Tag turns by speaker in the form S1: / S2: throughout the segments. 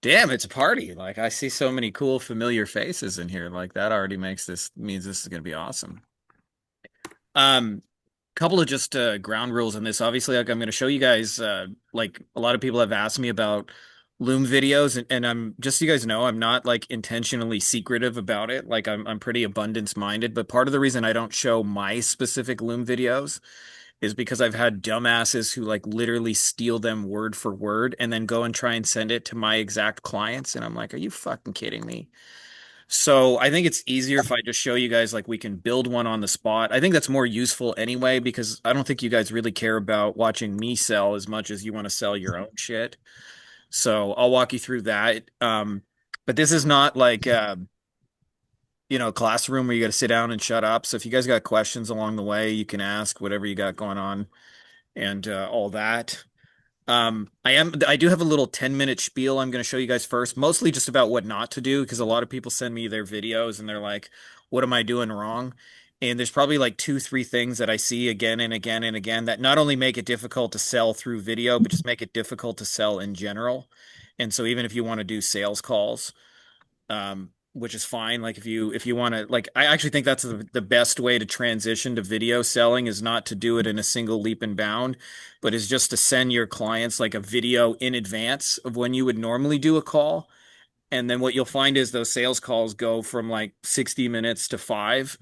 S1: Damn, it's a party. Like I see so many cool familiar faces in here. Like that already means this is gonna be awesome. Um, couple of just ground rules on this. Obviously, like I'm gonna show you guys like a lot of people have asked me about Loom videos and I'm just so you guys know, I'm not like intentionally secretive about it. Like I'm pretty abundance minded, but part of the reason I don't show my specific Loom videos is because I've had dumbasses who like literally steal them word for word and then go and try and send it to my exact clients. And I'm like, are you fucking kidding me? So I think it's easier if I just show you guys like we can build one on the spot. I think that's more useful anyway because I don't think you guys really care about watching me sell as much as you want to sell your own shit. So I'll walk you through that. But this is not like a classroom where you got to sit down and shut up. So if you guys got questions along the way, you can ask whatever you got going on and all that. I do have a little 10-minute spiel I'm going to show you guys first, mostly just about what not to do, because a lot of people send me their videos and they're like, what am I doing wrong? And there's probably like two, three things that I see again and again and again that not only make it difficult to sell through video, but just make it difficult to sell in general. And so even if you want to do sales calls, which is fine. Like if you want to like I actually think that's the best way to transition to video selling is not to do it in a single leap and bound, but is just to send your clients like a video in advance of when you would normally do a call. And then what you'll find is those sales calls go from like 60 minutes to 5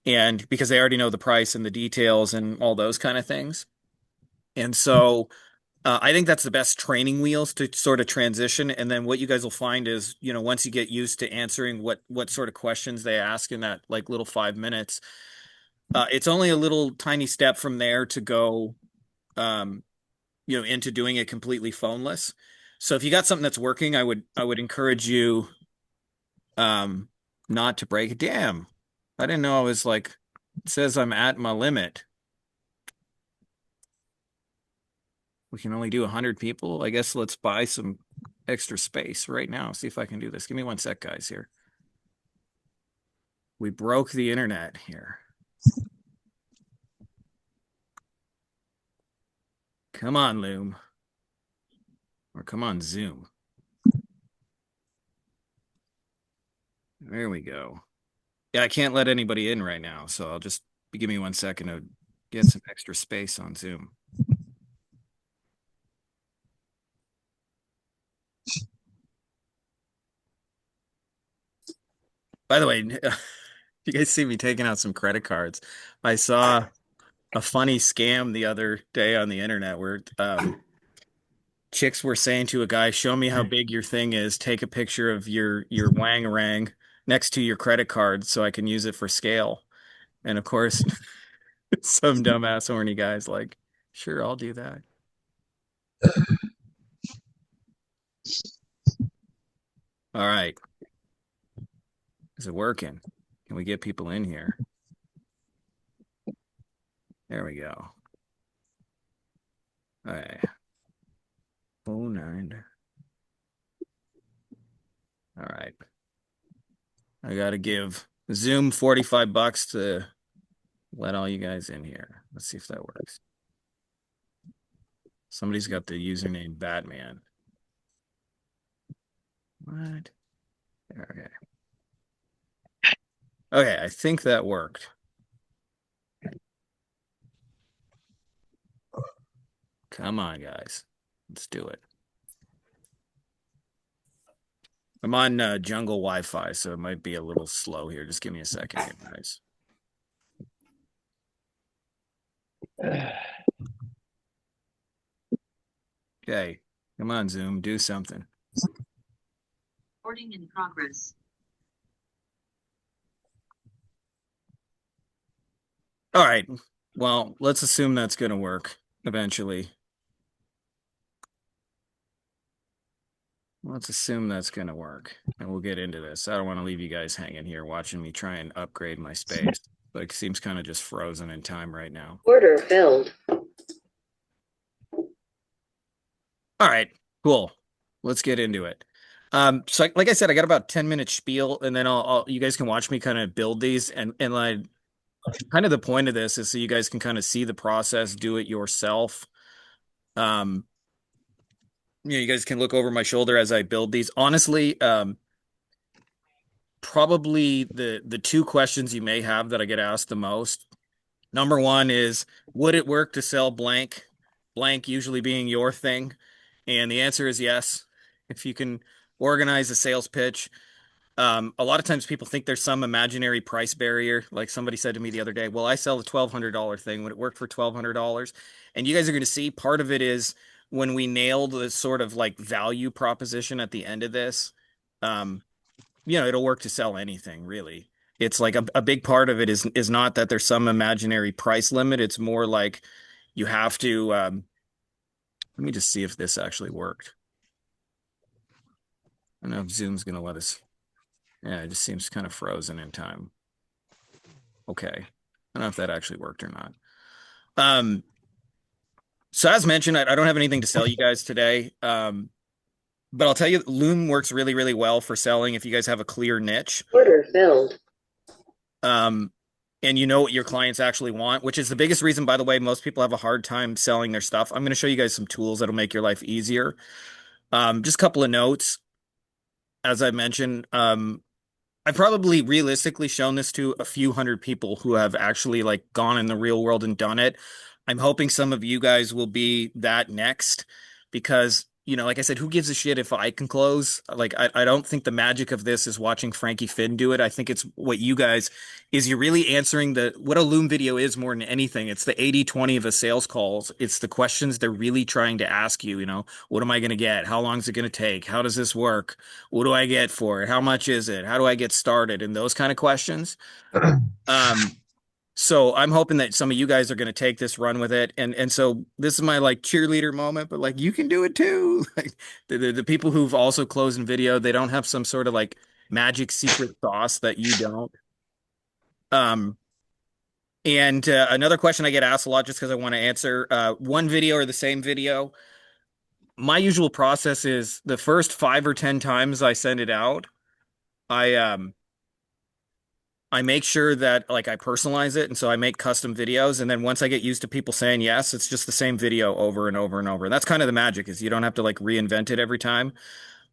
S1: and because they already know the price and the details and all those kind of things. And so I think that's the best training wheels to sort of transition. And then what you guys will find is, once you get used to answering what sort of questions they ask in that like little 5 minutes, it's only a little tiny step from there to go, um, into doing it completely phoneless. So if you got something that's working, I would encourage you, um, not to break it. Damn, I didn't know I was like, it says I'm at my limit. We can only do 100 people. I guess let's buy some extra space right now. See if I can do this. Give me one sec, guys, here. We broke the internet here. Come on, Loom. Or come on, Zoom. There we go. Yeah, I can't let anybody in right now, so I'll just give me one second to get some extra space on Zoom. By the way, you guys see me taking out some credit cards. I saw a funny scam the other day on the internet where chicks were saying to a guy, "Show me how big your thing is. Take a picture of your wangarang next to your credit card so I can use it for scale." And of course, some dumbass horny guy's like, "Sure, I'll do that." All right, is it working? Can we get people in here? There we go. All right. Oh nine. All right. I gotta give Zoom $45 to let all you guys in here. Let's see if that works. Somebody's got the username Batman. What? Okay. Okay, I think that worked. Come on, guys. Let's do it. I'm on jungle Wi-Fi, so it might be a little slow here. Just give me a second here, guys. Okay. Come on, Zoom. Do something.
S2: Recording in progress.
S1: All right. Well, let's assume that's going to work eventually. Let's assume that's going to work, and we'll get into this. I don't want to leave you guys hanging here watching me try and upgrade my space. Like, seems kind of just frozen in time right now.
S2: Order filled.
S1: All right, cool. Let's get into it. So like I said, I got about 10 minute spiel, and then you guys can watch me kind of build these, and like kind of the point of this is so you guys can kind of see the process, do it yourself. Um, You guys can look over my shoulder as I build these. Honestly, probably the two questions you may have that I get asked the most. Number one is, would it work to sell blank? Blank usually being your thing. And the answer is yes. If you can organize a sales pitch. A lot of times people think there's some imaginary price barrier. Like somebody said to me the other day, well, I sell a $1,200 thing. Would it work for $1,200? And you guys are going to see part of it is when we nail the sort of like value proposition at the end of this, um, it'll work to sell anything really. It's like a big part of it is not that there's some imaginary price limit. It's more like you have to, let me just see if this actually worked. I don't know if Zoom's going to let us. Yeah, it just seems kind of frozen in time. Okay. I don't know if that actually worked or not. Um, so as mentioned, I don't have anything to sell you guys today. But I'll tell you, Loom works really, really well for selling if you guys have a clear niche.
S2: Order filled.
S1: Um, and you know what your clients actually want, which is the biggest reason, by the way, most people have a hard time selling their stuff. I'm going to show you guys some tools that'll make your life easier. Just a couple of notes. As I mentioned, I've probably realistically shown this to a few hundred people who have actually like gone in the real world and done it. I'm hoping some of you guys will be that next because, like I said, who gives a shit if I can close? Like, I don't think the magic of this is watching Frankie Finn do it. I think it's what you guys is you're really answering what a Loom video is more than anything. It's the 80/20 of a sales calls. It's the questions they're really trying to ask you, what am I going to get? How long is it going to take? How does this work? What do I get for it? How much is it? How do I get started? And those kind of questions. Um, so I'm hoping that some of you guys are going to take this run with it. And so this is my like cheerleader moment, but like you can do it too. Like the people who've also closed in video, they don't have some sort of like magic secret sauce that you don't. Um, and another question I get asked a lot just because I want to answer one video or the same video. My usual process is the first 5 or 10 times I send it out, I I make sure that like I personalize it, and so I make custom videos. And then once I get used to people saying yes, it's just the same video over and over and over. And that's kind of the magic is you don't have to like reinvent it every time.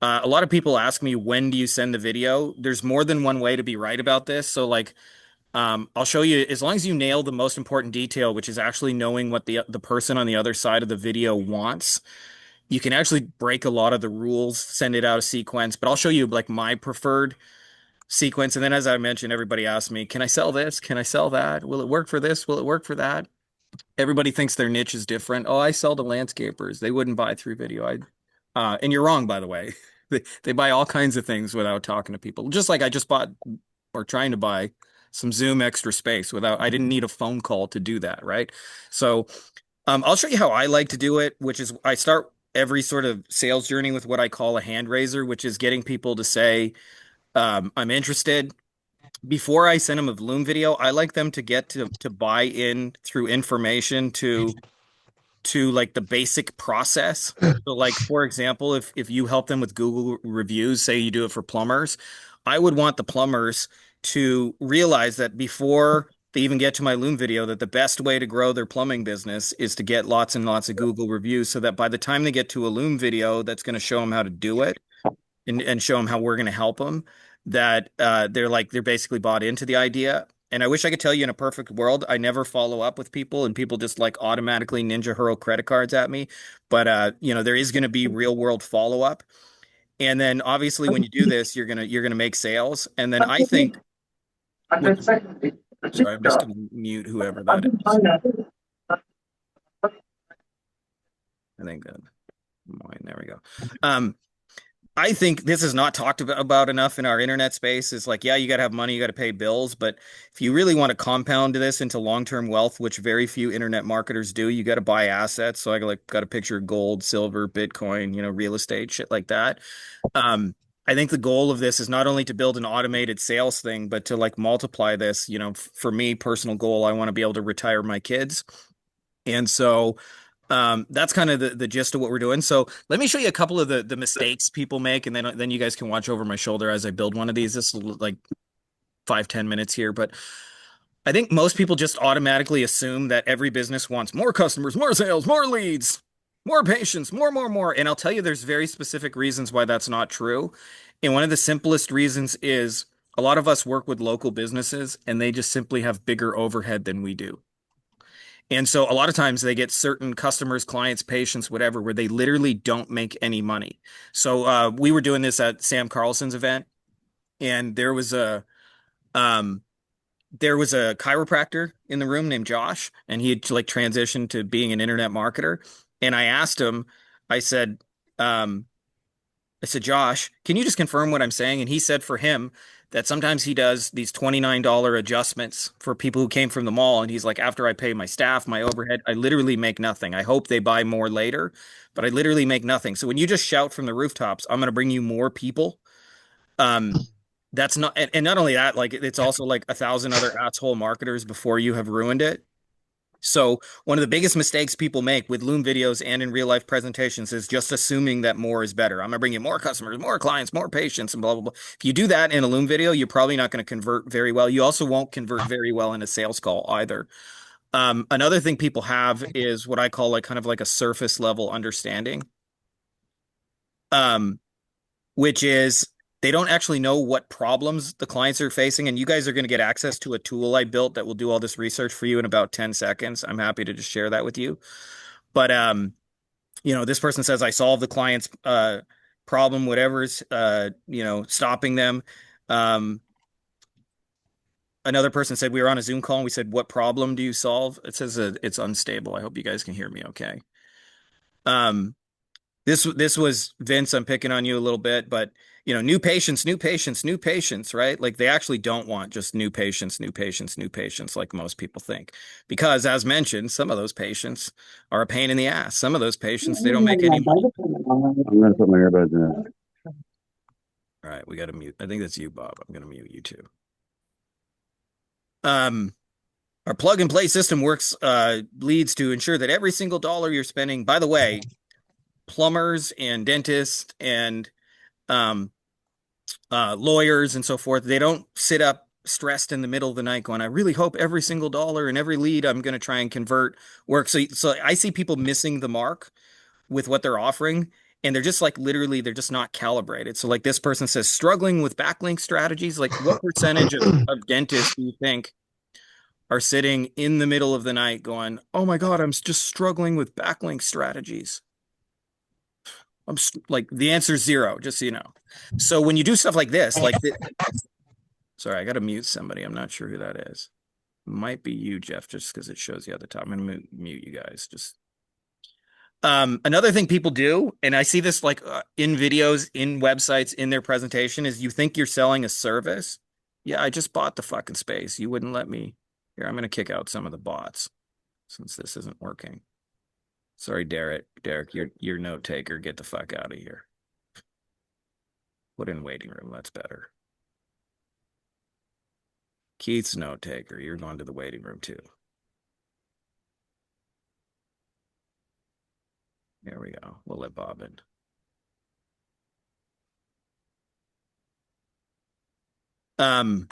S1: A lot of people ask me, when do you send the video? There's more than one way to be right about this. So like, I'll show you as long as you nail the most important detail, which is actually knowing what the person on the other side of the video wants. You can actually break a lot of the rules, send it out a sequence, but I'll show you like my preferred sequence. And then, as I mentioned, everybody asked me, can I sell this? Can I sell that? Will it work for this? Will it work for that? Everybody thinks their niche is different. Oh, I sell to landscapers. They wouldn't buy through video. And you're wrong, by the way. They buy all kinds of things without talking to people. Just like I just bought or trying to buy some Zoom extra space I didn't need a phone call to do that, right? So, I'll show you how I like to do it, which is I start every sort of sales journey with what I call a hand raiser, which is getting people to say, I'm interested. Before I send them a Loom video, I like them to get to buy in through information to like the basic process. So like for example, if you help them with Google reviews, say you do it for plumbers, I would want the plumbers to realize that before they even get to my Loom video, that the best way to grow their plumbing business is to get lots and lots of Google reviews so that by the time they get to a Loom video that's going to show them how to do it, and show them how we're going to help them, that they're basically bought into the idea. And I wish I could tell you in a perfect world, I never follow up with people and people just like automatically ninja hurl credit cards at me. But there is going to be real world follow up. And then obviously when you do this, you're gonna make sales. And then I think what sorry, I'm just gonna mute whoever that is. I think that there we go. I think this is not talked about enough in our internet space. Is like, yeah, you got to have money, you got to pay bills, but if you really want to compound this into long-term wealth, which very few internet marketers do, you got to buy assets. So I like got a picture of gold, silver, Bitcoin, real estate, shit like that. I think the goal of this is not only to build an automated sales thing, but to like multiply this. For me, personal goal, I want to be able to retire my kids. And so that's kind of the gist of what we're doing. So let me show you a couple of the mistakes people make, and then you guys can watch over my shoulder as I build one of these. This is like 5-10 minutes here, but I think most people just automatically assume that every business wants more customers, more sales, more leads. More patients, more, more, more. And I'll tell you, there's very specific reasons why that's not true. And one of the simplest reasons is a lot of us work with local businesses and they just simply have bigger overhead than we do. And so a lot of times they get certain customers, clients, patients, whatever, where they literally don't make any money. So we were doing this at Sam Carlson's event, and um, there was a chiropractor in the room named Josh, and he had like transitioned to being an internet marketer. And I asked him, I said, um, I said, Josh, can you just confirm what I'm saying? And he said for him that sometimes he does these $29 adjustments for people who came from the mall. And he's like, after I pay my staff, my overhead, I literally make nothing. I hope they buy more later, but I literally make nothing. So when you just shout from the rooftops, I'm going to bring you more people. Um, that's not, and not only that, like it's also like a thousand other asshole marketers before you have ruined it. So one of the biggest mistakes people make with Loom videos and in real life presentations is just assuming that more is better. I'm gonna bring you more customers, more clients, more patients, and blah blah blah. If you do that in a Loom video, you're probably not going to convert very well. You also won't convert very well in a sales call either. Another thing people have is what I call like kind of like a surface level understanding, um, which is they don't actually know what problems the clients are facing. And you guys are going to get access to a tool I built that will do all this research for you in about 10 seconds. I'm happy to just share that with you. But this person says I solved the client's problem, whatever's stopping them. Um, Another person said we were on a Zoom call and we said, "What problem do you solve?" It says it's unstable. I hope you guys can hear me okay. Um, this was Vince. I'm picking on you a little bit, but new patients, new patients, new patients, right? Like they actually don't want just new patients, new patients, new patients, like most people think. Because as mentioned, some of those patients are a pain in the ass. Some of those patients, they don't make any money.
S2: I'm gonna put my earbuds in.
S1: All right, we got to mute. I think that's you, Bob. I'm going to mute you too. Um, our plug and play system works leads to ensure that every single dollar you're spending, by the way, plumbers and dentists and um, lawyers and so forth, they don't sit up stressed in the middle of the night going, I really hope every single dollar and every lead I'm going to try and convert works. So I see people missing the mark with what they're offering. And they're just like literally, they're just not calibrated. So, like this person says, struggling with backlink strategies. Like, what percentage of dentists do you think are sitting in the middle of the night going, oh my God, I'm just struggling with backlink strategies? Like, the answer is zero, just so you know. So, when you do stuff like this, sorry, I got to mute somebody. I'm not sure who that is. Might be you, Jeff, just because it shows you at the top. I'm going to mute you guys. Just another thing people do, and I see this like in videos, in websites, in their presentation, is you think you're selling a service. Yeah, I just bought the fucking space. You wouldn't let me. Here, I'm going to kick out some of the bots since this isn't working. Sorry, Derek. Derek, your note taker. Get the fuck out of here. Put in waiting room. That's better. Keith's note taker. You're going to the waiting room too. There we go. We'll let Bob in. Um,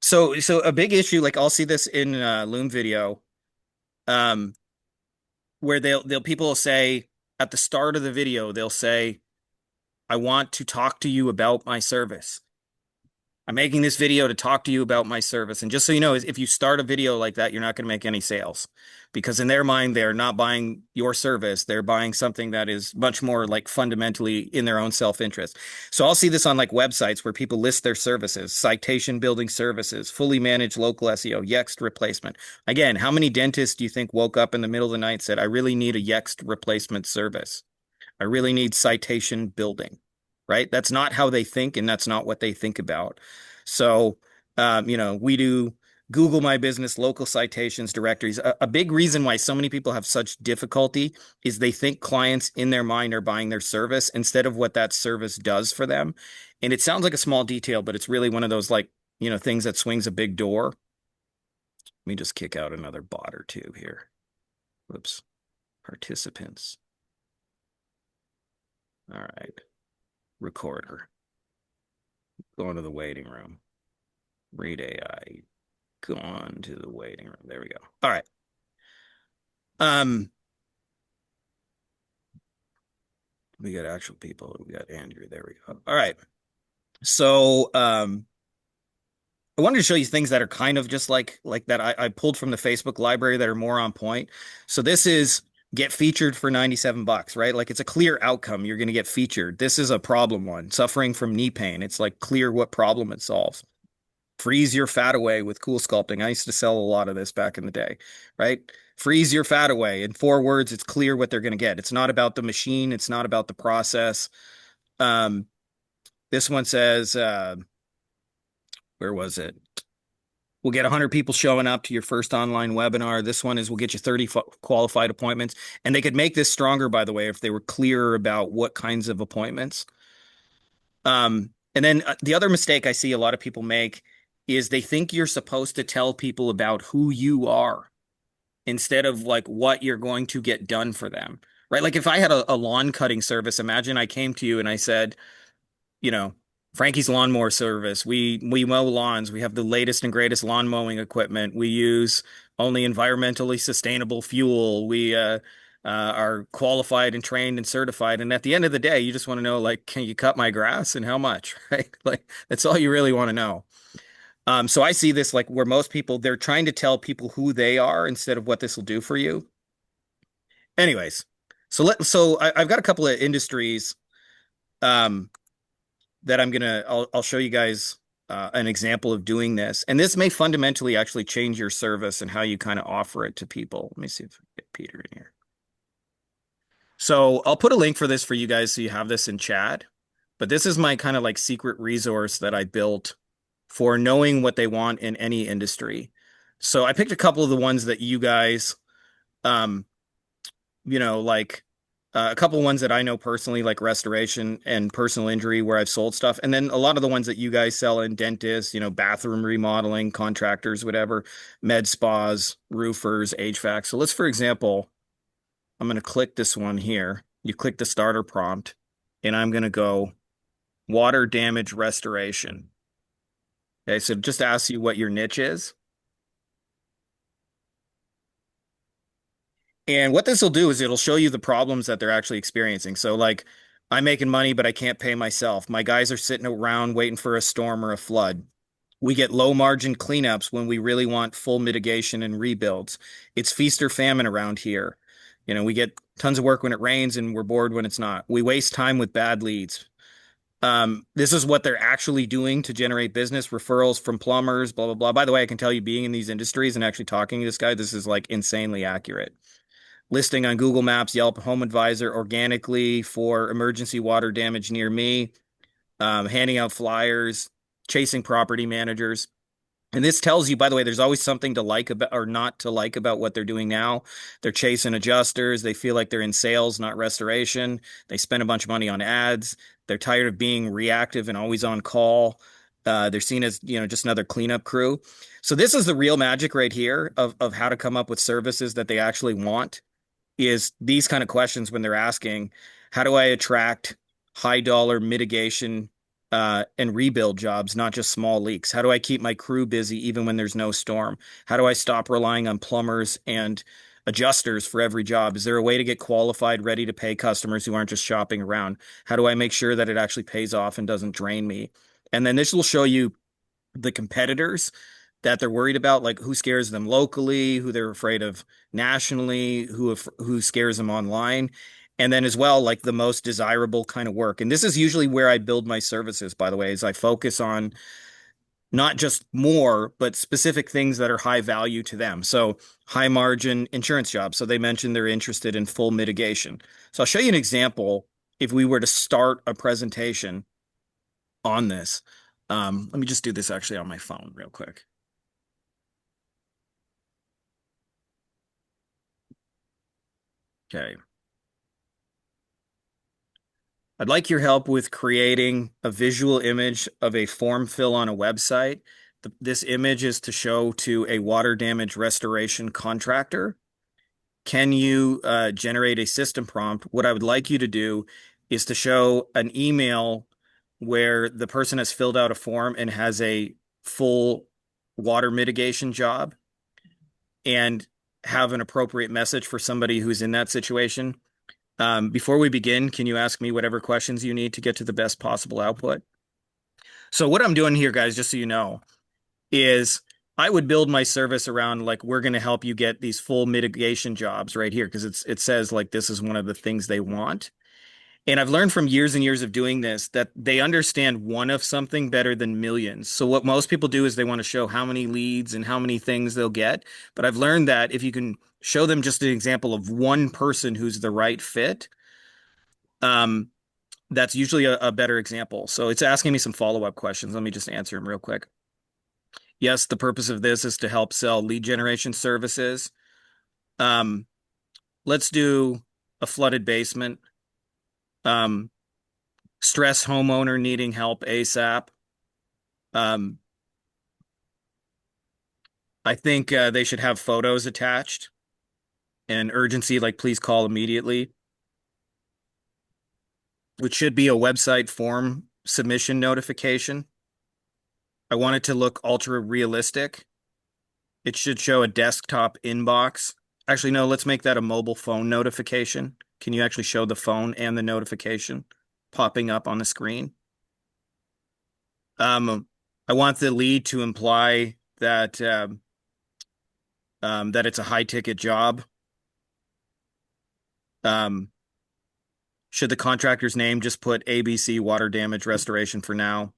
S1: so a big issue, like I'll see this in Loom video, um, where they'll people will say at the start of the video, they'll say, I want to talk to you about my service. I'm making this video to talk to you about my service. And just so you know, if you start a video like that, you're not going to make any sales because in their mind, they're not buying your service. They're buying something that is much more like fundamentally in their own self-interest. So I'll see this on like websites where people list their services, citation building services, fully managed local SEO, Yext replacement. Again, how many dentists do you think woke up in the middle of the night and said, I really need a Yext replacement service? I really need citation building, right? That's not how they think, and that's not what they think about. So, we do Google My Business, local citations, directories. A big reason why so many people have such difficulty is they think clients in their mind are buying their service instead of what that service does for them. And it sounds like a small detail, but it's really one of those like, things that swings a big door. Let me just kick out another bot or two here. Whoops. Participants. All right. Recorder. Going to the waiting room. Read AI. Gone to the waiting room. There we go. All right. Um, We got actual people. We got Andrew. There we go. All right. So I wanted to show you things that are kind of just like that I pulled from the Facebook library that are more on point. So this is get featured for 97 bucks, right? Like it's a clear outcome. You're going to get featured. This is a problem one, suffering from knee pain. It's like clear what problem it solves. Freeze your fat away with cool sculpting. I used to sell a lot of this back in the day, right? Freeze your fat away. In 4 words, it's clear what they're going to get. It's not about the machine. It's not about the process. Um, this one says, where was it? We'll get 100 people showing up to your first online webinar. This one is we'll get you 30 qualified appointments. And they could make this stronger, by the way, if they were clearer about what kinds of appointments. And then the other mistake I see a lot of people make is they think you're supposed to tell people about who you are instead of like what you're going to get done for them, right? Like if I had a lawn cutting service, imagine I came to you and I said, you know, Frankie's Lawnmower Service. We mow lawns. We have the latest and greatest lawn mowing equipment. We use only environmentally sustainable fuel. We are qualified and trained and certified. And at the end of the day, you just want to know, like, can you cut my grass and how much, right? Like that's all you really want to know. So I see this like where most people they're trying to tell people who they are instead of what this will do for you. Anyways, I've got a couple of industries. Um, that I'll show you guys an example of doing this. And this may fundamentally actually change your service and how you kind of offer it to people. Let me see if I can get Peter in here. So I'll put a link for this for you guys so you have this in chat. But this is my kind of like secret resource that I built for knowing what they want in any industry. So I picked a couple of the ones that you guys um, like a couple ones that I know personally, like restoration and personal injury, where I've sold stuff. And then a lot of the ones that you guys sell in dentists, bathroom remodeling, contractors, whatever, med spas, roofers, HVAC. So let's, for example, I'm going to click this one here. You click the starter prompt, and I'm going to go water damage restoration. Okay, so it just asks you what your niche is. And what this will do is it'll show you the problems that they're actually experiencing. So, like, I'm making money, but I can't pay myself. My guys are sitting around waiting for a storm or a flood. We get low margin cleanups when we really want full mitigation and rebuilds. It's feast or famine around here. We get tons of work when it rains and we're bored when it's not. We waste time with bad leads. This is what they're actually doing to generate business referrals from plumbers, blah, blah, blah. By the way, I can tell you being in these industries and actually talking to this guy, this is like insanely accurate. Listing on Google Maps, Yelp, Home Advisor organically for emergency water damage near me, handing out flyers, chasing property managers. And this tells you, by the way, there's always something to like about or not to like about what they're doing now. They're chasing adjusters. They feel like they're in sales, not restoration. They spend a bunch of money on ads. They're tired of being reactive and always on call. They're seen as, just another cleanup crew. So this is the real magic right here of how to come up with services that they actually want is these kind of questions when they're asking, how do I attract high dollar mitigation and rebuild jobs, not just small leaks? How do I keep my crew busy even when there's no storm? How do I stop relying on plumbers and adjusters for every job? Is there a way to get qualified, ready to pay customers who aren't just shopping around? How do I make sure that it actually pays off and doesn't drain me? And then this will show you the competitors that they're worried about, like who scares them locally, who they're afraid of nationally, who scares them online, and then as well, like the most desirable kind of work. And this is usually where I build my services, by the way, is I focus on not just more, but specific things that are high value to them. So high margin insurance jobs. So they mentioned they're interested in full mitigation. So I'll show you an example if we were to start a presentation on this. Let me just do this actually on my phone real quick. Okay. I'd like your help with creating a visual image of a form fill on a website. This image is to show to a water damage restoration contractor. Can you generate a system prompt? What I would like you to do is to show an email where the person has filled out a form and has a full water mitigation job and have an appropriate message for somebody who's in that situation. Before we begin, can you ask me whatever questions you need to get to the best possible output? So what I'm doing here, guys, just so you know, is I would build my service around like we're going to help you get these full mitigation jobs right here because it says like this is one of the things they want. And I've learned from years and years of doing this that they understand one of something better than millions. So what most people do is they want to show how many leads and how many things they'll get. But I've learned that if you can show them just an example of one person who's the right fit, um, that's usually a better example. So it's asking me some follow-up questions. Let me just answer them real quick. Yes, the purpose of this is to help sell lead generation services. Um, let's do a flooded basement. Um, stress homeowner needing help ASAP. Um, I think they should have photos attached and urgency, like please call immediately, which should be a website form submission notification. I want it to look ultra realistic. It should show a desktop inbox. Actually, no, let's make that a mobile phone notification. Can you actually show the phone and the notification popping up on the screen? I want the lead to imply that it's a high ticket job. Um, should the contractor's name just put ABC water damage restoration for now?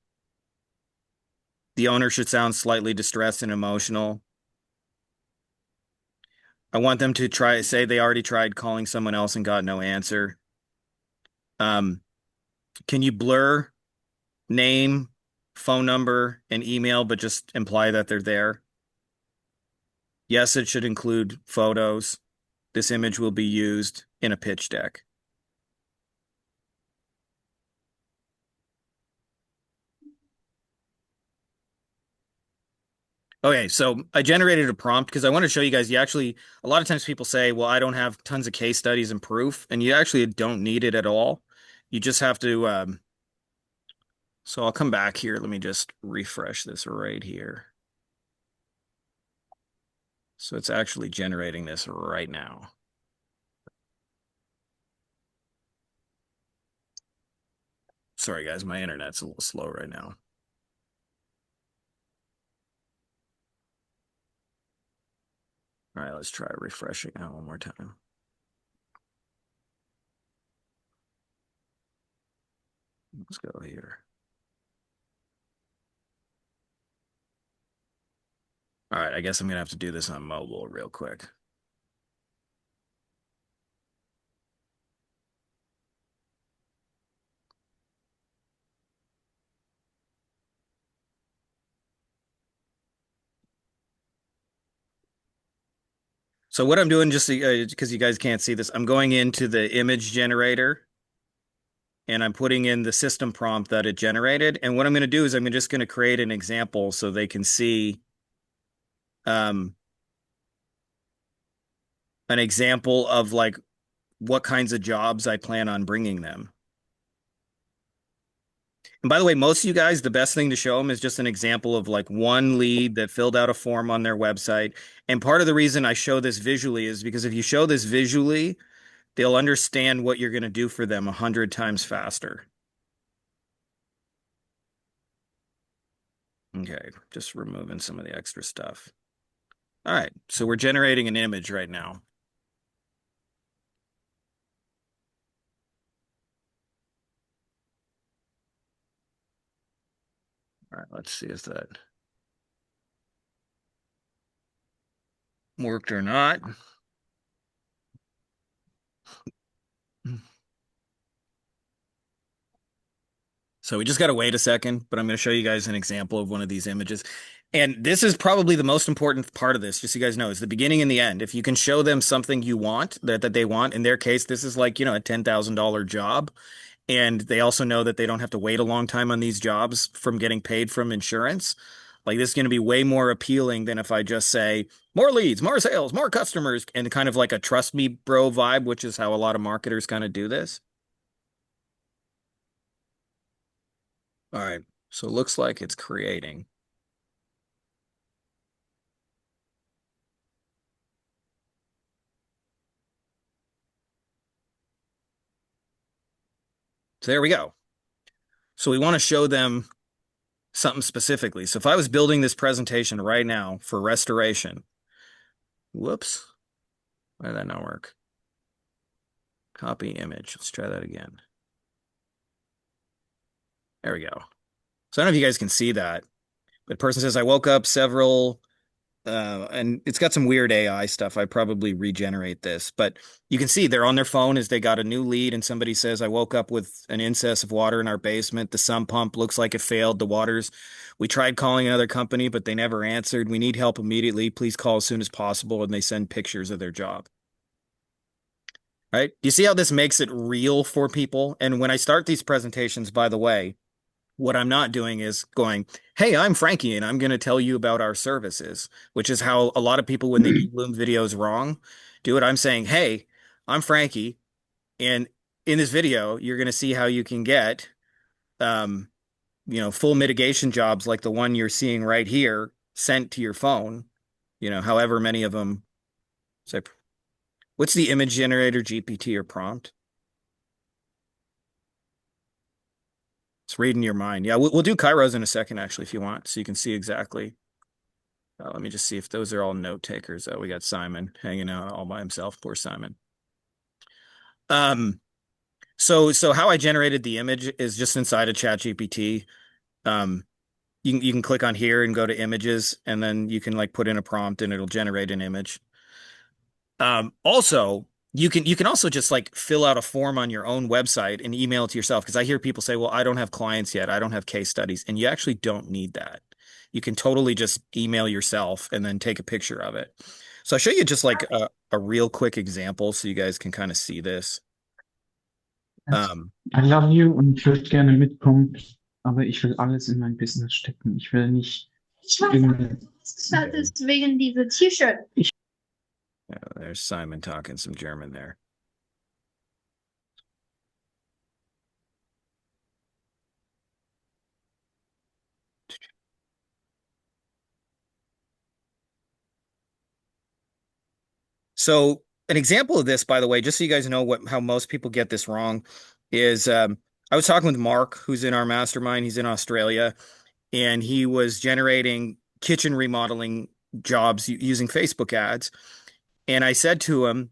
S1: The owner should sound slightly distressed and emotional. I want them to say they already tried calling someone else and got no answer. Um, can you blur name, phone number, and email, but just imply that they're there? Yes, it should include photos. This image will be used in a pitch deck. Okay, so I generated a prompt because I want to show you guys a lot of times people say, well, I don't have tons of case studies and proof, and you actually don't need it at all. You just have to, so I'll come back here. Let me just refresh this right here. So it's actually generating this right now. Sorry, guys, my internet's a little slow right now. All right, let's try refreshing that one more time. Let's go here. All right, I guess I'm gonna have to do this on mobile real quick. So what I'm doing, just because you guys can't see this, I'm going into the image generator and I'm putting in the system prompt that it generated. And what I'm going to do is I'm just going to create an example so they can see um, an example of like what kinds of jobs I plan on bringing them. And by the way, most of you guys, the best thing to show them is just an example of like one lead that filled out a form on their website. And part of the reason I show this visually is because if you show this visually, they'll understand what you're going to do for them 100 times faster. Okay, just removing some of the extra stuff. All right, so we're generating an image right now. All right, let's see if that worked or not. So we just got to wait a second, but I'm going to show you guys an example of one of these images. And this is probably the most important part of this, just so you guys know, is the beginning and the end. If you can show them something you want, that they want, in their case, this is like, a $10,000 job. And they also know that they don't have to wait a long time on these jobs from getting paid from insurance. Like this is going to be way more appealing than if I just say more leads, more sales, more customers, and kind of like a trust me bro vibe, which is how a lot of marketers kind of do this. All right. So it looks like it's creating. So there we go. So we want to show them something specifically. So if I was building this presentation right now for restoration, whoops, why did that not work? Copy image. Let's try that again. There we go. So I don't know if you guys can see that, but the person says, I woke up several, and it's got some weird AI stuff. I probably regenerate this, but you can see they're on their phone as they got a new lead, and somebody says, I woke up with an incess of water in our basement. The sump pump looks like it failed. We tried calling another company, but they never answered. We need help immediately. Please call as soon as possible. And they send pictures of their job. Right? You see how this makes it real for people? And when I start these presentations, by the way, what I'm not doing is going, hey, I'm Frankie, and I'm going to tell you about our services, which is how a lot of people, when they do Loom videos wrong, do it. I'm saying, hey, I'm Frankie, and in this video, you're going to see how you can get, um, full mitigation jobs like the one you're seeing right here sent to your phone, however many of them. Say, what's the image generator, GPT or prompt? It's reading your mind. Yeah, we'll do Kairos in a second, actually, if you want, so you can see exactly. Let me just see if those are all note takers. We got Simon hanging out all by himself. Poor Simon. Um, so how I generated the image is just inside of ChatGPT. Um, you can click on here and go to images, and then you can like put in a prompt and it'll generate an image. Also, you can also just like fill out a form on your own website and email it to yourself because I hear people say, "Well, I don't have clients yet. I don't have case studies." And you actually don't need that. You can totally just email yourself and then take a picture of it. So I'll show you just like a real quick example so you guys can kind of see this. Um,
S3: I love you und ich würde gerne mitkommen, aber ich will alles in mein Business stecken. Ich will nicht
S4: Ich weiß,
S3: irgendwie.
S4: deswegen diese T-Shirt.
S1: there's Simon talking some German there. So an example of this, by the way, just so you guys know how most people get this wrong, is I was talking with Mark, who's in our mastermind. He's in Australia, and he was generating kitchen remodeling jobs using Facebook ads. And I said to him,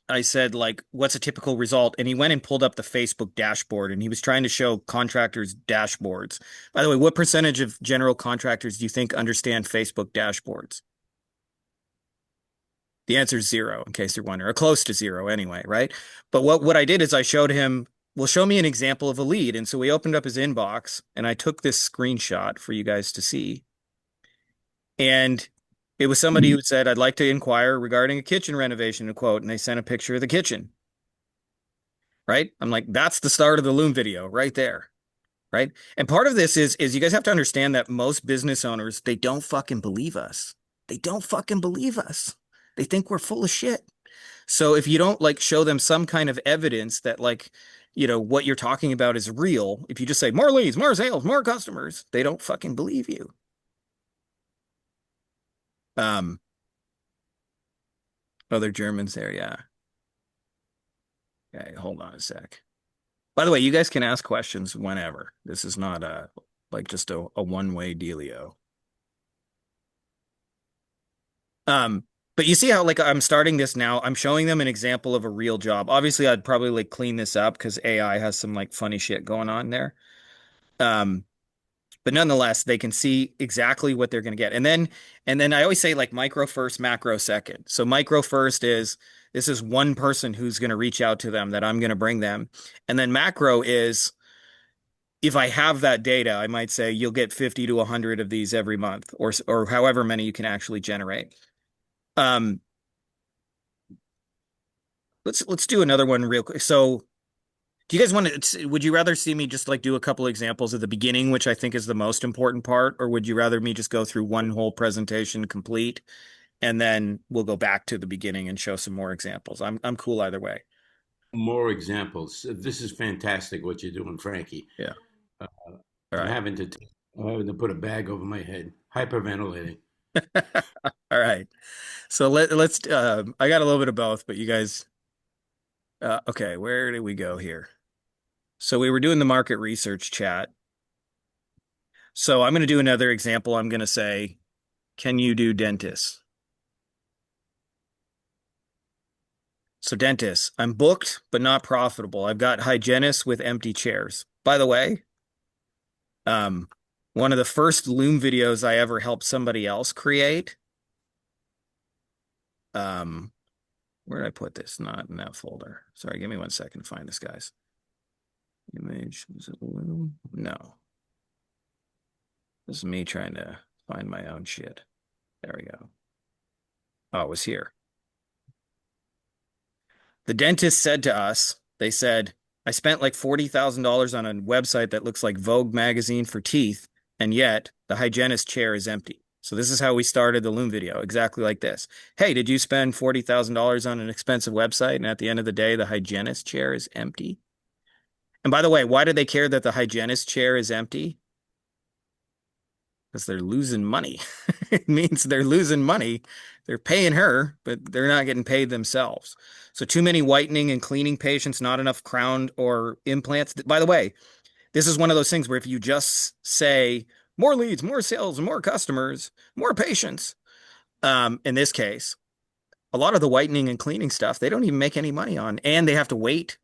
S1: I said, like, what's a typical result? And he went and pulled up the Facebook dashboard and he was trying to show contractors dashboards. By the way, what percentage of general contractors do you think understand Facebook dashboards? The answer is zero, in case you're wondering, or close to zero anyway, right? But what I did is I showed him, well, show me an example of a lead. And so we opened up his inbox and I took this screenshot for you guys to see. And it was somebody who said, I'd like to inquire regarding a kitchen renovation, a quote, and they sent a picture of the kitchen, right? I'm like, that's the start of the Loom video right there, right? And part of this is you guys have to understand that most business owners, they don't fucking believe us. They don't fucking believe us. They think we're full of shit. So if you don't like show them some kind of evidence that like, what you're talking about is real, if you just say more leads, more sales, more customers, they don't fucking believe you. Other Germans there, yeah. Okay, hold on a sec. By the way, you guys can ask questions whenever. This is not like just a one-way dealio. But you see how like I'm starting this now. I'm showing them an example of a real job. Obviously, I'd probably like clean this up because AI has some like funny shit going on there. Um, but nonetheless, they can see exactly what they're going to get. And then I always say like micro first, macro second. So micro first is this is one person who's going to reach out to them that I'm going to bring them. And then macro is if I have that data, I might say you'll get 50 to 100 of these every month or however many you can actually generate. Um, let's do another one real quick. So do you guys would you rather see me just like do a couple examples at the beginning, which I think is the most important part, or would you rather me just go through one whole presentation complete and then we'll go back to the beginning and show some more examples? I'm cool either way.
S5: More examples. This is fantastic what you're doing, Frankie.
S1: Yeah.
S5: Uh,
S1: All
S5: I'm
S1: right.
S5: having to put a bag over my head, hyperventilating.
S1: All right. So let's I got a little bit of both, but you guys okay, where did we go here? So we were doing the market research chat. So I'm going to do another example. I'm going to say, can you do dentists? So dentists, I'm booked, but not profitable. I've got hygienists with empty chairs. By the way, um, one of the first Loom videos I ever helped somebody else create. Where did I put this? Not in that folder. Sorry, give me 1 second to find this, guys. Image, is it Loom? No. This is me trying to find my own shit. There we go. Oh, it was here. The dentist said to us, they said, I spent like $40,000 on a website that looks like Vogue magazine for teeth, and yet the hygienist chair is empty. So this is how we started the Loom video, exactly like this. Hey, did you spend $40,000 on an expensive website, and at the end of the day, the hygienist chair is empty? And by the way, why do they care that the hygienist chair is empty? Because they're losing money. It means they're losing money. They're paying her, but they're not getting paid themselves. So too many whitening and cleaning patients, not enough crown or implants. By the way, this is one of those things where if you just say more leads, more sales, more customers, more patients, in this case, a lot of the whitening and cleaning stuff, they don't even make any money on, and they have to wait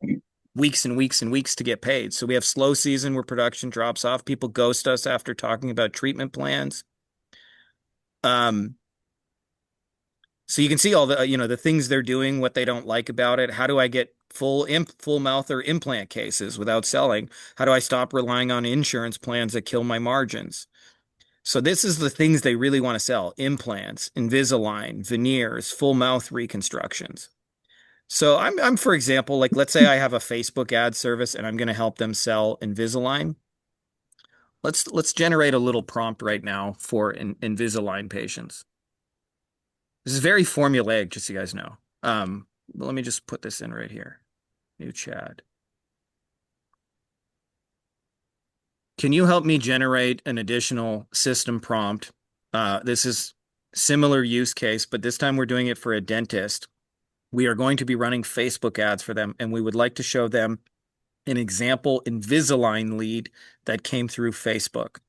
S1: weeks and weeks and weeks to get paid. So we have slow season where production drops off. People ghost us after talking about treatment plans. Um, so you can see all the, the things they're doing, what they don't like about it. How do I get full mouth or implant cases without selling? How do I stop relying on insurance plans that kill my margins? So this is the things they really want to sell: implants, Invisalign, veneers, full mouth reconstructions. So I'm for example, like let's say I have a Facebook ad service and I'm going to help them sell Invisalign. Let's generate a little prompt right now for Invisalign patients. This is very formulaic, just so you guys know. Let me just put this in right here. New chat. Can you help me generate an additional system prompt? This is similar use case, but this time we're doing it for a dentist. We are going to be running Facebook ads for them, and we would like to show them an example Invisalign lead that came through Facebook.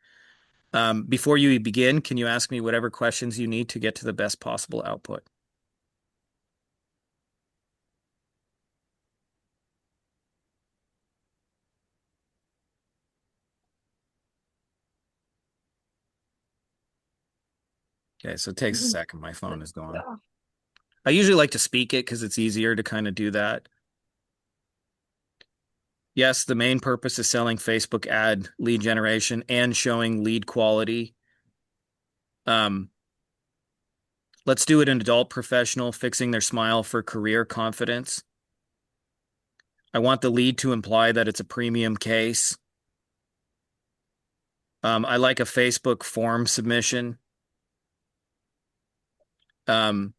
S1: Before you begin, can you ask me whatever questions you need to get to the best possible output? Okay, so it takes a second. My phone is gone. I usually like to speak it because it's easier to kind of do that. Yes, the main purpose is selling Facebook ad lead generation and showing lead quality. Let's do it an adult professional fixing their smile for career confidence. I want the lead to imply that it's a premium case. I like a Facebook form submission. Um,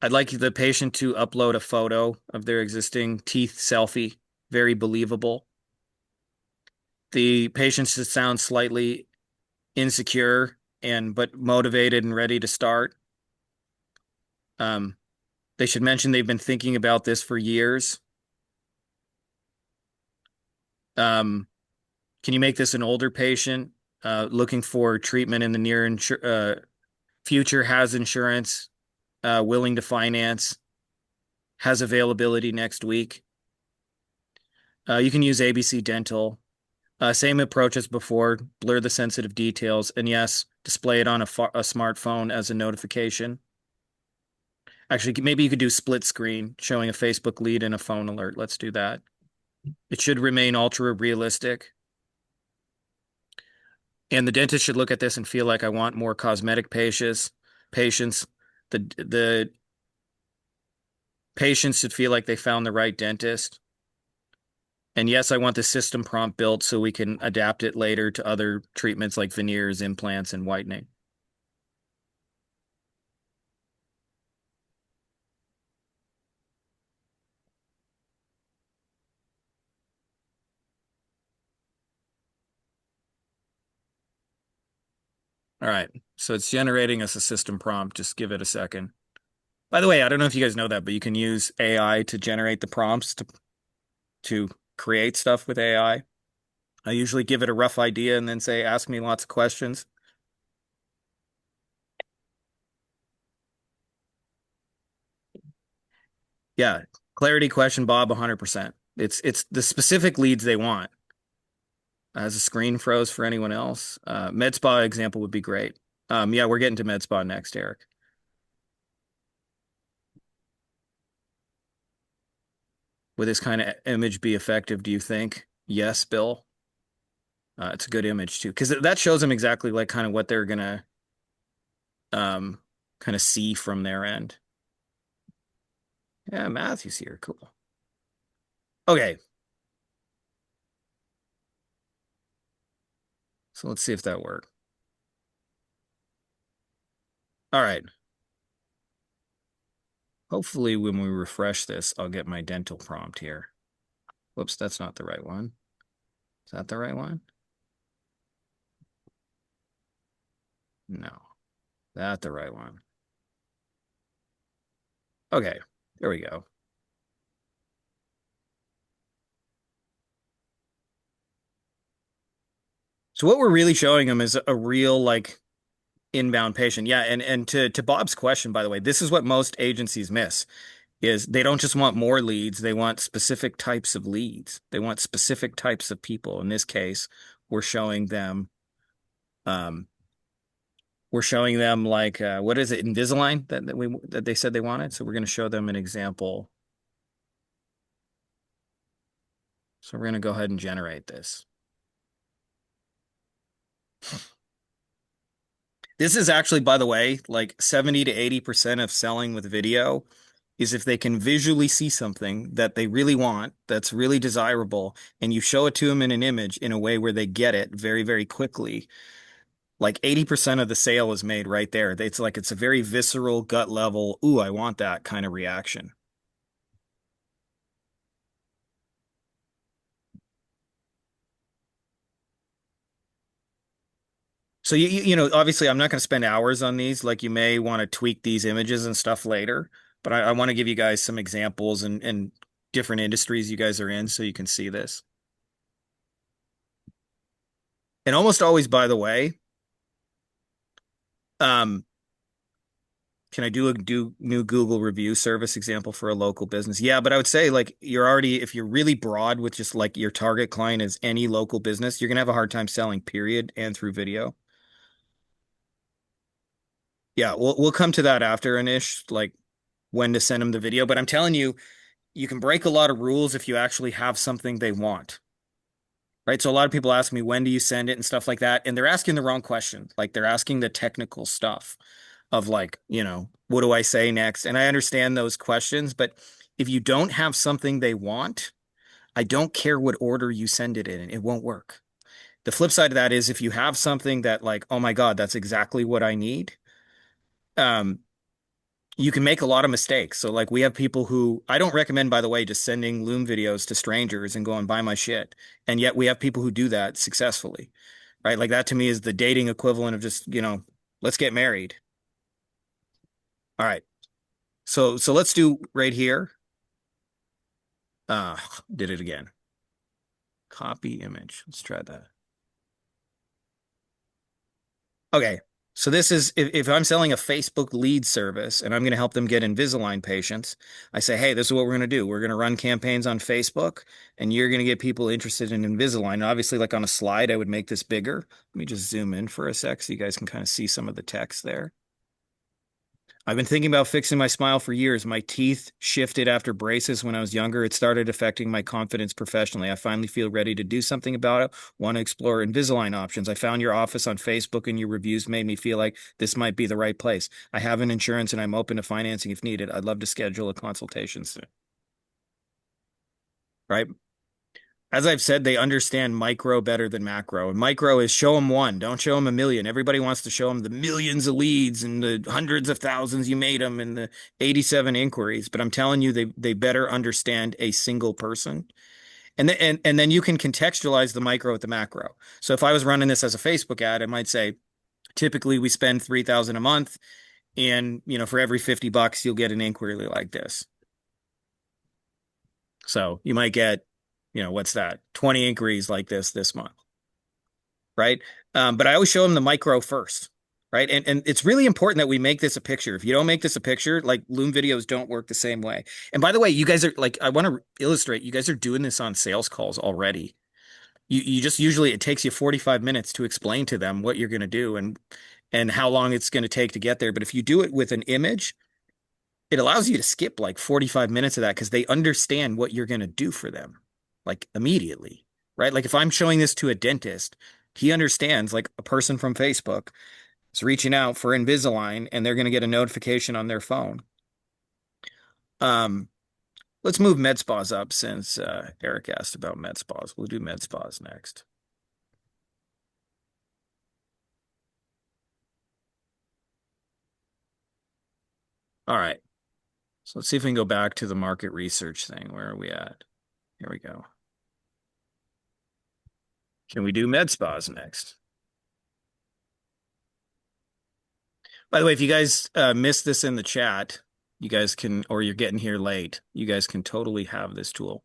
S1: I'd like the patient to upload a photo of their existing teeth selfie. Very believable. The patient should sound slightly insecure but motivated and ready to start. They should mention they've been thinking about this for years. Can you make this an older patient looking for treatment in the near future, has insurance, willing to finance, has availability next week? You can use ABC Dental. Same approach as before, blur the sensitive details, and yes, display it on a smartphone as a notification. Actually, maybe you could do split screen, showing a Facebook lead and a phone alert. Let's do that. It should remain ultra realistic. And the dentist should look at this and feel like I want more cosmetic patients. The patients should feel like they found the right dentist. And yes, I want the system prompt built so we can adapt it later to other treatments like veneers, implants, and whitening. All right, so it's generating us a system prompt. Just give it a second. By the way, I don't know if you guys know that, but you can use AI to generate the prompts to create stuff with AI. I usually give it a rough idea and then say, ask me lots of questions. Yeah, clarity question, Bob, 100%. It's the specific leads they want. As a screen froze for anyone else, med spa example would be great. Yeah, we're getting to med spa next, Eric. Would this kind of image be effective, do you think? Yes, Bill. It's a good image too, because that shows them exactly like kind of what they're gonna um kind of see from their end. Yeah, Matthew's here. Cool. Okay. So let's see if that worked. All right. Hopefully when we refresh this, I'll get my dental prompt here. Whoops, that's not the right one. Is that the right one? No, that the right one. Okay, there we go. So what we're really showing them is a real like inbound patient. Yeah, and to Bob's question, by the way, this is what most agencies miss is they don't just want more leads, they want specific types of leads. They want specific types of people. In this case, we're showing them um like what is it, Invisalign that they said they wanted. So we're going to show them an example. So we're going to go ahead and generate this. This is actually, by the way, like 70 to 80% of selling with video is if they can visually see something that they really want, that's really desirable, and you show it to them in an image in a way where they get it very, very quickly. Like 80% of the sale is made right there. It's like it's a very visceral, gut level, ooh, I want that kind of reaction. So you know, obviously I'm not going to spend hours on these. Like you may want to tweak these images and stuff later, but I want to give you guys some examples and different industries you guys are in so you can see this. And almost always, by the way, um, can I do new Google review service example for a local business? Yeah, but I would say like you're already, if you're really broad with just like your target client is any local business, you're gonna have a hard time selling, period, and through video. Yeah, we'll come to that after, Anish, like when to send them the video. But I'm telling you, you can break a lot of rules if you actually have something they want. Right. So a lot of people ask me, when do you send it and stuff like that? And they're asking the wrong question. Like they're asking the technical stuff of like, you know, what do I say next? And I understand those questions, but if you don't have something they want, I don't care what order you send it in, it won't work. The flip side of that is if you have something that like, oh my God, that's exactly what I need, um, you can make a lot of mistakes. So like we have people who I don't recommend, by the way, just sending Loom videos to strangers and going buy my shit. And yet we have people who do that successfully, right? Like that to me is the dating equivalent of just, you know, let's get married. All right. So let's do right here. Did it again. Copy image. Let's try that. Okay. So this is if I'm selling a Facebook lead service and I'm going to help them get Invisalign patients, I say, hey, this is what we're going to do. We're going to run campaigns on Facebook and you're going to get people interested in Invisalign. And obviously, like on a slide, I would make this bigger. Let me just zoom in for a sec so you guys can kind of see some of the text there. I've been thinking about fixing my smile for years. My teeth shifted after braces when I was younger. It started affecting my confidence professionally. I finally feel ready to do something about it. Want to explore Invisalign options. I found your office on Facebook and your reviews made me feel like this might be the right place. I have an insurance and I'm open to financing if needed. I'd love to schedule a consultation soon. Right? As I've said, they understand micro better than macro. And micro is show them one, don't show them a million. Everybody wants to show them the millions of leads and the hundreds of thousands you made them and the 87 inquiries. But I'm telling you, they better understand a single person. And then you can contextualize the micro with the macro. So if I was running this as a Facebook ad, I might say, typically we spend 3,000 a month. And, for every $50, you'll get an inquiry like this. So you might get, what's that? 20 inquiries like this month, right? But I always show them the micro first, right? And it's really important that we make this a picture. If you don't make this a picture, like Loom videos don't work the same way. And by the way, you guys are like, I want to illustrate, you guys are doing this on sales calls already. You just usually it takes you 45 minutes to explain to them what you're going to do and how long it's going to take to get there. But if you do it with an image, it allows you to skip like 45 minutes of that because they understand what you're going to do for them like immediately, right? Like if I'm showing this to a dentist, he understands like a person from Facebook is reaching out for Invisalign and they're going to get a notification on their phone. Um, let's move med spas up since Eric asked about med spas. We'll do med spas next. All right. So let's see if we can go back to the market research thing. Where are we at? Here we go. Can we do med spas next? By the way, if you guys missed this in the chat, you guys can, or you're getting here late, you guys can totally have this tool.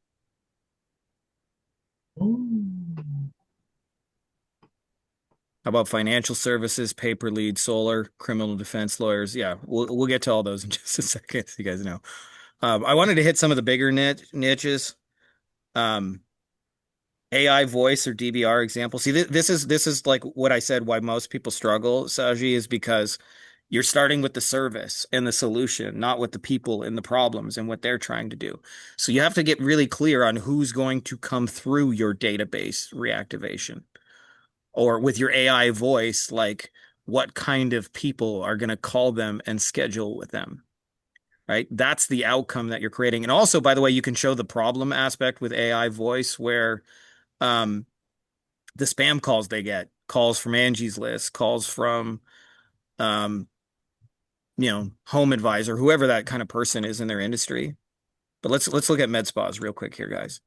S1: How about financial services, paper lead, solar, criminal defense lawyers? Yeah, we'll get to all those in just a second, so you guys know. I wanted to hit some of the bigger niches. AI voice or DBR example. See, this is like what I said, why most people struggle, Saji, is because you're starting with the service and the solution, not with the people and the problems and what they're trying to do. So you have to get really clear on who's going to come through your database reactivation. Or with your AI voice, like what kind of people are going to call them and schedule with them, right? That's the outcome that you're creating. And also, by the way, you can show the problem aspect with AI voice where um, the spam calls they get, calls from Angie's List, calls from um, Home Advisor, whoever that kind of person is in their industry. But let's look at med spas real quick here, guys.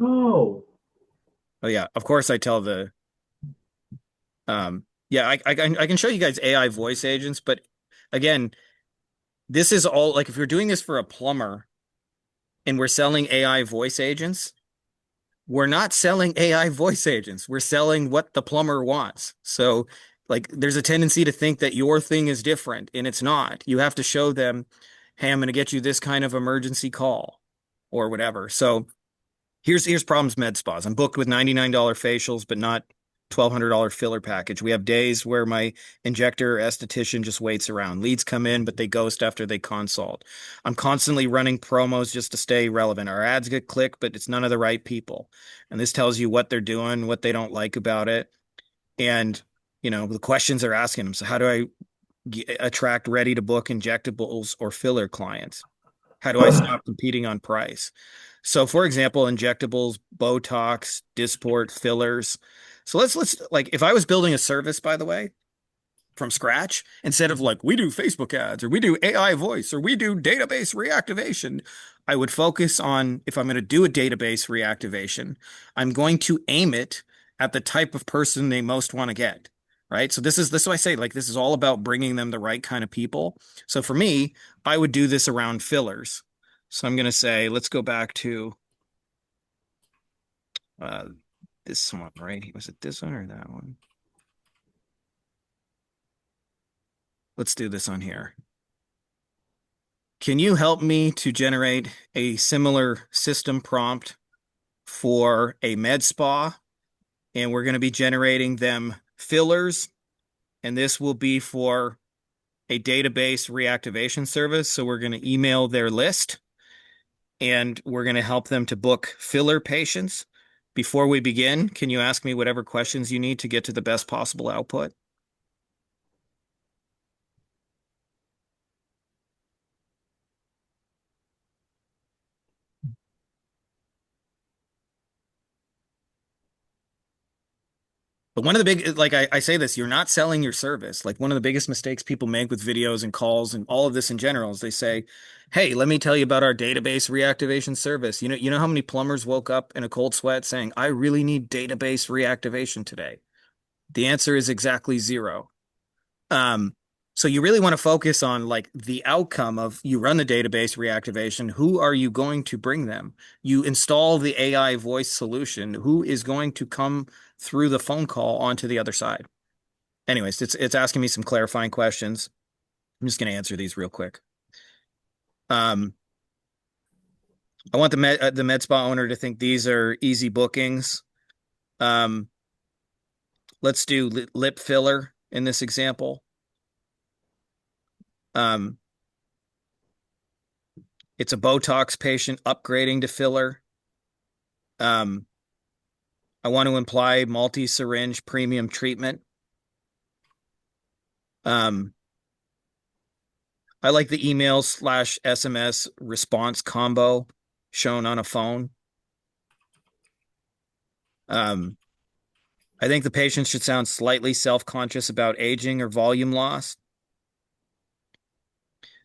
S3: Oh.
S1: Oh yeah, of course I tell the yeah, I can show you guys AI voice agents, but again, this is all like if you're doing this for a plumber and we're selling AI voice agents, we're not selling AI voice agents. We're selling what the plumber wants. So like there's a tendency to think that your thing is different and it's not. You have to show them, hey, I'm going to get you this kind of emergency call or whatever. So here's problems med spas. I'm booked with $99 facials, but not $1,200 filler package. We have days where my injector esthetician just waits around. Leads come in, but they ghost after they consult. I'm constantly running promos just to stay relevant. Our ads get clicked, but it's none of the right people. And this tells you what they're doing, what they don't like about it. And, the questions they're asking them. So how do I attract ready to book injectables or filler clients? How do I stop competing on price? So, for example, injectables, Botox, Dysport, fillers. So let's like if I was building a service, by the way, from scratch, instead of like we do Facebook ads or we do AI voice or we do database reactivation, I would focus on if I'm going to do a database reactivation, I'm going to aim it at the type of person they most want to get. Right. So this is why I say like this is all about bringing them the right kind of people. So for me, I would do this around fillers. So I'm going to say, let's go back to this one, right? Was it this one or that one? Let's do this on here. Can you help me to generate a similar system prompt for a med spa? And we're going to be generating them fillers. And this will be for a database reactivation service. So we're going to email their list and we're going to help them to book filler patients. Before we begin, can you ask me whatever questions you need to get to the best possible output? But one of the big, like I say this, you're not selling your service. Like one of the biggest mistakes people make with videos and calls and all of this in general is they say, hey, let me tell you about our database reactivation service. You know how many plumbers woke up in a cold sweat saying, I really need database reactivation today? The answer is exactly zero. So you really want to focus on like the outcome of you run the database reactivation. Who are you going to bring them? You install the AI voice solution. Who is going to come through the phone call onto the other side? Anyways, it's asking me some clarifying questions. I'm just going to answer these real quick. I want the med spa owner to think these are easy bookings. Um, let's do lip filler in this example. Um, it's a Botox patient upgrading to filler. Um, I want to imply multi-syringe premium treatment. I like the email/SMS response combo shown on a phone. I think the patient should sound slightly self-conscious about aging or volume loss.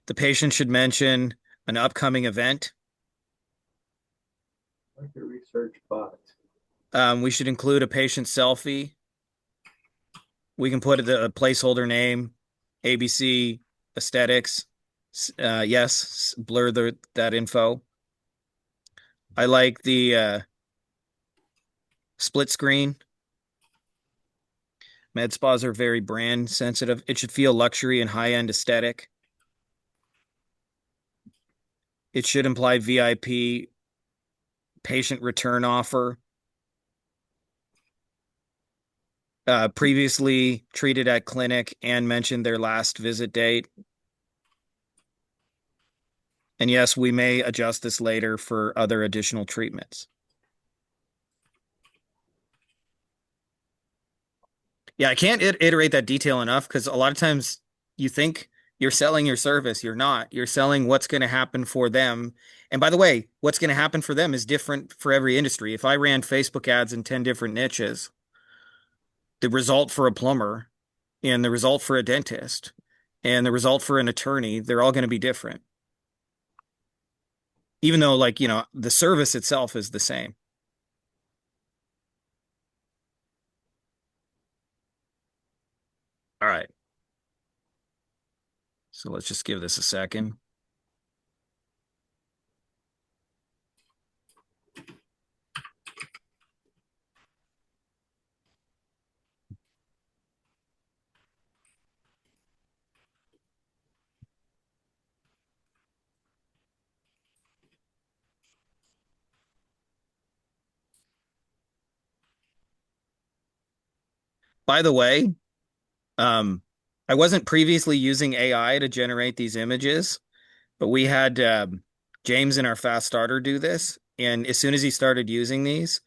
S1: The patient should mention an upcoming event.
S6: Like a research bot.
S1: We should include a patient selfie. We can put a placeholder name, ABC Aesthetics. Yes, blur that info. I like the split screen. Med spas are very brand sensitive. It should feel luxury and high-end aesthetic. It should imply VIP patient return offer. Previously treated at clinic and mentioned their last visit date. And yes, we may adjust this later for other additional treatments. Yeah, I can't iterate that detail enough because a lot of times you think you're selling your service. You're not. You're selling what's going to happen for them. And by the way, what's going to happen for them is different for every industry. If I ran Facebook ads in 10 different niches, the result for a plumber and the result for a dentist and the result for an attorney, they're all going to be different. Even though, like, the service itself is the same. All right. So let's just give this a second. By the way, I wasn't previously using AI to generate these images, but we had James in our fast starter do this. And as soon as he started using these,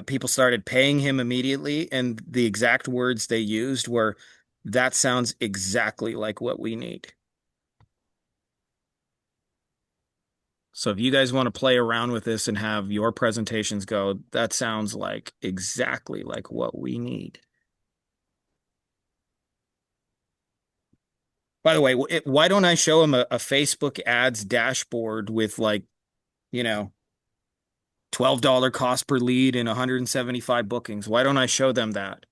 S1: people started paying him immediately. And the exact words they used were, that sounds exactly like what we need. So if you guys want to play around with this and have your presentations go, that sounds like exactly like what we need. By the way, why don't I show him a Facebook ads dashboard with like, $12 cost per lead and 175 bookings? Why don't I show them that?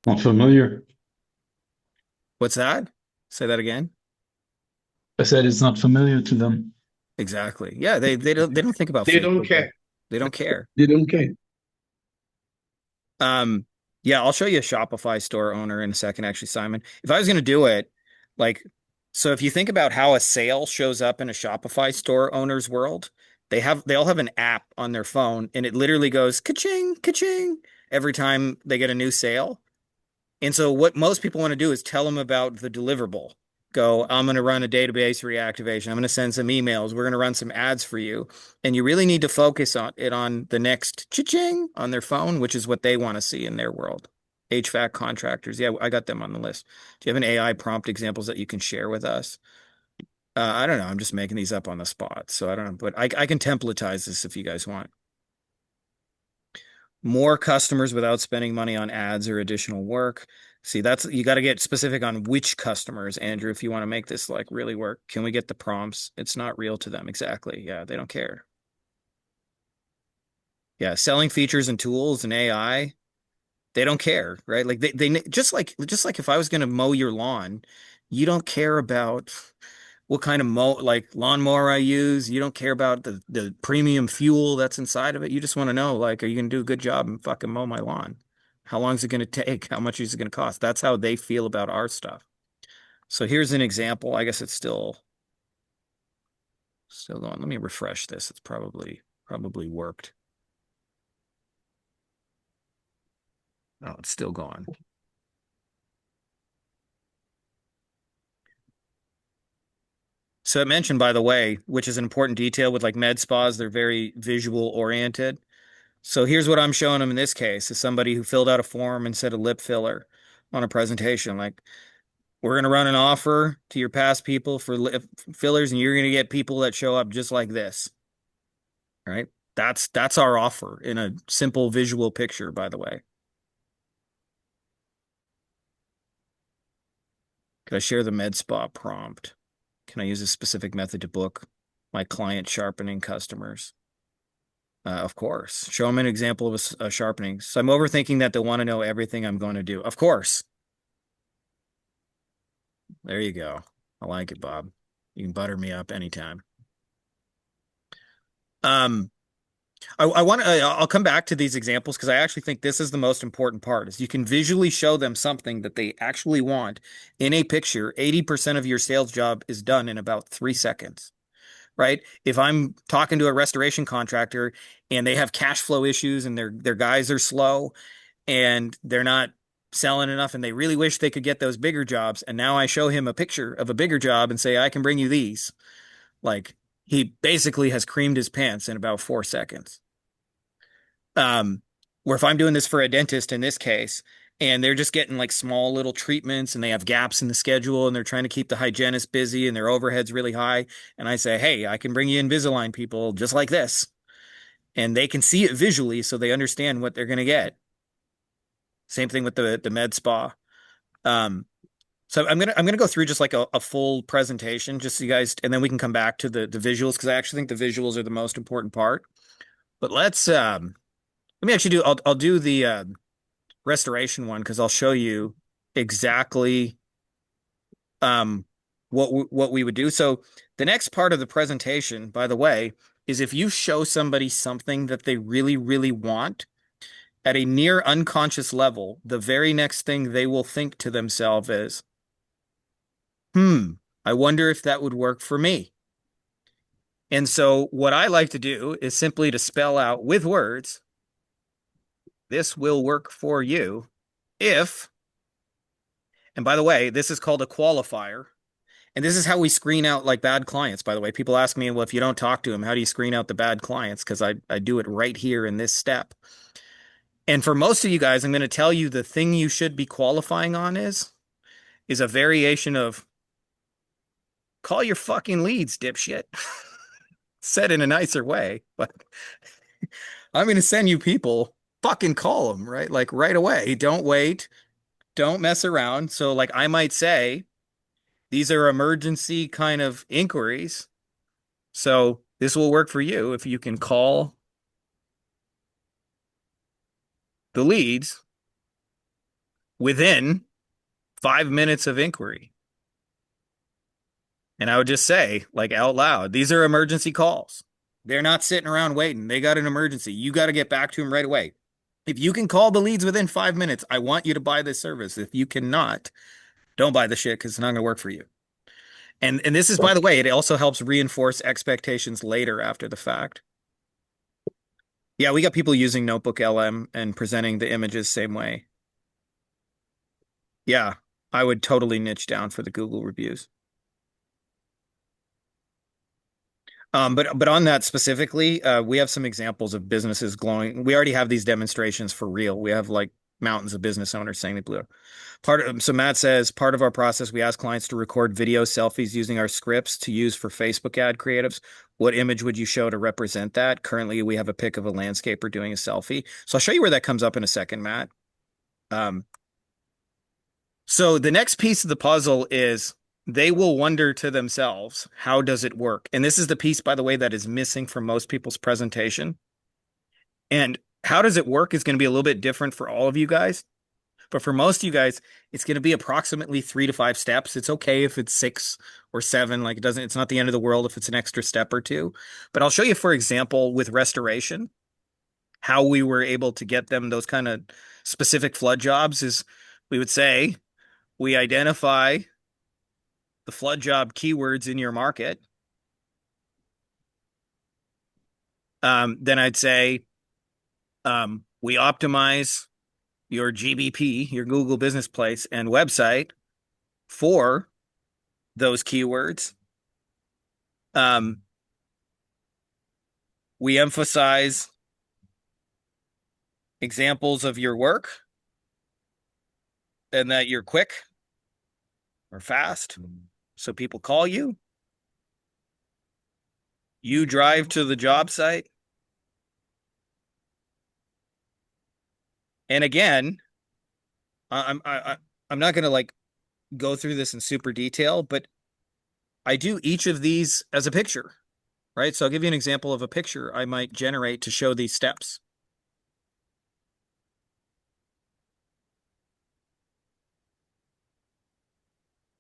S3: Not familiar.
S1: What's that? Say that again.
S3: I said it's not familiar to them.
S1: Exactly. Yeah, they don't think about
S6: They don't
S1: Facebook.
S6: care.
S1: They don't care.
S6: They don't care.
S1: Yeah, I'll show you a Shopify store owner in a second, actually, Simon. If I was going to do it, like, so if you think about how a sale shows up in a Shopify store owner's world, they all have an app on their phone and it literally goes ka-ching, ka-ching every time they get a new sale. And so what most people want to do is tell them about the deliverable. Go, I'm going to run a database reactivation. I'm going to send some emails. We're going to run some ads for you. And you really need to focus on the next cha-ching on their phone, which is what they want to see in their world. HVAC contractors. Yeah, I got them on the list. Do you have an AI prompt examples that you can share with us? I don't know. I'm just making these up on the spot. So I don't know, but I can templatize this if you guys want. More customers without spending money on ads or additional work. See, you got to get specific on which customers, Andrew, if you want to make this like really work. Can we get the prompts? It's not real to them. Exactly. Yeah, they don't care. Yeah, selling features and tools and AI, they don't care, right? Like they just like if I was going to mow your lawn, you don't care about what kind of like lawnmower I use. You don't care about the premium fuel that's inside of it. You just want to know, like, are you going to do a good job and fucking mow my lawn? How long is it going to take? How much is it going to cost? That's how they feel about our stuff. So here's an example. I guess it's still going. Let me refresh this. It's probably worked. Oh, it's still going. So I mentioned, by the way, which is an important detail with like med spas, they're very visual oriented. So here's what I'm showing them in this case is somebody who filled out a form and said a lip filler on a presentation. Like, we're going to run an offer to your past people for lip fillers, and you're going to get people that show up just like this. Right? That's our offer in a simple visual picture, by the way. Could I share the med spa prompt? Can I use a specific method to book my client sharpening customers? Of course. Show them an example of a sharpening. So I'm overthinking that they want to know everything I'm going to do. Of course. There you go. I like it, Bob. You can butter me up anytime. Um, I want to, I'll come back to these examples because I actually think this is the most important part is you can visually show them something that they actually want in a picture. 80% of your sales job is done in about 3 seconds. Right? If I'm talking to a restoration contractor and they have cash flow issues and their guys are slow and they're not selling enough and they really wish they could get those bigger jobs, and now I show him a picture of a bigger job and say, I can bring you these. Like, he basically has creamed his pants in about 4 seconds. Where if I'm doing this for a dentist in this case, and they're just getting like small little treatments and they have gaps in the schedule and they're trying to keep the hygienist busy and their overhead's really high. And I say, hey, I can bring you Invisalign people just like this. And they can see it visually so they understand what they're going to get. Same thing with the med spa. Um, so I'm gonna go through just like a full presentation, just so you guys, and then we can come back to the visuals because I actually think the visuals are the most important part. But let me actually I'll do the restoration one because I'll show you exactly what we would do. So the next part of the presentation, by the way, is if you show somebody something that they really, really want at a near unconscious level, the very next thing they will think to themselves is, I wonder if that would work for me. And so what I like to do is simply to spell out with words, this will work for you if, and by the way, this is called a qualifier. And this is how we screen out like bad clients, by the way. People ask me, well, if you don't talk to them, how do you screen out the bad clients? Because I do it right here in this step. And for most of you guys, I'm going to tell you the thing you should be qualifying on is a variation of call your fucking leads, dipshit. Said in a nicer way, but I'm going to send you people, fucking call them, right? Like right away. Don't wait. Don't mess around. So like I might say, these are emergency kind of inquiries. So this will work for you if you can call the leads within 5 minutes of inquiry. And I would just say, like out loud, these are emergency calls. They're not sitting around waiting. They got an emergency. You got to get back to them right away. If you can call the leads within 5 minutes, I want you to buy this service. If you cannot, don't buy the shit because it's not going to work for you. And this is, by the way, it also helps reinforce expectations later after the fact. Yeah, we got people using Notebook LM and presenting the images same way. Yeah, I would totally niche down for the Google reviews. But on that specifically, we have some examples of businesses glowing. We already have these demonstrations for real. We have like mountains of business owners saying they blew. So Matt says part of our process, we ask clients to record video selfies using our scripts to use for Facebook ad creatives. What image would you show to represent that? Currently, we have a pic of a landscaper doing a selfie. So I'll show you where that comes up in a second, Matt. So the next piece of the puzzle is they will wonder to themselves, how does it work? And this is the piece, by the way, that is missing from most people's presentation. And how does it work is going to be a little bit different for all of you guys. But for most of you guys, it's going to be approximately 3 to 5 steps. It's okay if it's 6 or 7. Like it's not the end of the world if it's an extra step or two. But I'll show you, for example, with restoration, how we were able to get them those kind of specific flood jobs is we would say we identify the flood job keywords in your market. Then I'd say we optimize your GBP, your Google Business Place and website for those keywords. We emphasize examples of your work and that you're quick or fast, so people call you. You drive to the job site. And again, I'm not going to like go through this in super detail, but I do each of these as a picture, right? So I'll give you an example of a picture I might generate to show these steps.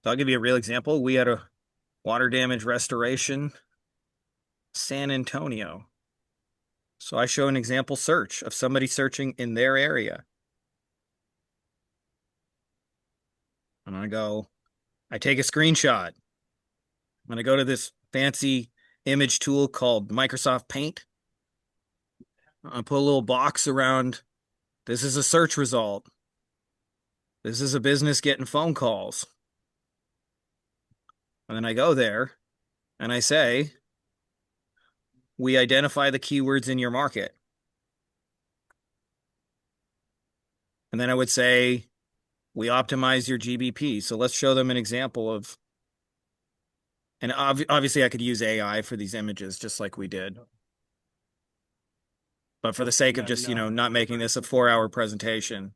S1: So I'll give you a real example. We had a water damage restoration, San Antonio. So I show an example search of somebody searching in their area. And I take a screenshot. I'm going to go to this fancy image tool called Microsoft Paint. I put a little box around. This is a search result. This is a business getting phone calls. And then I go there and I say, we identify the keywords in your market. And then I would say, we optimize your GBP. So let's show them an example of, and obviously I could use AI for these images just like we did. But for the sake of just, not making this a 4-hour presentation.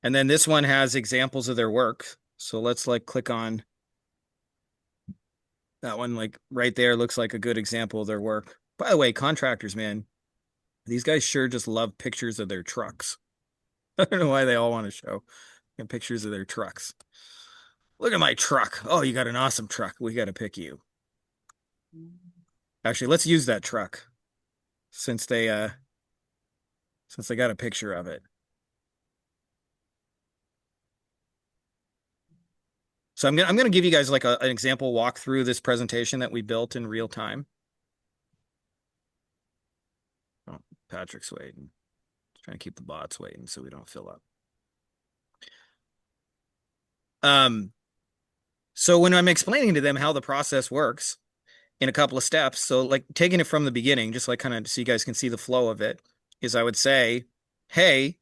S1: And then this one has examples of their work. So let's like click on that one, like right there looks like a good example of their work. By the way, contractors, man, these guys sure just love pictures of their trucks. I don't know why they all want to show pictures of their trucks. Look at my truck. Oh, you got an awesome truck. We got to pick you. Actually, let's use that truck since they got a picture of it. So I'm gonna give you guys like an example walk through this presentation that we built in real time. Oh, Patrick's waiting. Trying to keep the bots waiting so we don't fill up. So when I'm explaining to them how the process works in a couple of steps, so like taking it from the beginning, just like kind of so you guys can see the flow of it, is I would say, hey,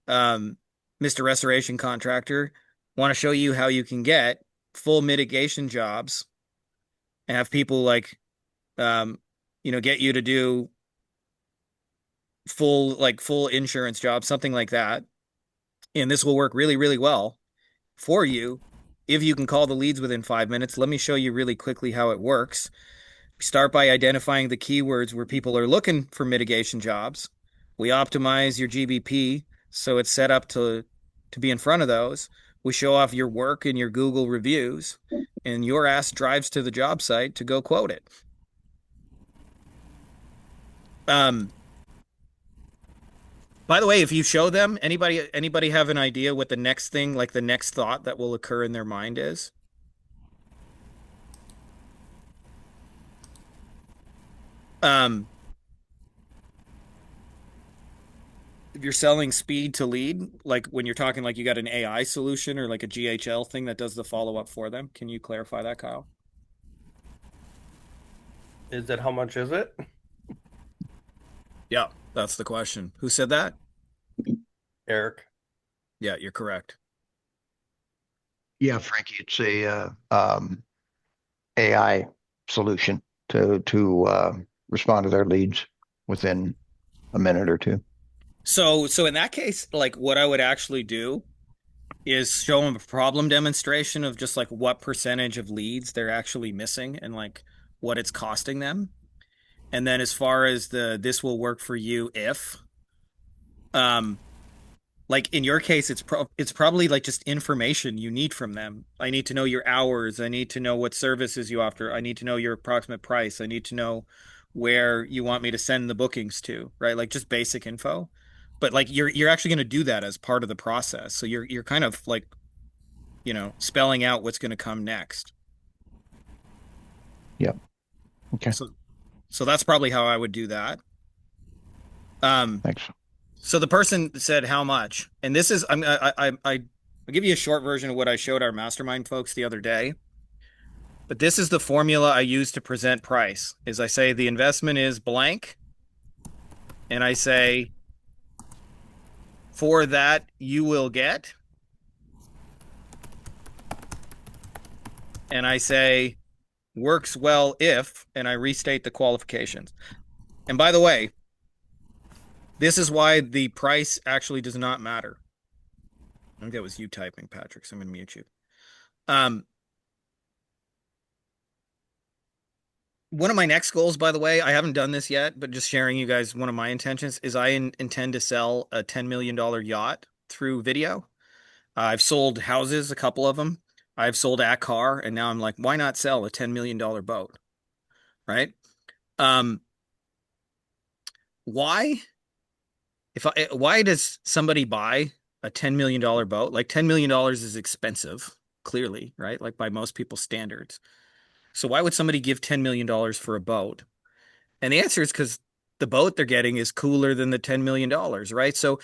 S1: Mr. Restoration Contractor, want to show you how you can get full mitigation jobs and have people like, get you to do full insurance jobs, something like that. And this will work really, really well for you if you can call the leads within 5 minutes. Let me show you really quickly how it works. Start by identifying the keywords where people are looking for mitigation jobs. We optimize your GBP so it's set up to be in front of those. We show off your work and your Google reviews, and your ass drives to the job site to go quote it. By the way, if you show them, anybody have an idea what the next thing, like the next thought that will occur in their mind is? If you're selling speed to lead, like when you're talking like you got an AI solution or like a GHL thing that does the follow-up for them, can you clarify that, Kyle?
S6: Is it how much is it?
S1: Yeah, that's the question. Who said that?
S6: Eric.
S1: Yeah, you're correct.
S7: Yeah, Frankie, it's a AI solution to respond to their leads within a minute or two.
S1: So in that case, like what I would actually do is show them a problem demonstration of just like what percentage of leads they're actually missing and like what it's costing them. And then as far as the this will work for you if um like in your case it's probably like just information you need from them. I need to know your hours, I need to know what services you offer, I need to know your approximate price, I need to know where you want me to send the bookings to, right? Like just basic info. But like you're actually going to do that as part of the process. So you're kind of like, spelling out what's going to come next.
S7: Yep. Okay.
S1: So that's probably how I would do that. Um
S7: Thanks.
S1: So the person said how much, and this is I'll give you a short version of what I showed our mastermind folks the other day. But this is the formula I use to present price. Is I say the investment is blank, and I say for that you will get, and I say works well if, and I restate the qualifications. And by the way, this is why the price actually does not matter. I think that was you typing, Patrick, so I'm going to mute you. One of my next goals, by the way, I haven't done this yet, but just sharing you guys one of my intentions is I intend to sell a $10 million yacht through video. I've sold houses, a couple of them. I've sold a car, and now I'm like, why not sell a $10 million boat? Right? Um, why? Why does somebody buy a $10 million boat? Like $10 million is expensive, clearly, right? Like by most people's standards. So why would somebody give $10 million for a boat? And the answer is because the boat they're getting is cooler than the $10 million, right? So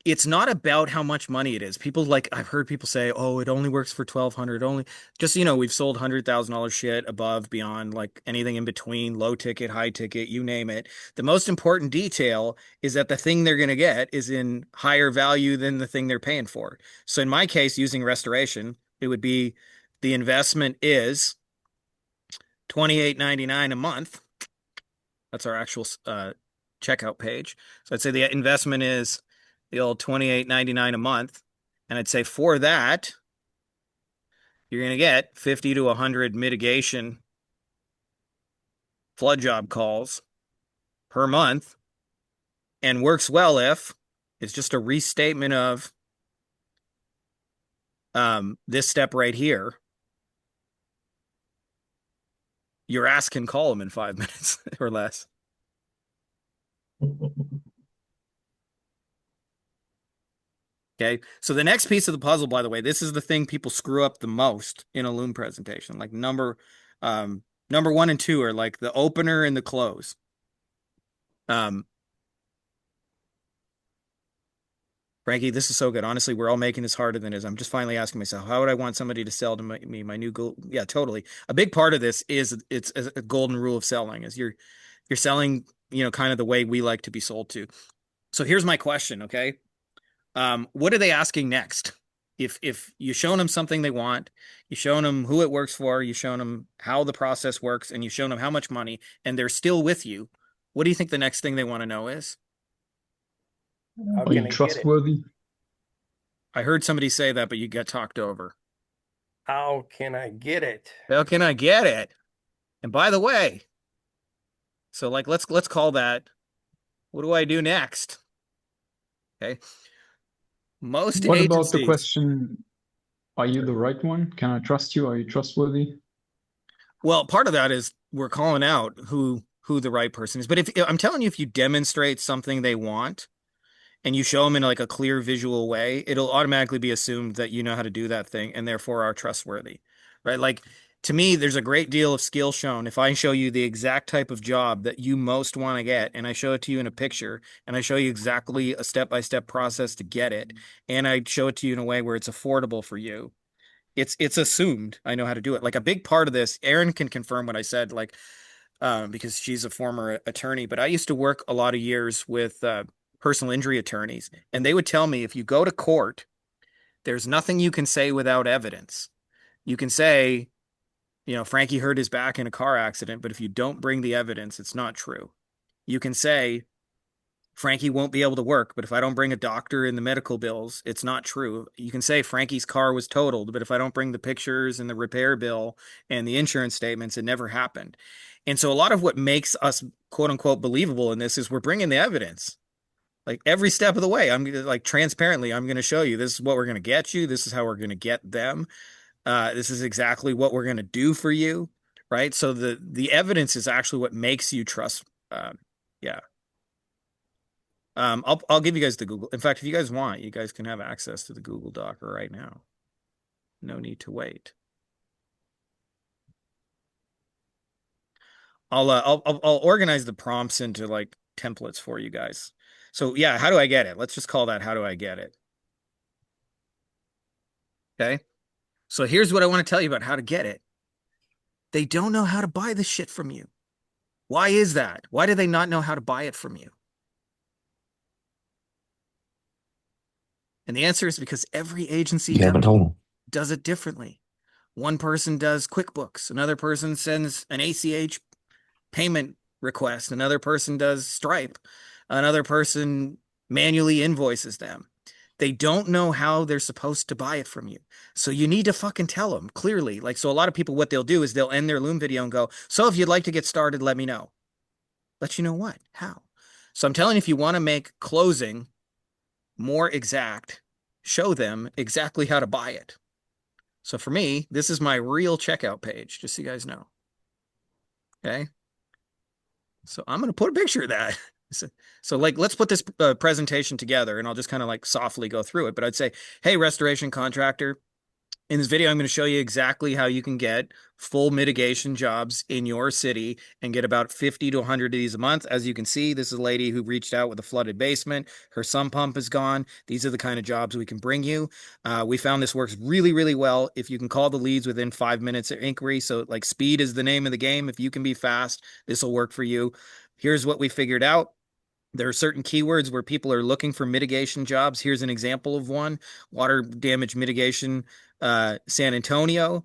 S1: it's not about how much money it is. People like I've heard people say, "Oh, it only works for 1,200." Only just we've sold $100,000 shit above, beyond, like anything in between, low ticket, high ticket, you name it. The most important detail is that the thing they're going to get is in higher value than the thing they're paying for. So in my case, using restoration, it would be the investment is $28.99 a month. That's our actual checkout page. So I'd say the investment is the old $28.99 a month. And I'd say for that, you're going to get 50 to 100 mitigation flood job calls per month. And works well if it's just a restatement of this step right here. Your ass can call them in 5 minutes or less. Okay. So the next piece of the puzzle, by the way, this is the thing people screw up the most in a Loom presentation. Like number 1 and 2 are like the opener and the close. Frankie, this is so good. Honestly, we're all making this harder than it is. I'm just finally asking myself, how would I want somebody to sell to me my new goal? Yeah, totally. A big part of this is it's a golden rule of selling is you're selling, kind of the way we like to be sold to. So here's my question, okay? What are they asking next? If you've shown them something they want, you've shown them who it works for, you've shown them how the process works, and you've shown them how much money, and they're still with you, what do you think the next thing they want to know is?
S6: How
S3: Are
S6: can
S3: you
S6: I get it?
S3: trustworthy?
S1: I heard somebody say that, but you got talked over.
S6: How can I get it?
S1: How can I get it? And by the way, so like let's call that, what do I do next? Okay. Most
S3: What about the
S1: agencies,
S3: question, are you the right one? Can I trust you? Are you trustworthy?
S1: well, part of that is we're calling out who the right person is. But if I'm telling you, if you demonstrate something they want and you show them in like a clear visual way, it'll automatically be assumed that you know how to do that thing and therefore are trustworthy, right? Like to me, there's a great deal of skill shown if I show you the exact type of job that you most want to get, and I show it to you in a picture, and I show you exactly a step-by-step process to get it, and I show it to you in a way where it's affordable for you. It's assumed I know how to do it. Like a big part of this, Erin can confirm what I said, like because she's a former attorney, but I used to work a lot of years with personal injury attorneys, and they would tell me if you go to court, there's nothing you can say without evidence. You can say, Frankie hurt his back in a car accident, but if you don't bring the evidence, it's not true. You can say, Frankie won't be able to work, but if I don't bring a doctor and the medical bills, it's not true. You can say Frankie's car was totaled, but if I don't bring the pictures and the repair bill and the insurance statements, it never happened. And so a lot of what makes us quote unquote believable in this is we're bringing the evidence. Like every step of the way, I'm like transparently, I'm going to show you this is what we're going to get you. This is how we're going to get them. This is exactly what we're going to do for you, right? So the evidence is actually what makes you trust. Yeah. I'll give you guys the Google. In fact, if you guys want, you guys can have access to the Google Docker right now. No need to wait. I'll organize the prompts into like templates for you guys. So yeah, how do I get it? Let's just call that how do I get it? Okay. So here's what I want to tell you about how to get it. They don't know how to buy this shit from you. Why is that? Why do they not know how to buy it from you? And the answer is because every agency does it differently. One person does QuickBooks, another person sends an ACH payment request, another person does Stripe, another person manually invoices them. They don't know how they're supposed to buy it from you. So you need to fucking tell them clearly. Like, so a lot of people, what they'll do is they'll end their Loom video and go, so if you'd like to get started, let me know. Let you know what? How? So I'm telling you, if you want to make closing more exact, show them exactly how to buy it. So for me, this is my real checkout page, just so you guys know. Okay. So I'm going to put a picture of that. So like, let's put this presentation together and I'll just kind of like softly go through it. But I'd say, hey, restoration contractor, in this video, I'm going to show you exactly how you can get full mitigation jobs in your city and get about 50 to 100 of these a month. As you can see, this is a lady who reached out with a flooded basement. Her sump pump is gone. These are the kind of jobs we can bring you. We found this works really, really well if you can call the leads within 5 minutes of inquiry. So like speed is the name of the game. If you can be fast, this will work for you. Here's what we figured out. There are certain keywords where people are looking for mitigation jobs. Here's an example of one: water damage mitigation, San Antonio.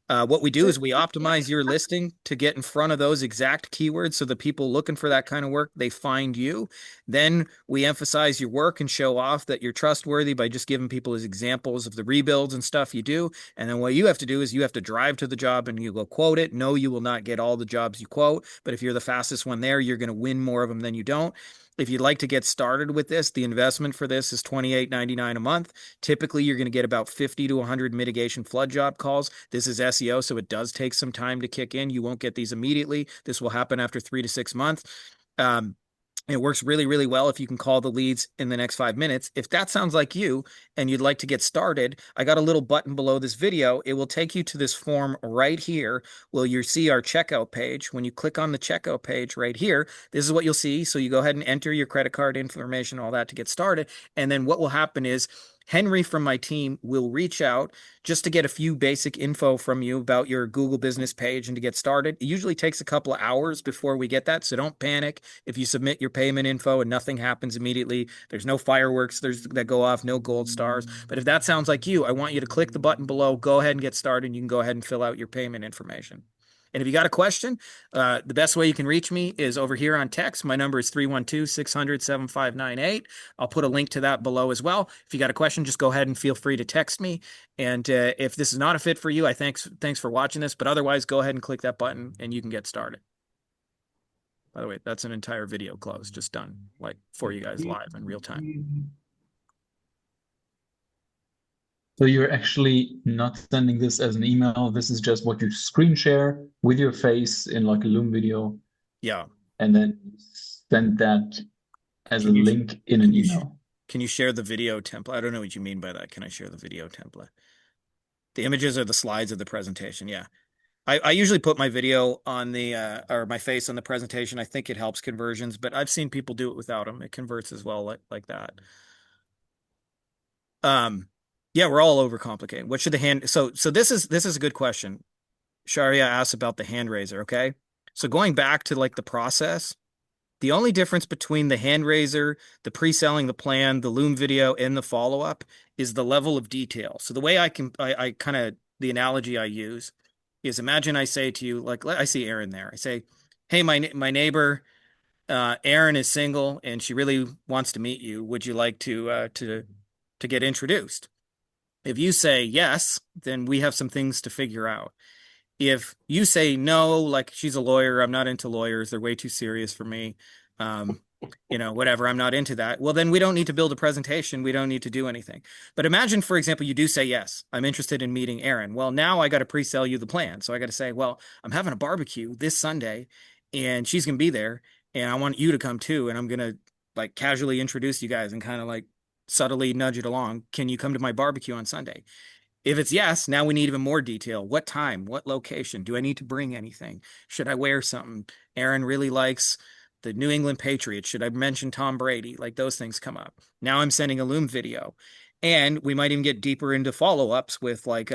S1: What we do is we optimize your listing to get in front of those exact keywords so the people looking for that kind of work, they find you. Then we emphasize your work and show off that you're trustworthy by just giving people as examples of the rebuilds and stuff you do. And then what you have to do is you have to drive to the job and you go quote it. No, you will not get all the jobs you quote, but if you're the fastest one there, you're going to win more of them than you don't. If you'd like to get started with this, the investment for this is $28.99 a month. Typically, you're going to get about 50 to 100 mitigation flood job calls. This is SEO, so it does take some time to kick in. You won't get these immediately. This will happen after 3 to 6 months. It works really, really well if you can call the leads in the next 5 minutes. If that sounds like you and you'd like to get started, I got a little button below this video. It will take you to this form right here where you see our checkout page. When you click on the checkout page right here, this is what you'll see. So you go ahead and enter your credit card information, all that to get started. And then what will happen is Henry from my team will reach out just to get a few basic info from you about your Google business page and to get started. It usually takes a couple of hours before we get that, so don't panic if you submit your payment info and nothing happens immediately. There's no fireworks that go off, no gold stars. But if that sounds like you, I want you to click the button below, go ahead and get started, and you can go ahead and fill out your payment information. And if you got a question, the best way you can reach me is over here on text. My number is 312-600-7598. I'll put a link to that below as well. If you got a question, just go ahead and feel free to text me. And if this is not a fit for you, thanks for watching this. But otherwise, go ahead and click that button and you can get started. By the way, that's an entire video close, just done like for you guys live in real time.
S3: So you're actually not sending this as an email. This is just what you screen share with your face in like a Loom video.
S1: Yeah.
S3: And then send that as a link in an email.
S1: Can you share the video template? I don't know what you mean by that. Can I share the video template? The images are the slides of the presentation. Yeah. I usually put my video on the or my face on the presentation. I think it helps conversions, but I've seen people do it without them. It converts as well like that. Yeah, we're all overcomplicating. What should the hand so this is a good question. Sharia asked about the hand raiser, okay? So going back to like the process, the only difference between the hand raiser, the pre-selling, the plan, the Loom video, and the follow-up is the level of detail. So the way I kind of, the analogy I use is imagine I say to you, like I see Aaron there. I say, hey, my neighbor Erin is single and she really wants to meet you. Would you like to get introduced? If you say yes, then we have some things to figure out. If you say no, like she's a lawyer, I'm not into lawyers, they're way too serious for me. Um, whatever, I'm not into that. Well, then we don't need to build a presentation. We don't need to do anything. But imagine, for example, you do say yes, I'm interested in meeting Erin. Well, now I got to pre-sell you the plan. So I got to say, well, I'm having a barbecue this Sunday and she's going to be there and I want you to come too. And I'm going to like casually introduce you guys and kind of like subtly nudge it along. Can you come to my barbecue on Sunday? If it's yes, now we need even more detail. What time? What location? Do I need to bring anything? Should I wear something? Aaron really likes the New England Patriots. Should I mention Tom Brady? Like those things come up. Now I'm sending a Loom video. And we might even get deeper into follow-ups with like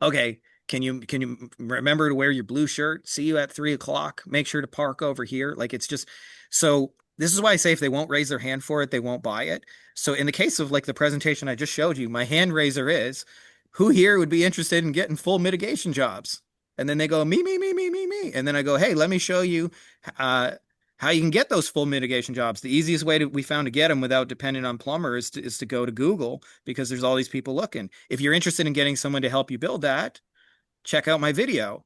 S1: okay, can you remember to wear your blue shirt? See you at 3 o'clock. Make sure to park over here. Like it's just so this is why I say if they won't raise their hand for it, they won't buy it. So in the case of like the presentation I just showed you, my hand raiser is who here would be interested in getting full mitigation jobs? And then they go, me, me, me, me, me, me. And then I go, hey, let me show you uh, how you can get those full mitigation jobs. The easiest way we found to get them without depending on plumber is to go to Google because there's all these people looking. If you're interested in getting someone to help you build that, check out my video.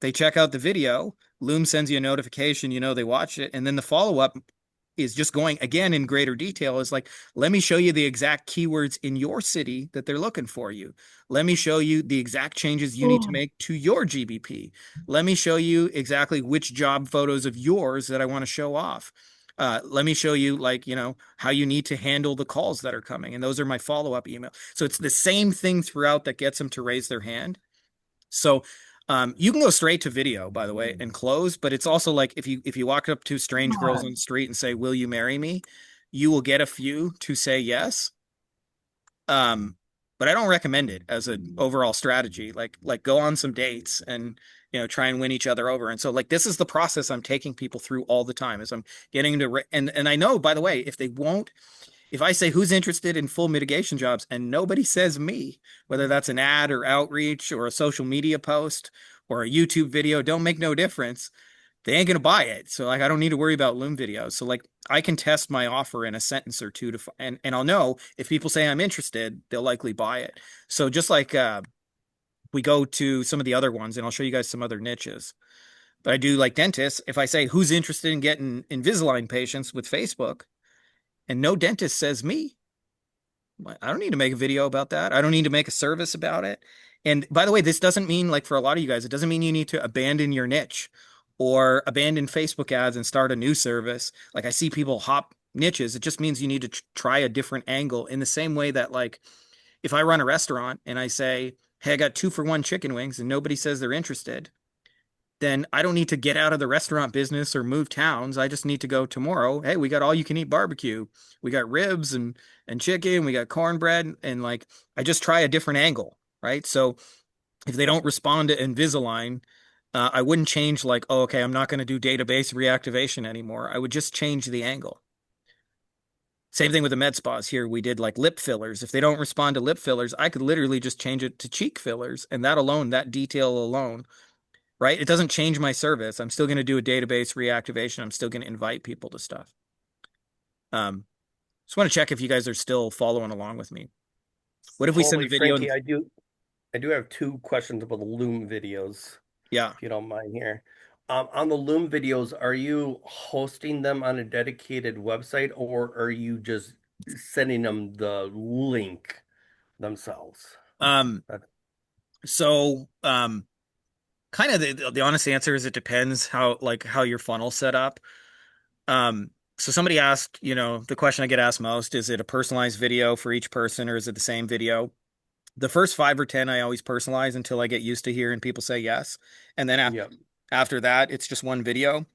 S1: They check out the video. Loom sends you a notification, they watch it. And then the follow up is just going again in greater detail is like, let me show you the exact keywords in your city that they're looking for you. Let me show you the exact changes you need to make to your GBP. Let me show you exactly which job photos of yours that I want to show off. Let me show you how you need to handle the calls that are coming. And those are my follow-up email. So it's the same thing throughout that gets them to raise their hand. So you can go straight to video, by the way, and close, but it's also like if you walk up to strange girls on the street and say, "Will you marry me?" You will get a few to say yes. But I don't recommend it as an overall strategy. Like go on some dates and try and win each other over. And so like this is the process I'm taking people through all the time as I'm getting to and I know, by the way, if I say who's interested in full mitigation jobs and nobody says me, whether that's an ad or outreach or a social media post or a YouTube video, don't make no difference. They ain't gonna buy it. So like I don't need to worry about Loom videos. So like I can test my offer in a sentence or two and I'll know if people say I'm interested, they'll likely buy it. So just like we go to some of the other ones and I'll show you guys some other niches. But I do like dentists. If I say who's interested in getting Invisalign patients with Facebook, and no dentist says me, I don't need to make a video about that. I don't need to make a service about it. And by the way, this doesn't mean like for a lot of you guys, it doesn't mean you need to abandon your niche or abandon Facebook ads and start a new service. Like I see people hop niches. It just means you need to try a different angle in the same way that like if I run a restaurant and I say, hey, I got 2-for-1 chicken wings and nobody says they're interested, then I don't need to get out of the restaurant business or move towns. I just need to go tomorrow. Hey, we got all you can eat barbecue. We got ribs and chicken. We got cornbread. And like, I just try a different angle, right? So if they don't respond to Invisalign, I wouldn't change like, oh, okay, I'm not going to do database reactivation anymore. I would just change the angle. Same thing with the med spas here. We did like lip fillers. If they don't respond to lip fillers, I could literally just change it to cheek fillers. And that alone, that detail alone, right? It doesn't change my service. I'm still going to do a database reactivation. I'm still going to invite people to stuff. Just want to check if you guys are still following along with me. What if we send a
S6: Totally,
S1: video?
S6: Frankie, I do have two questions about the Loom videos,
S1: Yeah.
S6: if you don't mind here. On the Loom videos, are you hosting them on a dedicated website or are you just sending them the link themselves?
S1: Um,
S6: That-
S1: so, kind of the honest answer is it depends how your funnel's set up. So somebody asked, the question I get asked most, is it a personalized video for each person or is it the same video? The first 5 or 10, I always personalize until I get used to hearing people say yes. And then
S6: Yep.
S1: after that, it's just one video.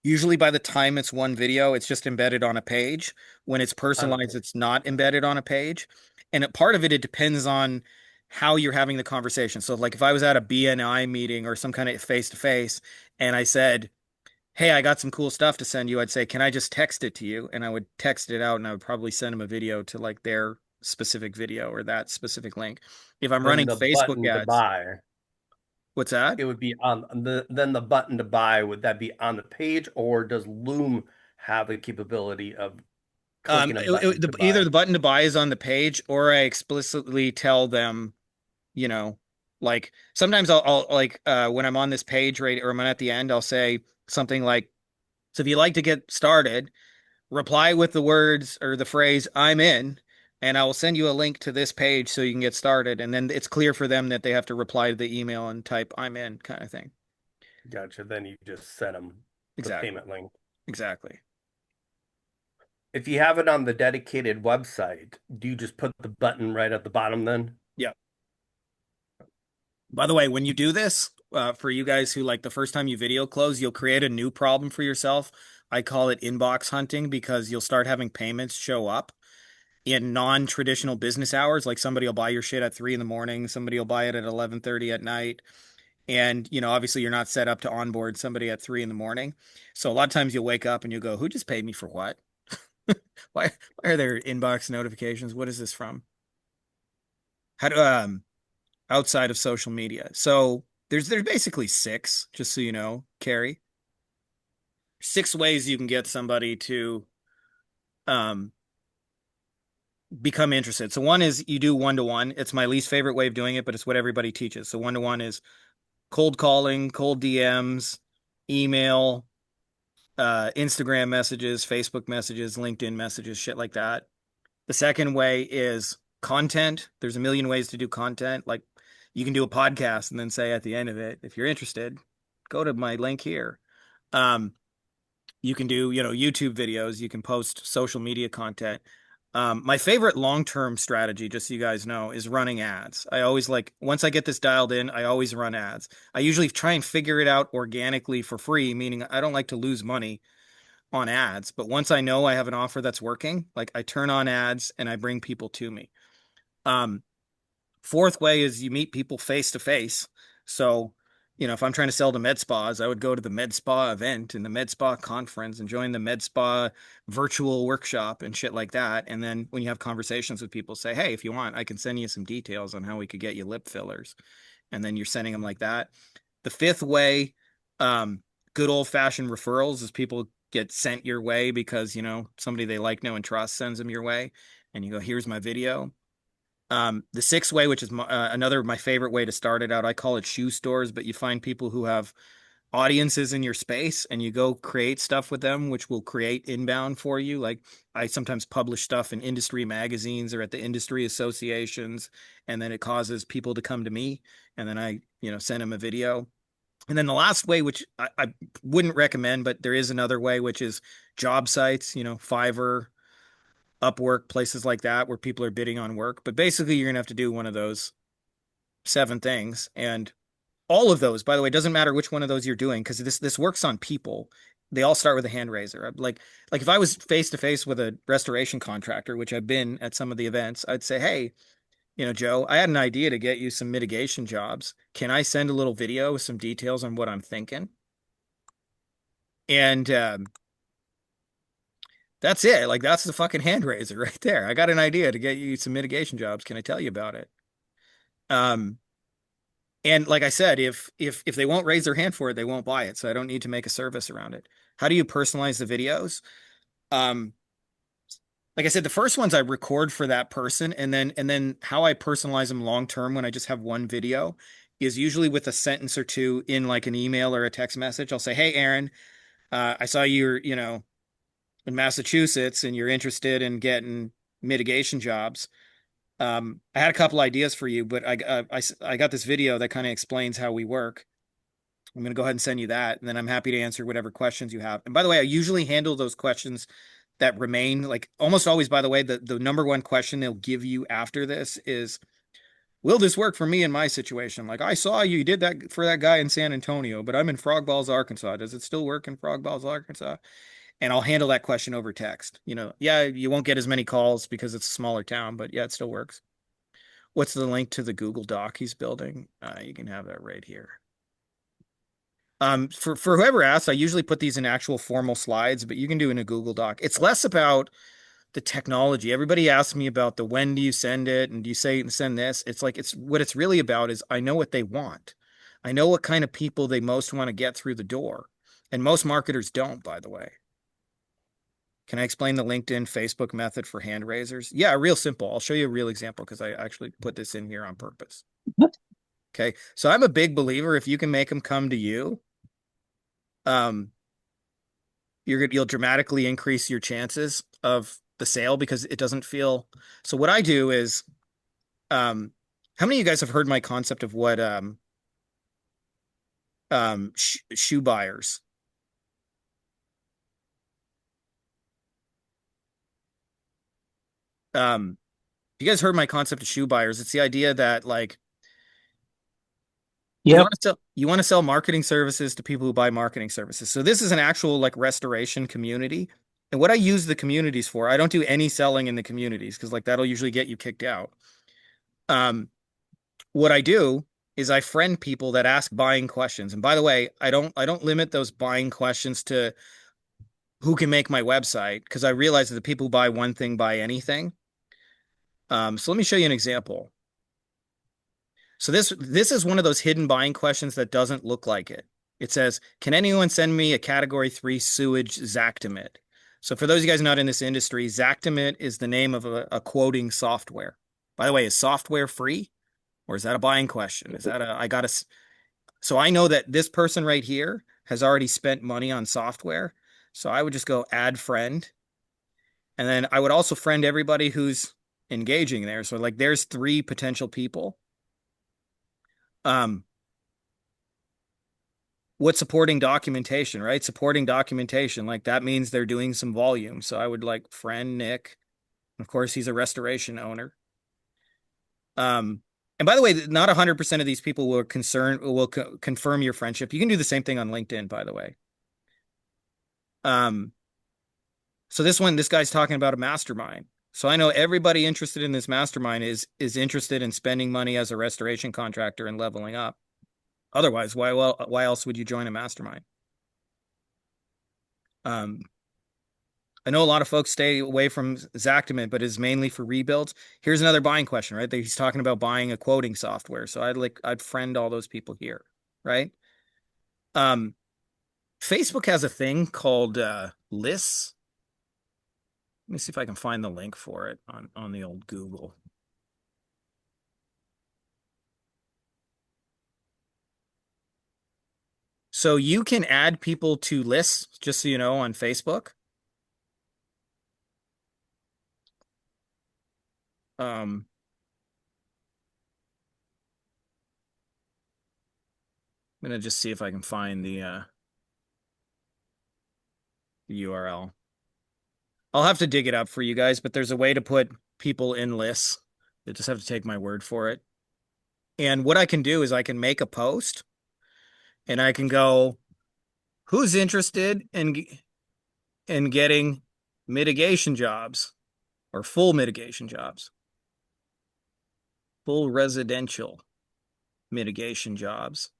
S1: Usually by the time it's one video, it's just embedded on a page. When it's personalized, it's not embedded on a page. And part of it, it depends on how you're having the conversation. So like if I was at a BNI meeting or some kind of face-to-face and I said, hey, I got some cool stuff to send you, I'd say, can I just text it to you? And I would text it out and I would probably send them a video to like their specific video or that specific link. If I'm
S6: Then
S1: running
S6: the
S1: Facebook
S6: button to
S1: ads,
S6: buy.
S1: What's that?
S6: It would be on the button to buy. Would that be on the page, or does Loom have the capability of clicking a button to
S1: Either
S6: buy?
S1: the button to buy is on the page, or I explicitly tell them, you know, like sometimes I'll like when I'm on this page right or I'm at the end, I'll say something like, so if you'd like to get started, reply with the words or the phrase "I'm in," and I will send you a link to this page so you can get started. And then it's clear for them that they have to reply to the email and type "I'm in" kind of thing.
S6: Gotcha. Then you just send them the
S1: Exactly.
S6: payment link.
S1: Exactly.
S6: If you have it on the dedicated website, do you just put the button right at the bottom then?
S1: Yeah. By the way, when you do this, for you guys who like the first time you video close, you'll create a new problem for yourself. I call it inbox hunting because you'll start having payments show up in non-traditional business hours. Like somebody will buy your shit at 3 in the morning, somebody will buy it at 11:30 at night. And, obviously you're not set up to onboard somebody at 3 in the morning. So a lot of times you'll wake up and you'll go, who just paid me for what? Why are there inbox notifications? What is this from? How do outside of social media? So there's basically six, just so you know, Carrie. Six ways you can get somebody to um become interested. So one is you do one-to-one. It's my least favorite way of doing it, but it's what everybody teaches. So one-to-one is cold calling, cold DMs, email, Instagram messages, Facebook messages, LinkedIn messages, shit like that. The second way is content. There's a million ways to do content. Like you can do a podcast and then say at the end of it, if you're interested, go to my link here. Um, you can do, YouTube videos. You can post social media content. My favorite long-term strategy, just so you guys know, is running ads. I always once I get this dialed in, I always run ads. I usually try and figure it out organically for free, meaning I don't like to lose money on ads. But once I know I have an offer that's working, like I turn on ads and I bring people to me. Um, Fourth way is you meet people face to face. So, if I'm trying to sell to med spas, I would go to the med spa event and the med spa conference and join the med spa virtual workshop and shit like that. And then when you have conversations with people, say, hey, if you want, I can send you some details on how we could get you lip fillers. And then you're sending them like that. The fifth way, um, good old fashioned referrals is people get sent your way because, somebody they like, know, and trust sends them your way. And you go, here's my video. The sixth way, which is another of my favorite way to start it out, I call it shoe stores, but you find people who have audiences in your space and you go create stuff with them, which will create inbound for you. Like I sometimes publish stuff in industry magazines or at the industry associations, and then it causes people to come to me, and then I, send them a video. And then the last way, which I wouldn't recommend, but there is another way, which is job sites, Fiverr, Upwork, places like that where people are bidding on work. But basically, you're gonna have to do one of those seven things, and all of those, by the way, doesn't matter which one of those you're doing because this works on people. They all start with a hand raiser. Like if I was face to face with a restoration contractor, which I've been at some of the events, I'd say, hey, Joe, I had an idea to get you some mitigation jobs. Can I send a little video with some details on what I'm thinking? And that's it. Like that's the fucking hand raiser right there. I got an idea to get you some mitigation jobs. Can I tell you about it? Um, and like I said, if they won't raise their hand for it, they won't buy it. So I don't need to make a service around it. How do you personalize the videos? Um, like I said, the first ones I record for that person, and then how I personalize them long term when I just have one video is usually with a sentence or two in like an email or a text message. I'll say, "Hey, Aaron, I saw you're in Massachusetts and you're interested in getting mitigation jobs. I had a couple ideas for you, but I got this video that kind of explains how we work. I'm going to go ahead and send you that, and then I'm happy to answer whatever questions you have. And by the way, I usually handle those questions that remain, like almost always, by the way, the number one question they'll give you after this is, will this work for me in my situation? Like, I saw you did that for that guy in San Antonio, but I'm in Frog Balls, Arkansas. Does it still work in Frog Balls, Arkansas? And I'll handle that question over text. Yeah, you won't get as many calls because it's a smaller town, but yeah, it still works. What's the link to the Google Doc he's building? You can have that right here. For whoever asks, I usually put these in actual formal slides, but you can do it in a Google Doc. It's less about the technology. Everybody asks me about the when do you send it and do you say send this? It's like it's what it's really about is I know what they want. I know what kind of people they most want to get through the door. And most marketers don't, by the way. Can I explain the LinkedIn Facebook method for hand raisers? Yeah, real simple. I'll show you a real example because I actually put this in here on purpose. Okay. So I'm a big believer if you can make them come to you, you'll dramatically increase your chances of the sale because it doesn't feel. So what I do is, how many of you guys have heard my concept of what shoe buyers? You guys heard my concept of shoe buyers? It's the idea that like
S3: Yep.
S1: you want to sell marketing services to people who buy marketing services. So this is an actual like restoration community. And what I use the communities for, I don't do any selling in the communities because like that'll usually get you kicked out. What I do is I friend people that ask buying questions. And by the way, I don't limit those buying questions to who can make my website because I realize that the people who buy one thing buy anything. So let me show you an example. So this is one of those hidden buying questions that doesn't look like it. It says, "Can anyone send me a category 3 sewage Zactimate?" So for those of you guys not in this industry, Zactimate is the name of a quoting software. By the way, is software free or is that a buying question? Is that so I know that this person right here has already spent money on software. So I would just go add friend. And then I would also friend everybody who's engaging there. So like there's 3 potential people. What supporting documentation, right? Supporting documentation, like that means they're doing some volume. So I would like friend Nick. Of course, he's a restoration owner. And by the way, not 100% of these people will confirm your friendship. You can do the same thing on LinkedIn, by the way. So this guy's talking about a mastermind. So I know everybody interested in this mastermind is interested in spending money as a restoration contractor and leveling up. Otherwise, why else would you join a mastermind? I know a lot of folks stay away from Zactimate, but it's mainly for rebuilds. Here's another buying question, right? He's talking about buying a quoting software. So I'd friend all those people here, right? Facebook has a thing called lists. Let me see if I can find the link for it on the old Google. So you can add people to lists, just so you know, on Facebook. I'm gonna just see if I can find the URL. I'll have to dig it up for you guys, but there's a way to put people in lists. You just have to take my word for it. And what I can do is I can make a post and I can go, who's interested in getting mitigation jobs or full mitigation jobs? Full residential mitigation jobs.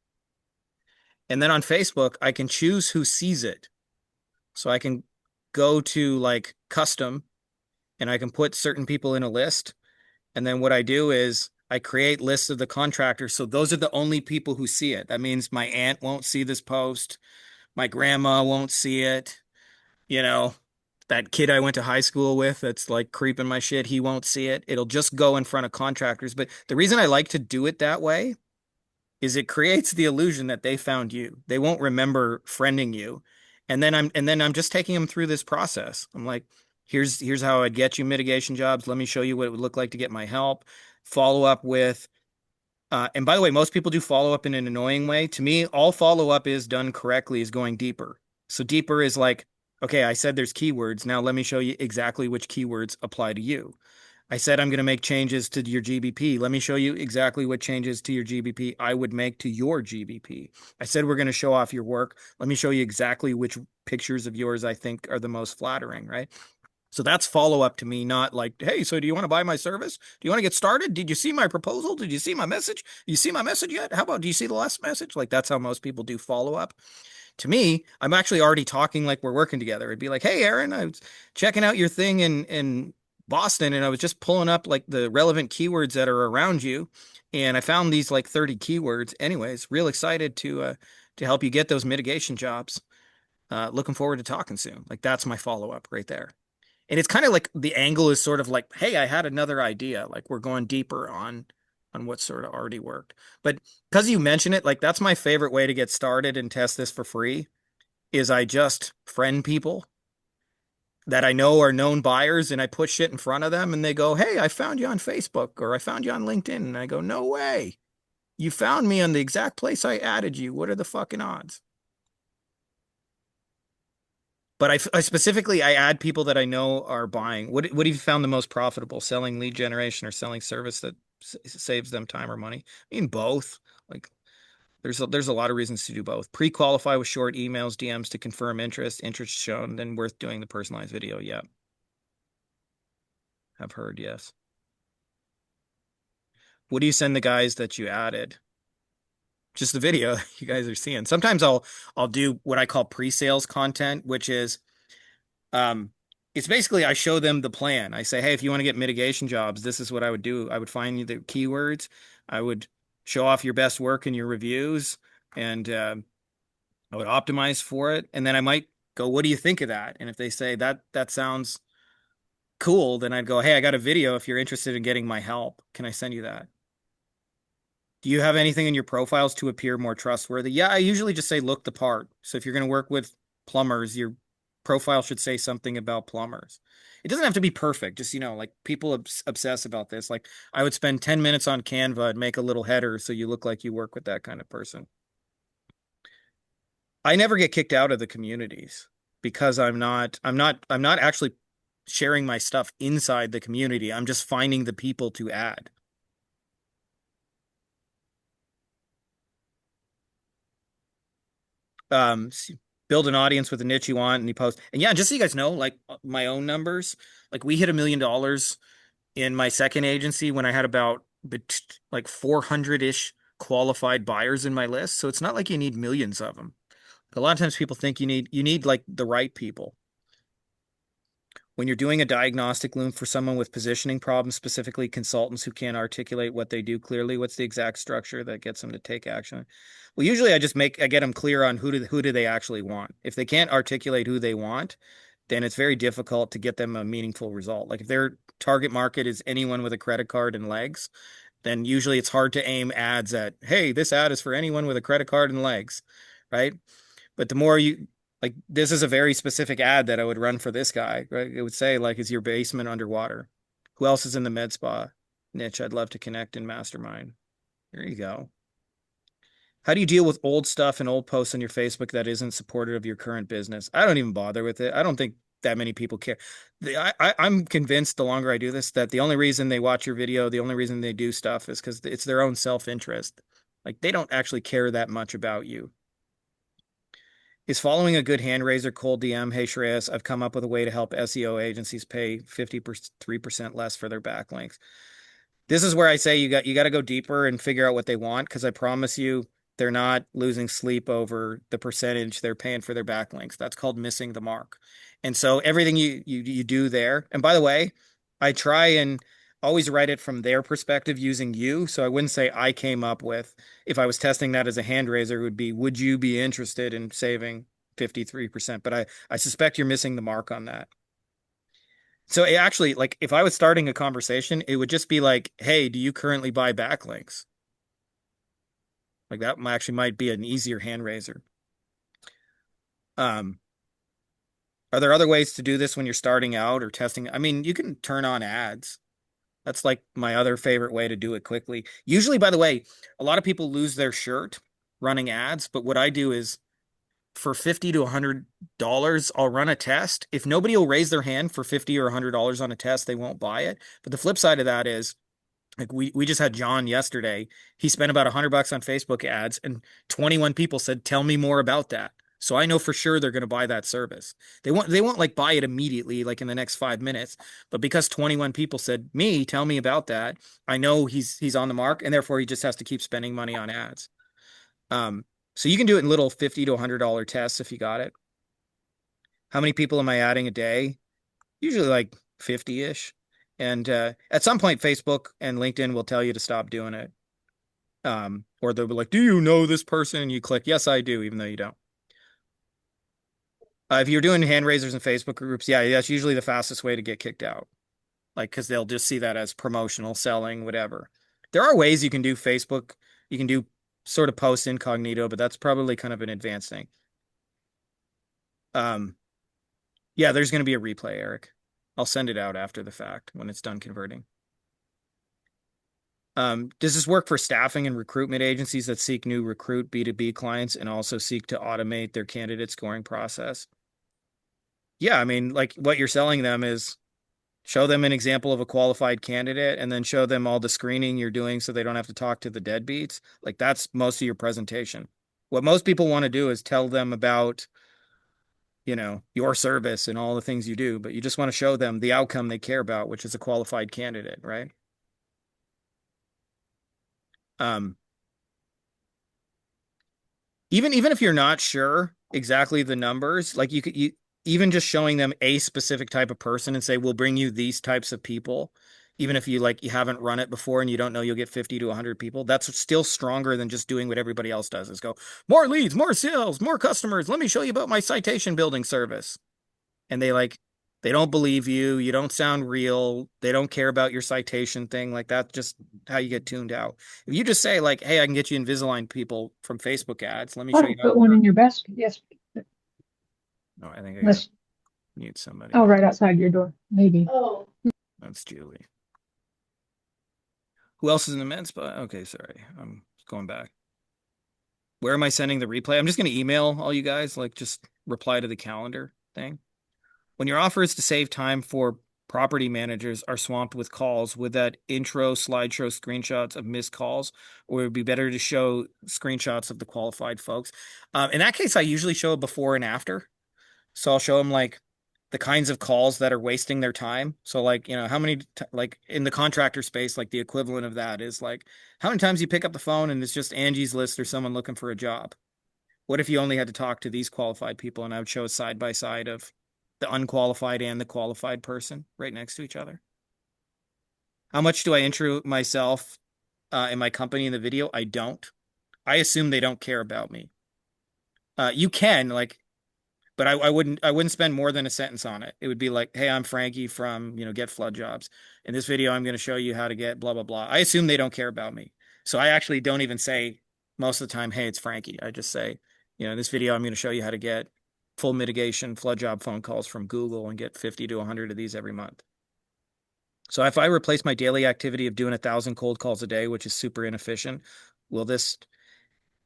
S1: And then on Facebook, I can choose who sees it. So I can go to like custom and I can put certain people in a list. And then what I do is I create lists of the contractors. So those are the only people who see it. That means my aunt won't see this post. My grandma won't see it. You know, that kid I went to high school with that's like creeping my shit, he won't see it. It'll just go in front of contractors. But the reason I like to do it that way is it creates the illusion that they found you. They won't remember friending you. And then I'm just taking them through this process. I'm like, here's how I'd get you mitigation jobs. Let me show you what it would look like to get my help. Follow up with and by the way, most people do follow up in an annoying way. To me, all follow up is done correctly is going deeper. So deeper is like, okay, I said there's keywords. Now let me show you exactly which keywords apply to you. I said I'm going to make changes to your GBP. Let me show you exactly what changes to your GBP I would make to your GBP. I said we're going to show off your work. Let me show you exactly which pictures of yours I think are the most flattering, right? So that's follow up to me, not like, hey, so do you want to buy my service? Do you want to get started? Did you see my proposal? Did you see my message? You see my message yet? How about, do you see the last message? Like that's how most people do follow up. To me, I'm actually already talking like we're working together. It'd be like, hey, Aaron, I was checking out your thing in Boston and I was just pulling up like the relevant keywords that are around you. And I found these like 30 keywords. Anyways, real excited to help you get those mitigation jobs. Looking forward to talking soon. Like that's my follow-up right there. And it's kind of like the angle is sort of like, hey, I had another idea. Like we're going deeper on what sort of already worked. But because you mention it, like that's my favorite way to get started and test this for free is I just friend people that I know are known buyers and I put shit in front of them and they go, hey, I found you on Facebook or I found you on LinkedIn. And I go, no way. You found me on the exact place I added you. What are the fucking odds? But I specifically I add people that I know are buying. What have you found the most profitable? Selling lead generation or selling service that saves them time or money? I mean both. Like there's a lot of reasons to do both. Pre-qualify with short emails, DMs to confirm interest shown, then worth doing the personalized video. Yeah. I've heard, yes. What do you send the guys that you added? Just the video you guys are seeing. Sometimes I'll do what I call pre-sales content, which is um it's basically I show them the plan. I say, hey, if you want to get mitigation jobs, this is what I would do. I would find you the keywords. I would show off your best work in your reviews, and I would optimize for it. And then I might go, what do you think of that? And if they say that sounds cool, then I'd go, hey, I got a video. If you're interested in getting my help, can I send you that? Do you have anything in your profiles to appear more trustworthy? Yeah, I usually just say look the part. So if you're going to work with plumbers, your profile should say something about plumbers. It doesn't have to be perfect. Just, like people obsess about this. Like I would spend 10 minutes on Canva and make a little header so you look like you work with that kind of person. I never get kicked out of the communities because I'm not actually sharing my stuff inside the community. I'm just finding the people to add. um Build an audience with the niche you want and you post. And yeah, just so you guys know, like my own numbers, like we hit $1 million in my second agency when I had about like 400-ish qualified buyers in my list. So it's not like you need millions of them. A lot of times people think you need like the right people. When you're doing a diagnostic loom for someone with positioning problems, specifically consultants who can't articulate what they do clearly, what's the exact structure that gets them to take action? Well, usually I get them clear on who do they actually want. If they can't articulate who they want, then it's very difficult to get them a meaningful result. Like if their target market is anyone with a credit card and legs, then usually it's hard to aim ads at, hey, this ad is for anyone with a credit card and legs, right? But the more you like, this is a very specific ad that I would run for this guy, right? It would say, like, is your basement underwater? Who else is in the med spa niche? I'd love to connect and mastermind. There you go. How do you deal with old stuff and old posts on your Facebook that isn't supportive of your current business? I don't even bother with it. I don't think that many people care. I'm convinced the longer I do this that the only reason they watch your video, the only reason they do stuff is because it's their own self-interest. Like they don't actually care that much about you. Is following a good hand raiser cold DM? Hey, Shreyas, I've come up with a way to help SEO agencies pay 53% less for their backlinks. This is where I say you got to go deeper and figure out what they want, because I promise you they're not losing sleep over the percentage they're paying for their backlinks. That's called missing the mark. And so everything you do there, and by the way, I try and always write it from their perspective using you. So I wouldn't say I came up with, if I was testing that as a hand raiser, it would be, would you be interested in saving 53%? But I suspect you're missing the mark on that. So it actually, like, if I was starting a conversation, it would just be like, hey, do you currently buy backlinks? Like that actually might be an easier hand raiser. Um, are there other ways to do this when you're starting out or testing? I mean, you can turn on ads. That's like my other favorite way to do it quickly. Usually, by the way, a lot of people lose their shirt running ads, but what I do is for $50 to $100, I'll run a test. If nobody will raise their hand for $50 or $100 on a test, they won't buy it. But the flip side of that is, like we just had John yesterday. He spent about $100 on Facebook ads, and 21 people said, "Tell me more about that." So I know for sure they're going to buy that service. They won't like buy it immediately, like in the next 5 minutes. But because 21 people said, "Me, tell me about that," I know he's on the mark, and therefore he just has to keep spending money on ads. So you can do it in little $50 to $100 tests if you got it. How many people am I adding a day? Usually like 50-ish. And at some point, Facebook and LinkedIn will tell you to stop doing it. Or they'll be like, do you know this person? And you click, yes, I do, even though you don't. If you're doing hand raisers in Facebook groups, yeah, that's usually the fastest way to get kicked out. Like, because they'll just see that as promotional, selling, whatever. There are ways you can do Facebook. You can do sort of post incognito, but that's probably kind of an advanced thing. Yeah, there's going to be a replay, Eric. I'll send it out after the fact when it's done converting. Does this work for staffing and recruitment agencies that seek new recruit B2B clients and also seek to automate their candidate scoring process? Yeah, I mean, like what you're selling them is show them an example of a qualified candidate and then show them all the screening you're doing so they don't have to talk to the deadbeats. Like that's most of your presentation. What most people want to do is tell them about, your service and all the things you do, but you just want to show them the outcome they care about, which is a qualified candidate, right? Um, even if you're not sure exactly the numbers, like you even just showing them a specific type of person and say, we'll bring you these types of people, even if you haven't run it before and you don't know you'll get 50 to 100 people, that's still stronger than just doing what everybody else does is go, more leads, more sales, more customers. Let me show you about my citation building service. And they don't believe you. You don't sound real. They don't care about your citation thing. Like that's just how you get tuned out. If you just say like, hey, I can get you Invisalign people from Facebook ads. Let me show
S8: Oh,
S1: you how
S8: put
S1: it
S8: one
S1: works.
S8: in your basket. Yes.
S1: No, I think I got
S8: Let's,
S1: to mute somebody.
S8: oh, right outside your door, maybe.
S4: Oh,
S1: That's Julie. Who else is in the med spot? Okay, sorry. I'm going back. Where am I sending the replay? I'm just going to email all you guys, like just reply to the calendar thing. When your offer is to save time for property managers are swamped with calls, would that intro slideshow screenshots of missed calls, or would it be better to show screenshots of the qualified folks? In that case, I usually show a before and after. So I'll show them like the kinds of calls that are wasting their time. So like, how many like in the contractor space, like the equivalent of that is like how many times you pick up the phone and it's just Angie's List or someone looking for a job. What if you only had to talk to these qualified people and I would show a side by side of the unqualified and the qualified person right next to each other? How much do I intro myself and my company in the video? I don't. I assume they don't care about me. You can like, but I wouldn't spend more than a sentence on it. It would be like, hey, I'm Frankie from, Get Flood Jobs. In this video, I'm going to show you how to get blah, blah, blah. I assume they don't care about me. So I actually don't even say most of the time, hey, it's Frankie. I just say, in this video, I'm going to show you how to get full mitigation flood job phone calls from Google and get 50 to 100 of these every month. So if I replace my daily activity of doing 1,000 cold calls a day, which is super inefficient, will this?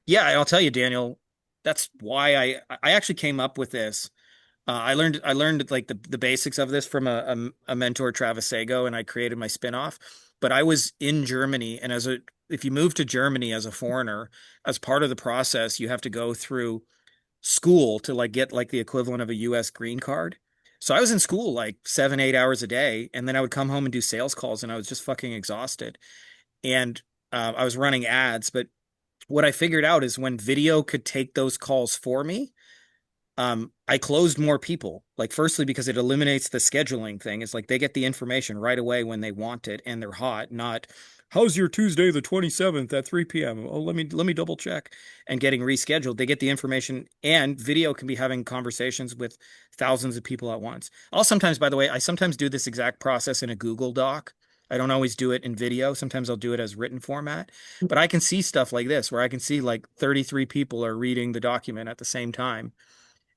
S1: Yeah, I'll tell you, Daniel, that's why I actually came up with this. I learned like the basics of this from a mentor, Travis Sago, and I created my spinoff. But I was in Germany, and if you move to Germany as a foreigner, as part of the process, you have to go through school to like get like the equivalent of a US green card. So I was in school like 7, 8 hours a day, and then I would come home and do sales calls, and I was just fucking exhausted. And I was running ads, but what I figured out is when video could take those calls for me, I closed more people. Like, firstly, because it eliminates the scheduling thing. It's like they get the information right away when they want it and they're hot, not how's your Tuesday the 27th at 3 p.m. Oh, let me double check and getting rescheduled. They get the information and video can be having conversations with thousands of people at once. I'll sometimes, by the way, I sometimes do this exact process in a Google Doc. I don't always do it in video. Sometimes I'll do it as written format, but I can see stuff like this where I can see like 33 people are reading the document at the same time.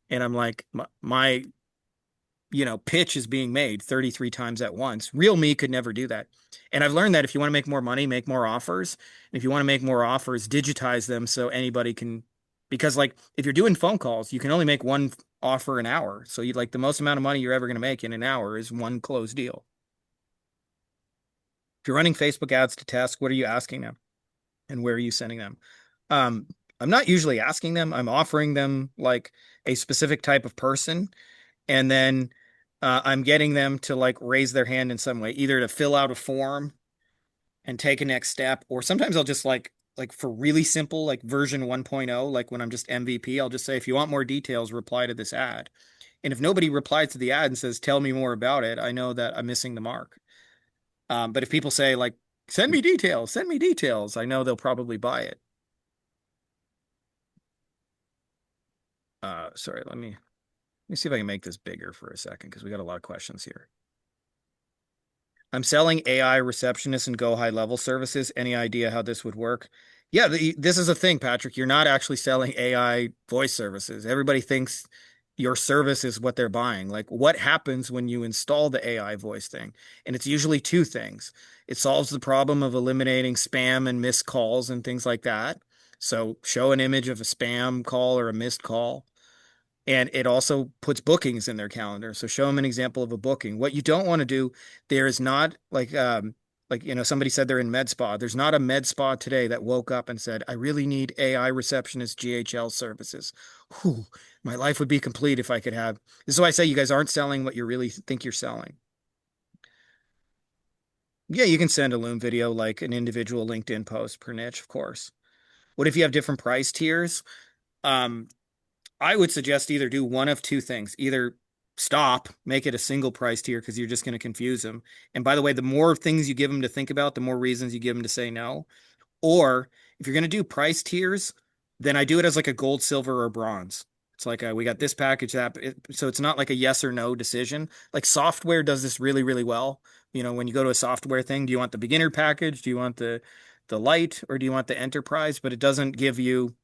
S1: And I'm like, my pitch is being made 33 times at once. Real me could never do that. And I've learned that if you want to make more money, make more offers. And if you want to make more offers, digitize them so anybody can, because like if you're doing phone calls, you can only make one offer an hour. So you like the most amount of money you're ever going to make in an hour is one closed deal. If you're running Facebook ads to test, what are you asking them? And where are you sending them? I'm not usually asking them. I'm offering them like a specific type of person, and then I'm getting them to like raise their hand in some way, either to fill out a form and take a next step, or sometimes I'll just like for really simple like version 1.0, like when I'm just MVP, I'll just say if you want more details, reply to this ad. And if nobody replies to the ad and says tell me more about it, I know that I'm missing the mark. But if people say like Send me details. Send me details. I know they'll probably buy it. Sorry, let me see if I can make this bigger for a second because we got a lot of questions here. I'm selling AI receptionist and go high level services. Any idea how this would work? Yeah, this is a thing, Patrick. You're not actually selling AI voice services. Everybody thinks your service is what they're buying. Like, what happens when you install the AI voice thing? And it's usually two things. It solves the problem of eliminating spam and missed calls and things like that. So, show an image of a spam call or a missed call. And it also puts bookings in their calendar. So show them an example of a booking. What you don't want to do, there is not like somebody said they're in med spa. There's not a med spa today that woke up and said, I really need AI receptionist GHL services. Whew, my life would be complete if I could have. This is why I say you guys aren't selling what you really think you're selling. Yeah, you can send a Loom video like an individual LinkedIn post per niche, of course. What if you have different price tiers? Um, I would suggest either do one of two things. Either stop, make it a single price tier because you're just going to confuse them. And by the way, the more things you give them to think about, the more reasons you give them to say no. Or if you're going to do price tiers, then I do it as like a gold, silver, or bronze. It's like we got this package, so it's not like a yes or no decision. Like software does this really, really well. When you go to a software thing, do you want the beginner package? Do you want the light, or do you want the enterprise? But it doesn't give you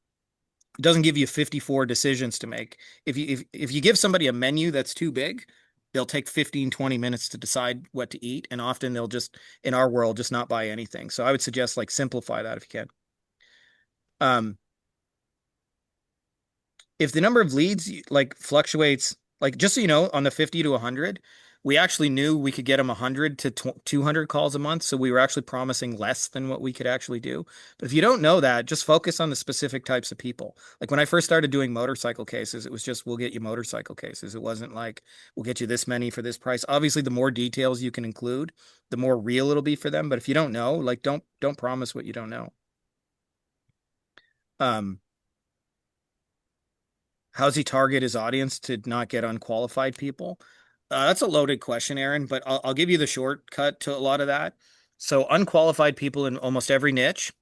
S1: 54 decisions to make. If you give somebody a menu that's too big, they'll take 15, 20 minutes to decide what to eat. And often they'll just, in our world, just not buy anything. So I would suggest like simplify that if you can. If the number of leads like fluctuates, like just so you know, on the 50 to 100, we actually knew we could get them 100 to 200 calls a month. So we were actually promising less than what we could actually do. But if you don't know that, just focus on the specific types of people. Like when I first started doing motorcycle cases, it was just, we'll get you motorcycle cases. It wasn't like, we'll get you this many for this price. Obviously, the more details you can include, the more real it'll be for them. But if you don't know, like don't promise what you don't know. How does he target his audience to not get unqualified people? That's a loaded question, Aaron, but I'll give you the shortcut to a lot of that. So unqualified people in almost every niche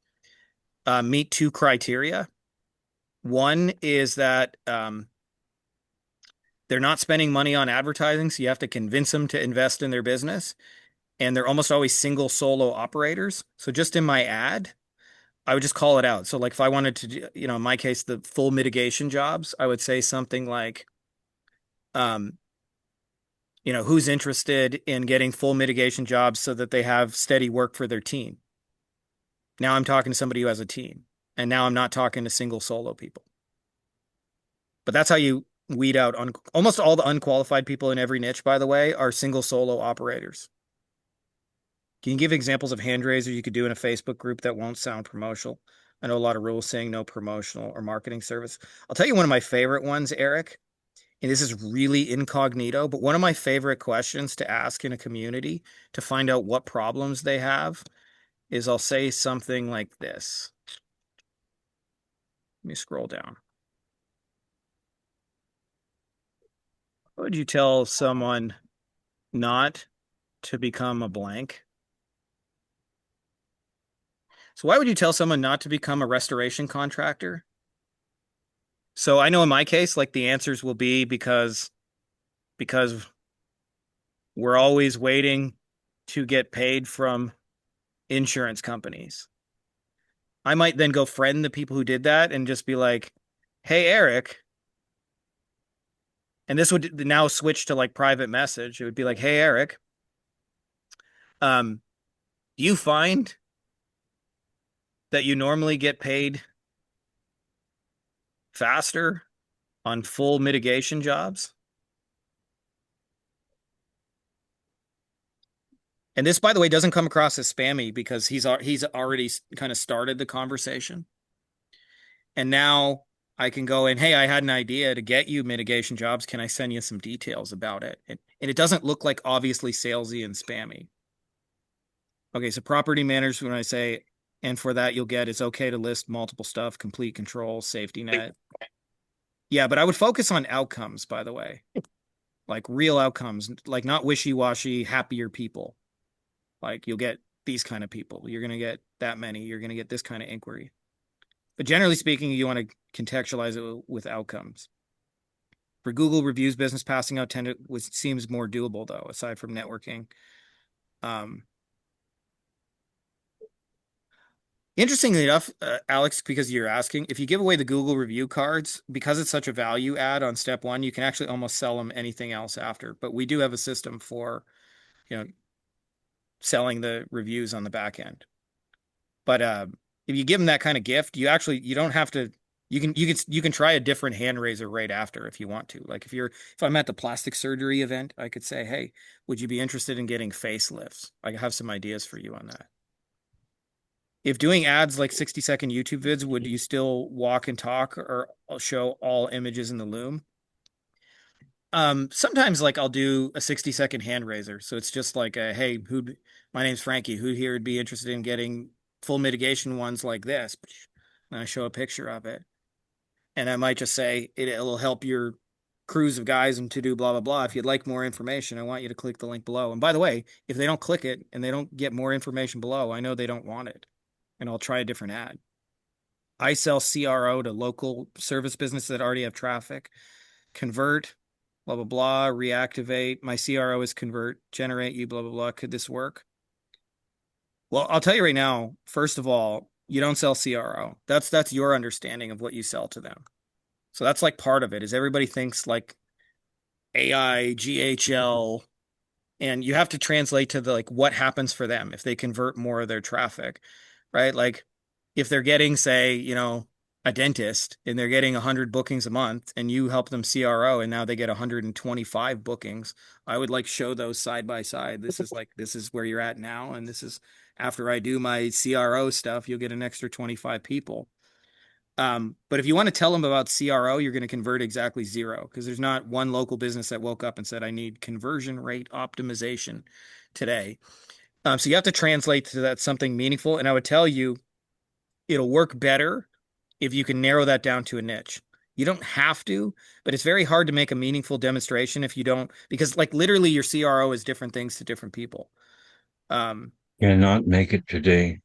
S1: meet two criteria. One is that they're not spending money on advertising, so you have to convince them to invest in their business. And they're almost always single solo operators. So just in my ad, I would just call it out. So like if I wanted to do, in my case, the full mitigation jobs, I would say something like, who's interested in getting full mitigation jobs so that they have steady work for their team. Now I'm talking to somebody who has a team, and now I'm not talking to single solo people. But that's how you weed out almost all the unqualified people in every niche, by the way, are single solo operators. Can you give examples of hand raisers you could do in a Facebook group that won't sound promotional? I know a lot of rules saying no promotional or marketing service. I'll tell you one of my favorite ones, Eric. And this is really incognito, but one of my favorite questions to ask in a community to find out what problems they have is I'll say something like this. Let me scroll down. What would you tell someone not to become a blank? So why would you tell someone not to become a restoration contractor? So I know in my case, like the answers will be because we're always waiting to get paid from insurance companies. I might then go friend the people who did that and just be like, hey, Eric. And this would now switch to like private message. It would be like, hey, Eric, do you find that you normally get paid faster on full mitigation jobs? And this, by the way, doesn't come across as spammy because he's already kind of started the conversation. And now I can go in, hey, I had an idea to get you mitigation jobs. Can I send you some details about it? And it doesn't look like obviously salesy and spammy. Okay, so property managers, when I say, and for that you'll get, it's okay to list multiple stuff, complete control, safety net. Yeah, but I would focus on outcomes, by the way. Like real outcomes, like not wishy-washy, happier people. Like you'll get these kind of people. You're going to get that many. You're going to get this kind of inquiry. But generally speaking, you want to contextualize it with outcomes. For Google reviews, business passing out seems more doable though, aside from networking. Interestingly enough, Alex, because you're asking, if you give away the Google review cards, because it's such a value add on step one, you can actually almost sell them anything else after. But we do have a system for, selling the reviews on the back end. But if you give them that kind of gift, you don't have to. You can try a different hand raiser right after if you want to. Like if I'm at the plastic surgery event, I could say, hey, would you be interested in getting facelifts? I have some ideas for you on that. If doing ads like 60-second YouTube vids, would you still walk and talk or show all images in the Loom? Sometimes like I'll do a 60-second hand raiser. So it's just like hey, my name's Frankie. Who here would be interested in getting full mitigation ones like this? And I show a picture of it. And I might just say it'll help your crews of guys and to do blah, blah, blah. If you'd like more information, I want you to click the link below. And by the way, if they don't click it and they don't get more information below, I know they don't want it. And I'll try a different ad. I sell CRO to local service businesses that already have traffic. Convert, blah, blah, blah, reactivate. My CRO is convert, generate you, blah, blah, blah. Could this work? Well, I'll tell you right now, first of all, you don't sell CRO. That's your understanding of what you sell to them. So that's like part of it is everybody thinks like AI, GHL, and you have to translate to the like what happens for them if they convert more of their traffic, right? Like if they're getting, say, a dentist and they're getting 100 bookings a month and you help them CRO and now they get 125 bookings, I would like show those side by side. This is where you're at now. And this is after I do my CRO stuff, you'll get an extra 25 people. But if you want to tell them about CRO, you're going to convert exactly zero because there's not one local business that woke up and said, I need conversion rate optimization today. So you have to translate to that something meaningful. And I would tell you, it'll work better if you can narrow that down to a niche. You don't have to, but it's very hard to make a meaningful demonstration if you don't, because like literally your CRO is different things to different people.
S2: Cannot make it today.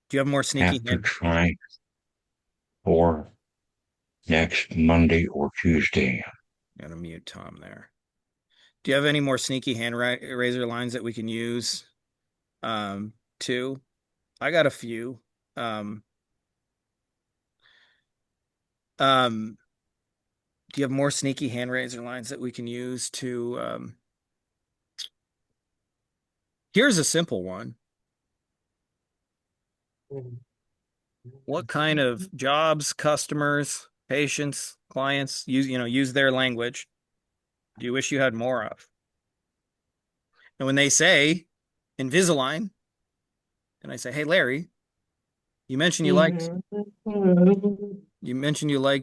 S1: Do you have more sneaky
S2: Have to try for next Monday or Tuesday.
S1: I'm gonna mute Tom there. Do you have any more sneaky hand raiser lines that we can use? Too. I got a few. Do you have more sneaky hand raiser lines that we can use to? Here's a simple one. What kind of jobs, customers, patients, clients use their language do you wish you had more of? And when they say Invisalign, and I say, hey Larry, you mentioned you liked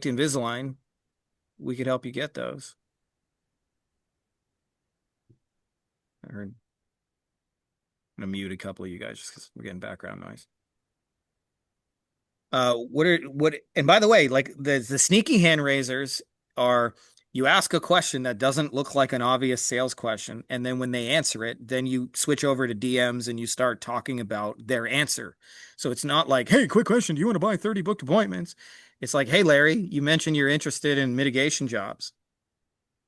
S1: Invisalign. We could help you get those. I heard. I'm gonna mute a couple of you guys just because we're getting background noise. And by the way, like the sneaky hand raisers are you ask a question that doesn't look like an obvious sales question, and then when they answer it, then you switch over to DMs and you start talking about their answer. So it's not like, hey, quick question, do you want to buy 30 booked appointments? It's like, hey, Larry, you mentioned you're interested in mitigation jobs.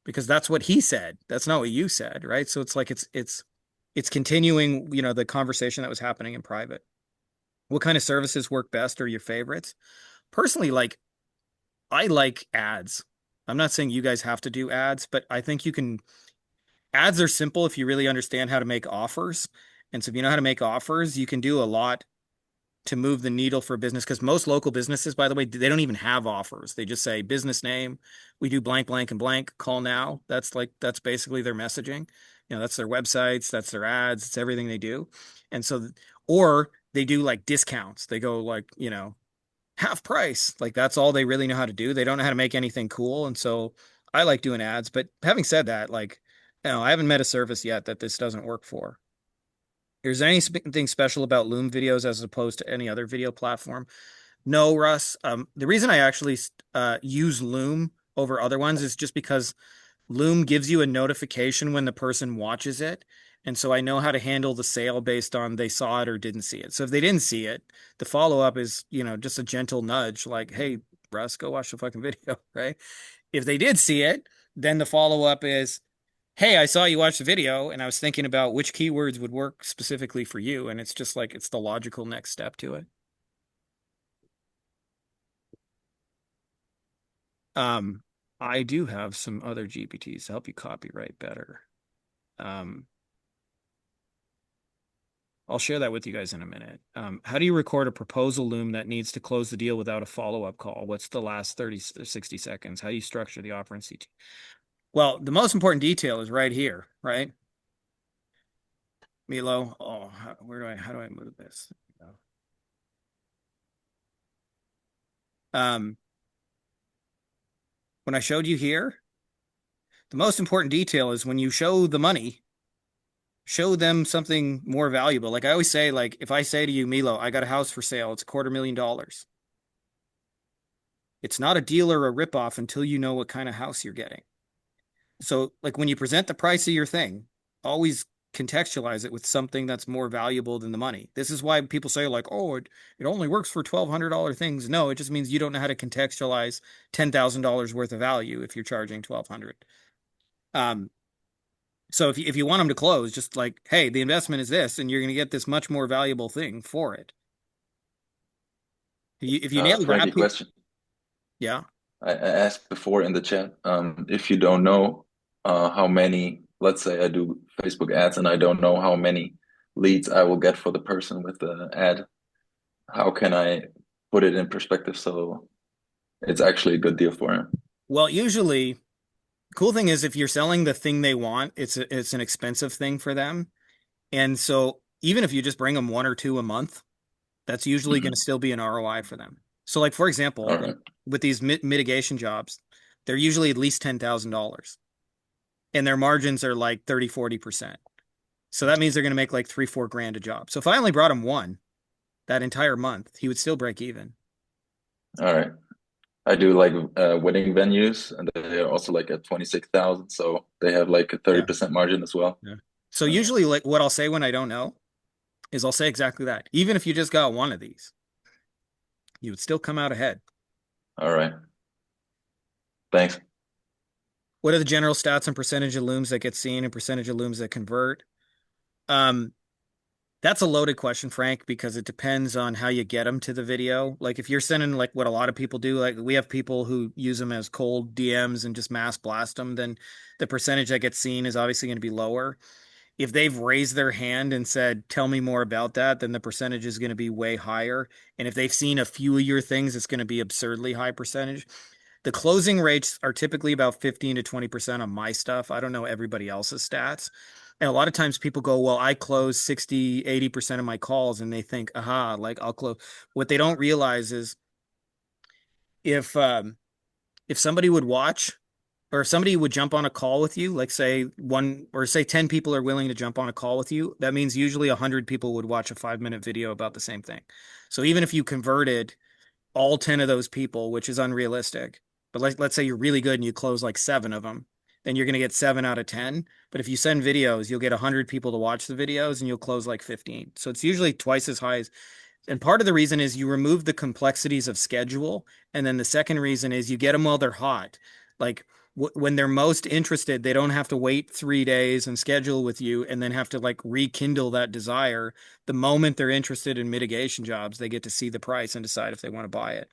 S1: Because that's what he said. That's not what you said, right? So it's like it's continuing, the conversation that was happening in private. What kind of services work best or your favorites? Personally, like I like ads. I'm not saying you guys have to do ads, but I think ads are simple if you really understand how to make offers. And so if you know how to make offers, you can do a lot to move the needle for business because most local businesses, by the way, they don't even have offers. They just say business name. We do blank, blank, and blank. Call now. That's basically their messaging. That's their websites. That's their ads. It's everything they do. And so, or they do like discounts. They go like, half price. Like that's all they really know how to do. They don't know how to make anything cool. And so I like doing ads. But having said that, like, I haven't met a service yet that this doesn't work for. Is there anything special about Loom videos as opposed to any other video platform? No, Russ. The reason I actually use Loom over other ones is just because Loom gives you a notification when the person watches it. And so I know how to handle the sale based on they saw it or didn't see it. So if they didn't see it, the follow-up is, just a gentle nudge like, hey, Russ, go watch the fucking video, right? If they did see it, then the follow-up is, hey, I saw you watch the video and I was thinking about which keywords would work specifically for you. And it's just like, it's the logical next step to it. I do have some other GPTs to help you copyright better. I'll share that with you guys in a minute. How do you record a proposal loom that needs to close the deal without a follow-up call? What's the last 30, 60 seconds? How do you structure the offer in CT? Well, the most important detail is right here, right? Milo, how do I move this? When I showed you here, the most important detail is when you show the money, show them something more valuable. Like I always say, like if I say to you, Milo, I got a house for sale, it's $250,000. It's not a deal or a ripoff until you know what kind of house you're getting. So like when you present the price of your thing, always contextualize it with something that's more valuable than the money. This is why people say like, oh, it only works for $1,200 things. No, it just means you don't know how to contextualize $10,000 worth of value if you're charging $1,200. So if you want them to close, just like, hey, the investment is this, and you're going to get this much more valuable thing for it. If you nail
S9: Frankie,
S1: that,
S9: question.
S1: yeah.
S9: I asked before in the chat, if you don't know how many, let's say I do Facebook ads and I don't know how many leads I will get for the person with the ad, how can I put it in perspective so it's actually a good deal for him?
S1: Well, usually, cool thing is if you're selling the thing they want, it's an expensive thing for them. And so even if you just bring them one or two a month, that's usually going to still be an ROI for them. So like, for example,
S9: All right.
S1: like with these mitigation jobs, they're usually at least $10,000 and their margins are like 30, 40%. So that means they're going to make like 3-4 grand a job. So if I only brought him one that entire month, he would still break even.
S9: All right. I do like wedding venues, and they're also like at 26,000, so they have like a 30% margin as well.
S1: Yeah. So usually like what I'll say when I don't know is I'll say exactly that. Even if you just got one of these, you would still come out ahead.
S9: All right. Thanks.
S1: What are the general stats and percentage of looms that get seen and percentage of looms that convert? That's a loaded question, Frank, because it depends on how you get them to the video. Like if you're sending like what a lot of people do, like we have people who use them as cold DMs and just mass blast them, then the percentage that gets seen is obviously going to be lower. If they've raised their hand and said, tell me more about that, then the percentage is going to be way higher. And if they've seen a few of your things, it's going to be absurdly high percentage. The closing rates are typically about 15 to 20% on my stuff. I don't know everybody else's stats. And a lot of times people go, well, I close 60, 80% of my calls, and they think, aha, like I'll close. What they don't realize is if somebody would watch or if somebody would jump on a call with you, like say 10 people are willing to jump on a call with you, that means usually 100 people would watch a 5-minute video about the same thing. So even if you converted all 10 of those people, which is unrealistic, but let's say you're really good and you close like 7 of them, then you're going to get 7 out of 10. But if you send videos, you'll get 100 people to watch the videos and you'll close like 15. So it's usually twice as high as, and part of the reason is you remove the complexities of schedule. And then the second reason is you get them while they're hot. Like when they're most interested, they don't have to wait 3 days and schedule with you and then have to like rekindle that desire. The moment they're interested in mitigation jobs, they get to see the price and decide if they want to buy it.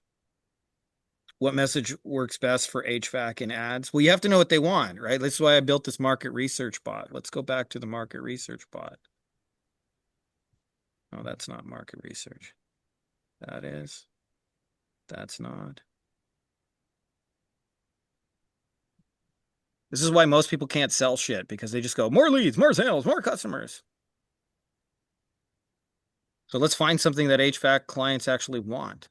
S1: What message works best for HVAC and ads? Well, you have to know what they want, right? That's why I built this market research bot. Let's go back to the market research bot. Oh, that's not market research. That is. That's not. This is why most people can't sell shit, because they just go, more leads, more sales, more customers. So let's find something that HVAC clients actually want.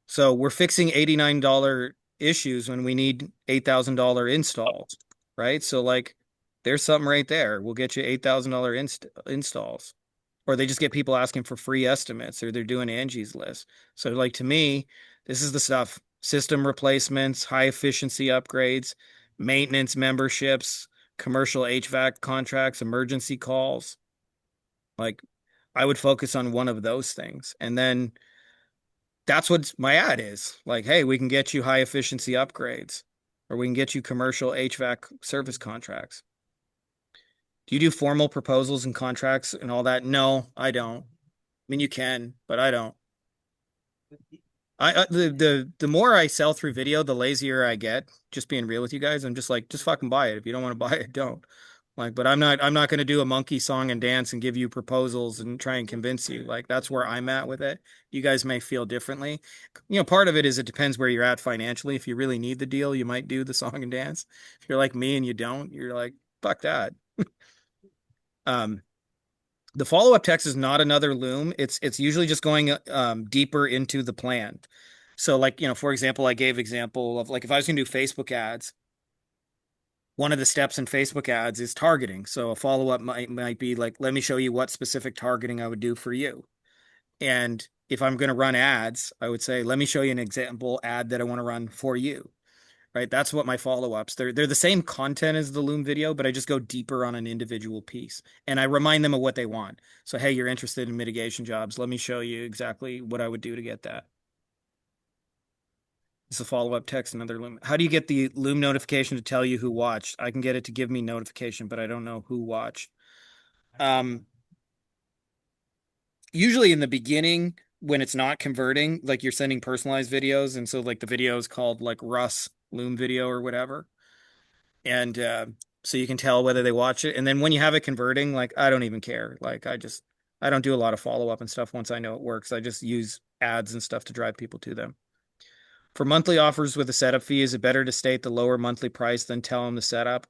S1: So we're fixing $89 issues when we need $8,000 installs, right? So like there's something right there. We'll get you $8,000 installs. Or they just get people asking for free estimates, or they're doing Angie's List. So like to me, this is the stuff: system replacements, high efficiency upgrades, maintenance memberships, commercial HVAC contracts, emergency calls. Like I would focus on one of those things. And then that's what my ad is. Like, hey, we can get you high efficiency upgrades, or we can get you commercial HVAC service contracts. Do you do formal proposals and contracts and all that? No, I don't. I mean, you can, but I don't. The more I sell through video, the lazier I get. Just being real with you guys, I'm just like, just fucking buy it. If you don't want to buy it, don't. Like, but I'm not going to do a monkey song and dance and give you proposals and try and convince you. Like, that's where I'm at with it. You guys may feel differently. Part of it is it depends where you're at financially. If you really need the deal, you might do the song and dance. If you're like me and you don't, you're like, fuck that. Um, the follow-up text is not another Loom. It's usually just going deeper into the plan. So like, for example, I gave example of like if I was going to do Facebook ads, one of the steps in Facebook ads is targeting. So a follow-up might be like, let me show you what specific targeting I would do for you. And if I'm going to run ads, I would say, let me show you an example ad that I want to run for you. Right? That's what my follow-ups. They're the same content as the Loom video, but I just go deeper on an individual piece. And I remind them of what they want. So, hey, you're interested in mitigation jobs. Let me show you exactly what I would do to get that. It's a follow-up text, another Loom. How do you get the Loom notification to tell you who watched? I can get it to give me notification, but I don't know who watched. Usually in the beginning, when it's not converting, like you're sending personalized videos, and so like the video is called like Russ Loom video or whatever. And so you can tell whether they watch it. And then when you have it converting, like I don't even care. Like I don't do a lot of follow-up and stuff once I know it works. I just use ads and stuff to drive people to them. For monthly offers with a setup fee, is it better to state the lower monthly price than tell them the setup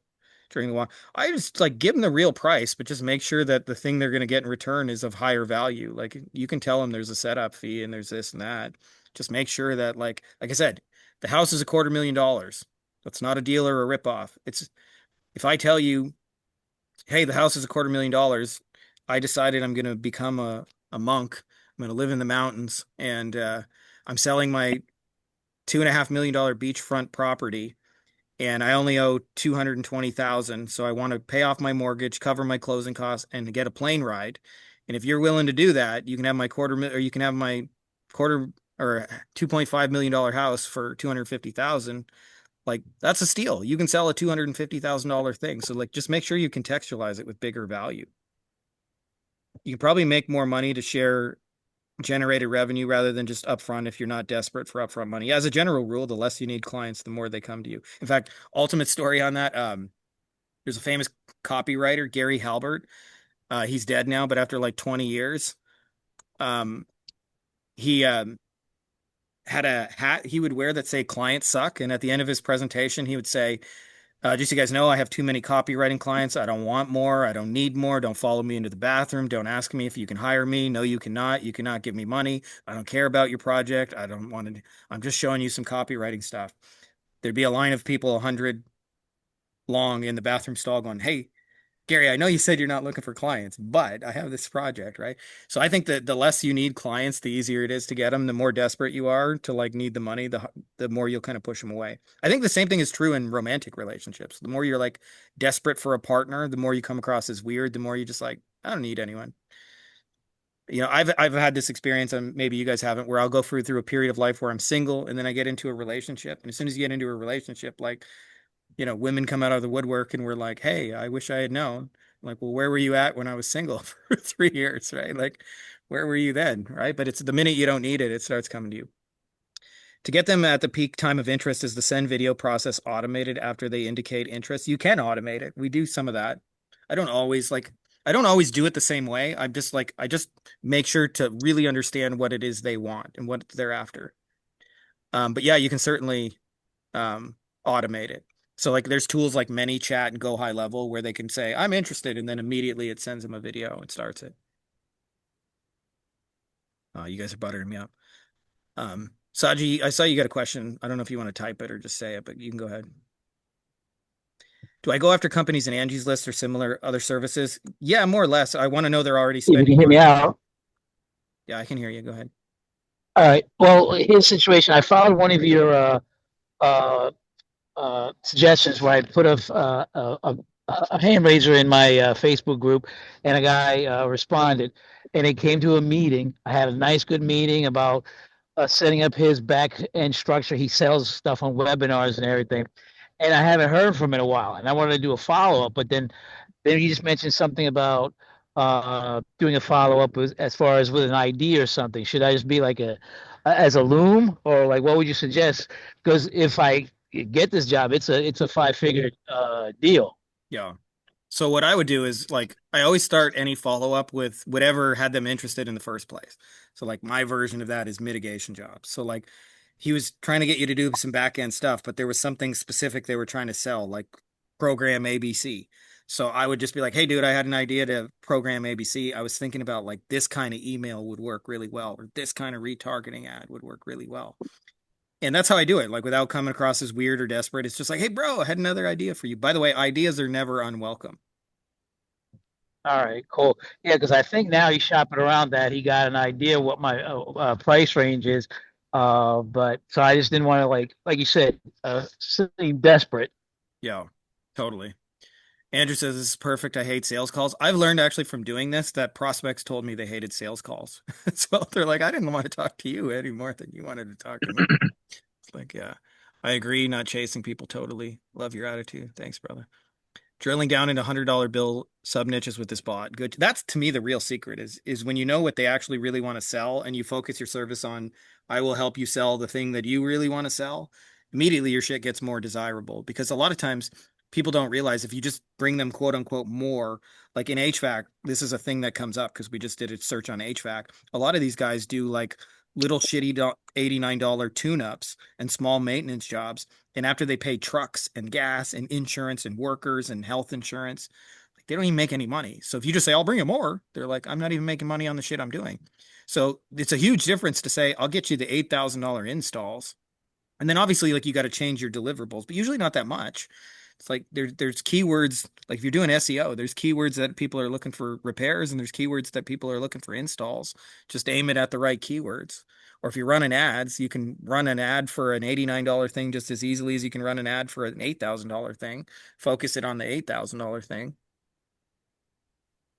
S1: during the walk? I just like give them the real price, but just make sure that the thing they're going to get in return is of higher value. Like you can tell them there's a setup fee and there's this and that. Just make sure that like I said, the house is $250,000. That's not a deal or a ripoff. It's if I tell you, hey, the house is $250,000, I decided I'm going to become a monk. I'm going to live in the mountains and I'm selling my $2.5 million beachfront property and I only owe 220,000. So I want to pay off my mortgage, cover my closing costs, and get a plane ride. And if you're willing to do that, you can have my you can have my quarter or $2.5 million house for 250,000. Like that's a steal. You can sell a $250,000 thing. So like just make sure you contextualize it with bigger value. You can probably make more money to share generated revenue rather than just upfront if you're not desperate for upfront money. As a general rule, the less you need clients, the more they come to you. In fact, ultimate story on that, there's a famous copywriter, Gary Halbert. He's dead now, but after like 20 years, he had a hat he would wear that say clients suck. And at the end of his presentation, he would say, just so you guys know, I have too many copywriting clients. I don't want more. I don't need more. Don't follow me into the bathroom. Don't ask me if you can hire me. No, you cannot. You cannot give me money. I don't care about your project. I don't want to. I'm just showing you some copywriting stuff. There'd be a line of people 100 long in the bathroom stall going, hey, Gary, I know you said you're not looking for clients, but I have this project, right? So I think that the less you need clients, the easier it is to get them. The more desperate you are to like need the money, the more you'll kind of push them away. I think the same thing is true in romantic relationships. The more you're like desperate for a partner, the more you come across as weird, the more you just like, I don't need anyone. I've had this experience, and maybe you guys haven't, where I'll go through a period of life where I'm single, and then I get into a relationship, and as soon as you get into a relationship, like women come out of the woodwork and we're like, hey, I wish I had known. I'm like, well, where were you at when I was single for 3 years, right? Like, where were you then, right? But it's the minute you don't need it, it starts coming to you. To get them at the peak time of interest, is the send video process automated after they indicate interest? You can automate it. We do some of that. I don't always do it the same way. I just make sure to really understand what it is they want and what they're after. But yeah, you can certainly automate it. So like there's tools like ManyChat and Go High Level where they can say, I'm interested, and then immediately it sends them a video and starts it. You guys are buttering me up. Saji, I saw you got a question. I don't know if you want to type it or just say it, but you can go ahead. Do I go after companies in Angie's List or similar other services? Yeah, more or less. I want to know they're already spending.
S8: You can hear me out.
S1: Yeah, I can hear you. Go ahead.
S8: All right. Well, here's the situation. I followed one of your suggestions where I put a a hand raiser in my Facebook group, and a guy responded, and it came to a meeting. I had a nice, good meeting about setting up his back end structure. He sells stuff on webinars and everything, and I haven't heard from him in a while, and I wanted to do a follow up, but then he just mentioned something about doing a follow up as far as with an ID or something. Should I just be like as a loom, or like what would you suggest? Because if I get this job, it's a 5 figure deal.
S1: Yeah. So what I would do is like I always start any follow-up with whatever had them interested in the first place. So like my version of that is mitigation jobs. So like he was trying to get you to do some back end stuff, but there was something specific they were trying to sell, like program ABC. So I would just be like, "Hey dude, I had an idea to program ABC. I was thinking about like this kind of email would work really well, or this kind of retargeting ad would work really well." And that's how I do it, like without coming across as weird or desperate. It's just like, "Hey bro, I had another idea for you." By the way, ideas are never unwelcome.
S8: All right, cool. Yeah, because I think now he's shopping around that he got an idea what my price range is. But so I just didn't want to like you said, seem desperate.
S1: Yeah, totally. Andrew says this is perfect. I hate sales calls. I've learned actually from doing this that prospects told me they hated sales calls. So they're like, I didn't want to talk to you any more than you wanted to talk to me. It's like, yeah, I agree. Not chasing people totally. Love your attitude. Thanks, brother. Drilling down into $100 bill sub niches with this bot. Good. That's to me the real secret is when you know what they actually really want to sell and you focus your service on, I will help you sell the thing that you really want to sell. Immediately your shit gets more desirable because a lot of times people don't realize if you just bring them quote unquote more, like in HVAC, this is a thing that comes up because we just did a search on HVAC. A lot of these guys do like little shitty $89 tune-ups and small maintenance jobs, and after they pay trucks and gas and insurance and workers and health insurance, like they don't even make any money. So if you just say, I'll bring you more, they're like, I'm not even making money on the shit I'm doing. So it's a huge difference to say, I'll get you the $8,000 installs. And then obviously, like you got to change your deliverables, but usually not that much. It's like there's keywords, like if you're doing SEO, there's keywords that people are looking for repairs and there's keywords that people are looking for installs. Just aim it at the right keywords. Or if you're running ads, you can run an ad for an $89 thing just as easily as you can run an ad for an $8,000 thing. Focus it on the $8,000 thing.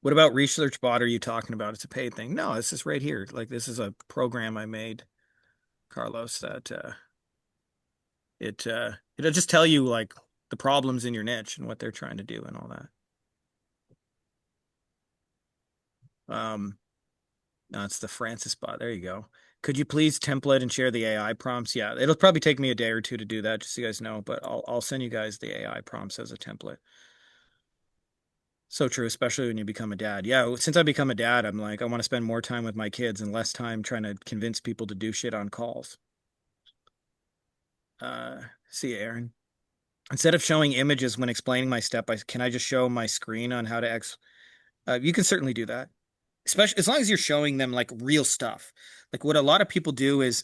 S1: What about ResearchBot are you talking about? It's a paid thing. No, it's just right here. Like this is a program I made, Carlos, that it'll just tell you like the problems in your niche and what they're trying to do and all that. No, it's the Francis bot. There you go. Could you please template and share the AI prompts? Yeah, it'll probably take me a day or two to do that, just so you guys know, but I'll send you guys the AI prompts as a template. So true, especially when you become a dad. Yeah, since I become a dad, I'm like, I want to spend more time with my kids and less time trying to convince people to do shit on calls. See you, Aaron. Instead of showing images when explaining my step, can I just show my screen on how to you can certainly do that, especially as long as you're showing them like real stuff. Like what a lot of people do is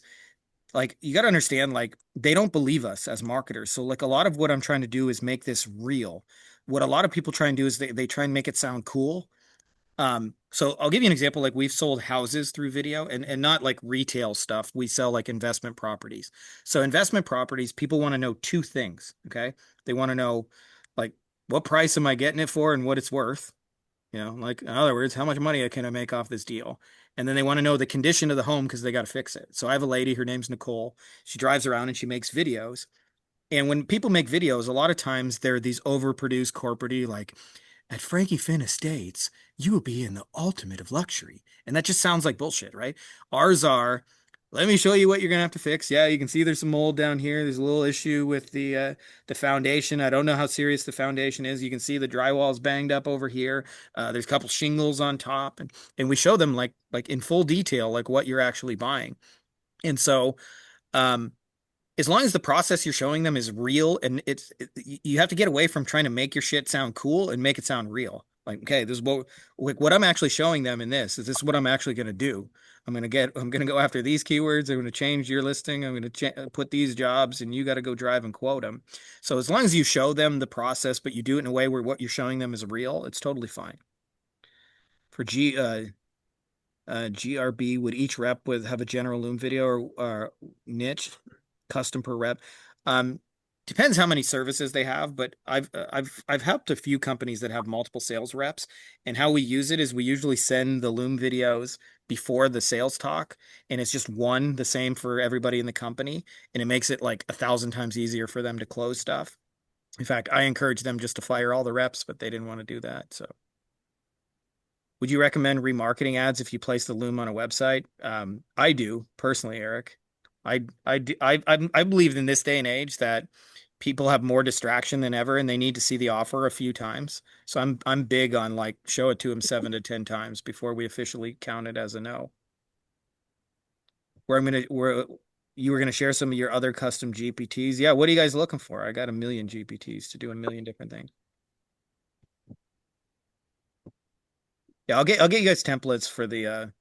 S1: like you got to understand like they don't believe us as marketers. So like a lot of what I'm trying to do is make this real. What a lot of people try and do is they try and make it sound cool. So I'll give you an example. Like we've sold houses through video and not like retail stuff. We sell like investment properties. So investment properties, people want to know two things. Okay. They want to know like what price am I getting it for and what it's worth. You know, like in other words, how much money can I make off this deal? And then they want to know the condition of the home because they got to fix it. So I have a lady, her name's Nicole. She drives around and she makes videos. And when people make videos, a lot of times they're these overproduced corporate like at Frankie Finn Estates, you will be in the ultimate of luxury. And that just sounds like bullshit, right? Ours are, let me show you what you're gonna have to fix. Yeah, you can see there's some mold down here. There's a little issue with the foundation. I don't know how serious the foundation is. You can see the drywall's banged up over here. There's a couple shingles on top, and we show them like in full detail like what you're actually buying. And so um as long as the process you're showing them is real and you have to get away from trying to make your shit sound cool and make it sound real. Like, okay, this is what I'm actually showing them in this is what I'm actually going to do. I'm going to go after these keywords. I'm going to change your listing. I'm going to put these jobs and you got to go drive and quote them. So as long as you show them the process, but you do it in a way where what you're showing them is real, it's totally fine. For GRB, would each rep have a general Loom video or niche custom per rep? Um, depends how many services they have, but I've helped a few companies that have multiple sales reps, and how we use it is we usually send the Loom videos before the sales talk, and it's just one the same for everybody in the company, and it makes it like 1,000 times easier for them to close stuff. In fact, I encouraged them just to fire all the reps, but they didn't want to do that. So, would you recommend remarketing ads if you place the Loom on a website? I do personally, Eric. I believe in this day and age that people have more distraction than ever, and they need to see the offer a few times. So I'm big on like show it to them 7 to 10 times before we officially count it as a no. Where you were gonna share some of your other custom GPTs. Yeah, what are you guys looking for? I got a million GPTs to do a million different things. Yeah, I'll get you guys templates for the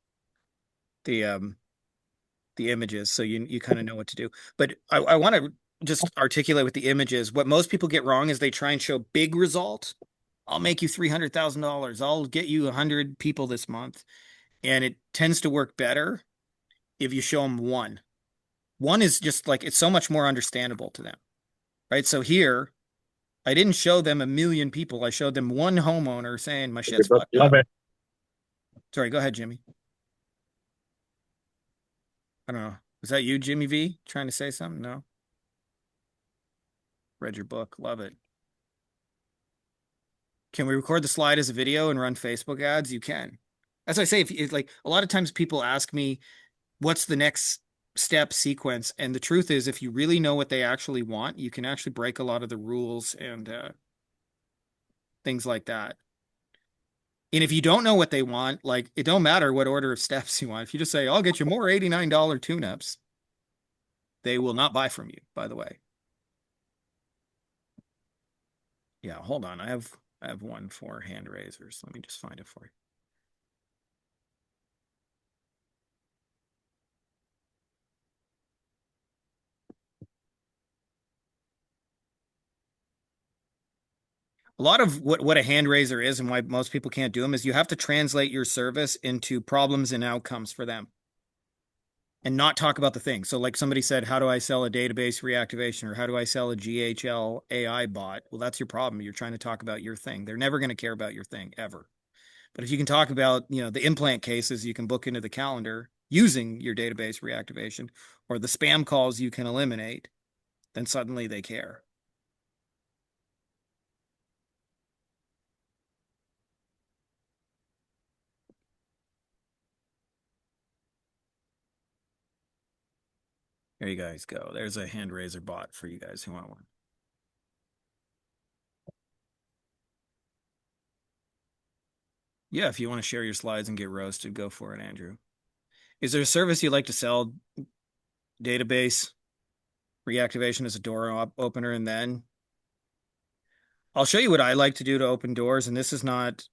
S1: the images so you kind of know what to do. But I want to just articulate with the images. What most people get wrong is they try and show big results. I'll make you $300,000. I'll get you 100 people this month. And it tends to work better if you show them one. One is just like it's so much more understandable to them. Right? So here, I didn't show them a million people. I showed them one homeowner saying my shit's fucked
S10: Love
S1: up.
S10: it.
S1: Sorry, go ahead, Jimmy. I don't know. Was that you, Jimmy V, trying to say something? No. Read your book. Love it. Can we record the slide as a video and run Facebook ads? You can. As I say, if like a lot of times people ask me, what's the next step sequence? And the truth is, if you really know what they actually want, you can actually break a lot of the rules and things like that. And if you don't know what they want, like it don't matter what order of steps you want. If you just say, I'll get you more $89 tune-ups, they will not buy from you, by the way. Yeah, hold on. I have one for hand raisers. Let me just find it for you. A lot of what a hand raiser is and why most people can't do them is you have to translate your service into problems and outcomes for them and not talk about the thing. So like somebody said, how do I sell a database reactivation or how do I sell a GHL AI bot? Well, that's your problem. You're trying to talk about your thing. They're never going to care about your thing ever. But if you can talk about, the implant cases you can book into the calendar using your database reactivation or the spam calls you can eliminate, then suddenly they care. There you guys go. There's a hand raiser bot for you guys who want one. Yeah, if you want to share your slides and get roasted, go for it, Andrew. Is there a service you'd like to sell? Database reactivation as a door opener, and then I'll show you what I like to do to open doors. And this is not,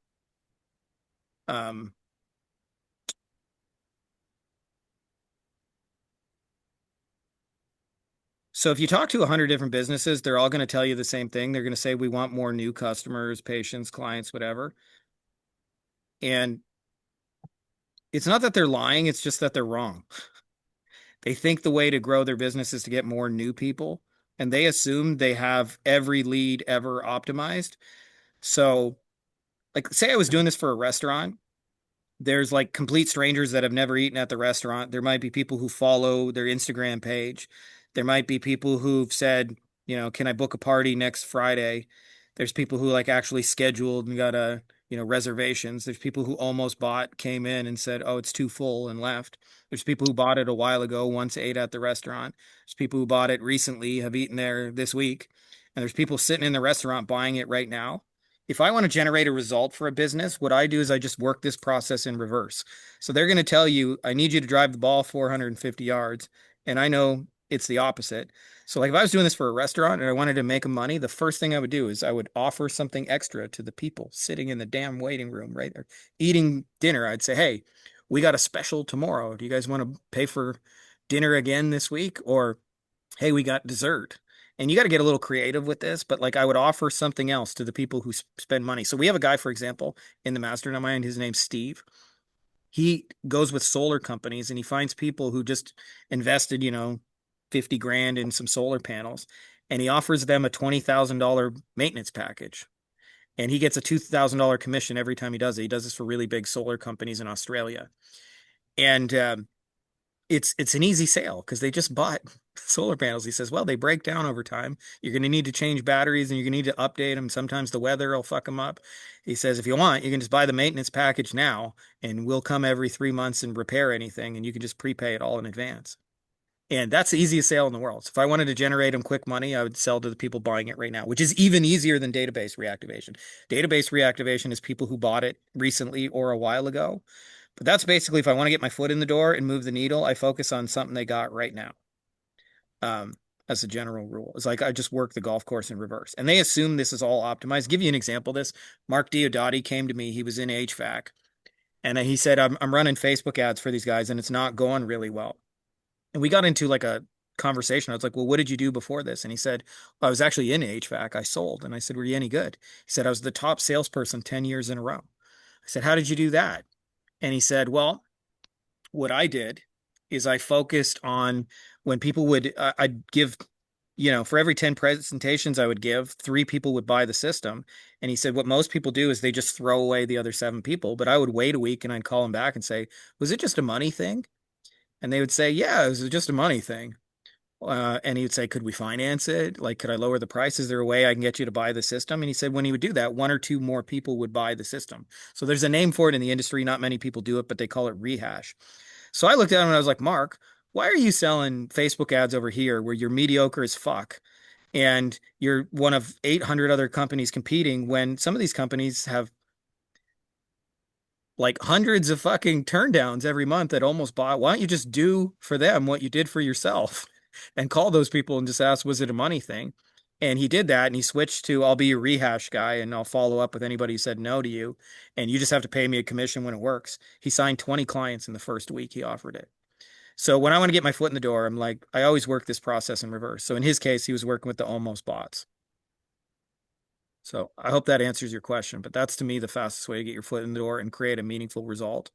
S1: so if you talk to 100 different businesses, they're all going to tell you the same thing. They're going to say, we want more new customers, patients, clients, whatever. And it's not that they're lying. It's just that they're wrong. They think the way to grow their business is to get more new people, and they assume they have every lead ever optimized. So, like, say I was doing this for a restaurant. There's like complete strangers that have never eaten at the restaurant. There might be people who follow their Instagram page. There might be people who've said, can I book a party next Friday? There's people who like actually scheduled and got reservations. There's people who almost bought, came in and said, oh, it's too full and left. There's people who bought it a while ago, once ate at the restaurant. There's people who bought it recently, have eaten there this week. And there's people sitting in the restaurant buying it right now. If I want to generate a result for a business, what I do is I just work this process in reverse. So they're going to tell you, I need you to drive the ball 450 yards. And I know it's the opposite. So like if I was doing this for a restaurant and I wanted to make money, the first thing I would do is I would offer something extra to the people sitting in the damn waiting room, right there, eating dinner. I'd say, hey, we got a special tomorrow. Do you guys want to pay for dinner again this week? Or, hey, we got dessert. And you got to get a little creative with this, but like I would offer something else to the people who spend money. So we have a guy, for example, in the mastermind, his name's Steve. He goes with solar companies and he finds people who just invested, 50 grand in some solar panels. and he offers them a $20,000 maintenance package. And he gets a $2,000 commission every time he does it. He does this for really big solar companies in Australia. And it's an easy sale because they just bought solar panels. He says, well, they break down over time. You're going to need to change batteries and you're going to need to update them. Sometimes the weather will fuck them up. He says, if you want, you can just buy the maintenance package now and we'll come every 3 months and repair anything and you can just prepay it all in advance. And that's the easiest sale in the world. So if I wanted to generate them quick money, I would sell to the people buying it right now, which is even easier than database reactivation. Database reactivation is people who bought it recently or a while ago. But that's basically if I want to get my foot in the door and move the needle, I focus on something they got right now. As a general rule, it's like I just work the golf course in reverse, and they assume this is all optimized. Give you an example of this. Mark Diodati came to me. He was in HVAC, and he said, I'm running Facebook ads for these guys, and it's not going really well. And we got into like a conversation. I was like, well, what did you do before this? And he said, well, I was actually in HVAC. I sold. And I said, were you any good? He said, I was the top salesperson 10 years in a row. I said, how did you do that? And he said, well, what I did is I focused on when people would, I'd give, for every 10 presentations I would give, 3 people would buy the system. And he said, what most people do is they just throw away the other 7 people. But I would wait a week and I'd call them back and say, was it just a money thing? And they would say, yeah, it was just a money thing. And he would say, could we finance it? Like, could I lower the price? Is there a way I can get you to buy the system? And he said, when he would do that, 1 or 2 more people would buy the system. So there's a name for it in the industry. Not many people do it, but they call it rehash. So I looked at him and I was like, Mark, why are you selling Facebook ads over here where you're mediocre as fuck? And you're one of 800 other companies competing when some of these companies have like hundreds of fucking turndowns every month that almost bought. Why don't you just do for them what you did for yourself and call those people and just ask, was it a money thing? And he did that and he switched to, I'll be your rehash guy and I'll follow up with anybody who said no to you. And you just have to pay me a commission when it works. He signed 20 clients in the first week he offered it. So when I want to get my foot in the door, I'm like, I always work this process in reverse. So in his case, he was working with the almost bots. So I hope that answers your question, but that's to me the fastest way to get your foot in the door and create a meaningful result.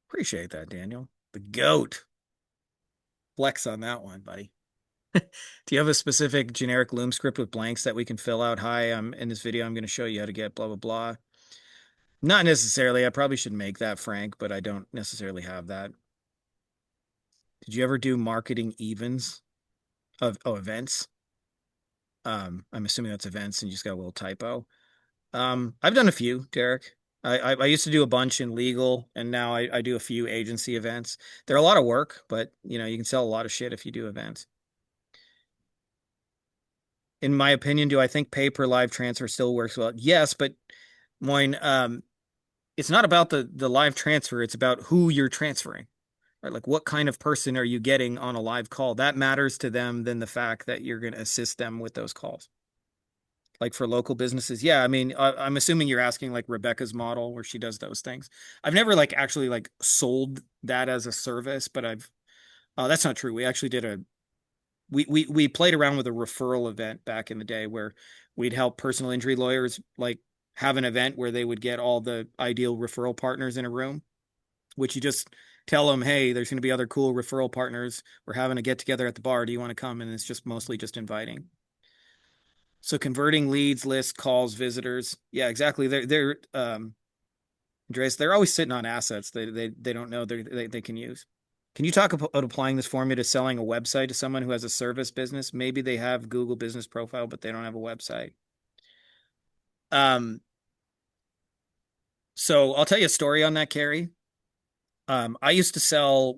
S1: Appreciate that, Daniel. The GOAT. Flex on that one, buddy. Do you have a specific generic Loom script with blanks that we can fill out? Hi, I'm in this video. I'm going to show you how to get blah, blah, blah. Not necessarily. I probably should make that, Frank, but I don't necessarily have that. Did you ever do marketing events of events? I'm assuming that's events and you just got a little typo. I've done a few, Derek. I used to do a bunch in legal, and now I do a few agency events. They're a lot of work, but you can sell a lot of shit if you do events. In my opinion, do I think pay per live transfer still works well? Yes, but Moin, it's not about the live transfer. It's about who you're transferring, right? Like what kind of person are you getting on a live call? That matters to them than the fact that you're going to assist them with those calls. Like for local businesses, yeah. I mean, I'm assuming you're asking like Rebecca's model where she does those things. I've never like actually like sold that as a service, but that's not true. We actually did we played around with a referral event back in the day where we'd help personal injury lawyers like have an event where they would get all the ideal referral partners in a room, which you just tell them, hey, there's going to be other cool referral partners. We're having a get together at the bar. Do you want to come? And it's just mostly just inviting. So converting leads, lists, calls, visitors. Yeah, exactly. They're Andreas, they're always sitting on assets they don't know they can use. Can you talk about applying this formula to selling a website to someone who has a service business? Maybe they have Google business profile, but they don't have a website. So I'll tell you a story on that, Carrie. I used to sell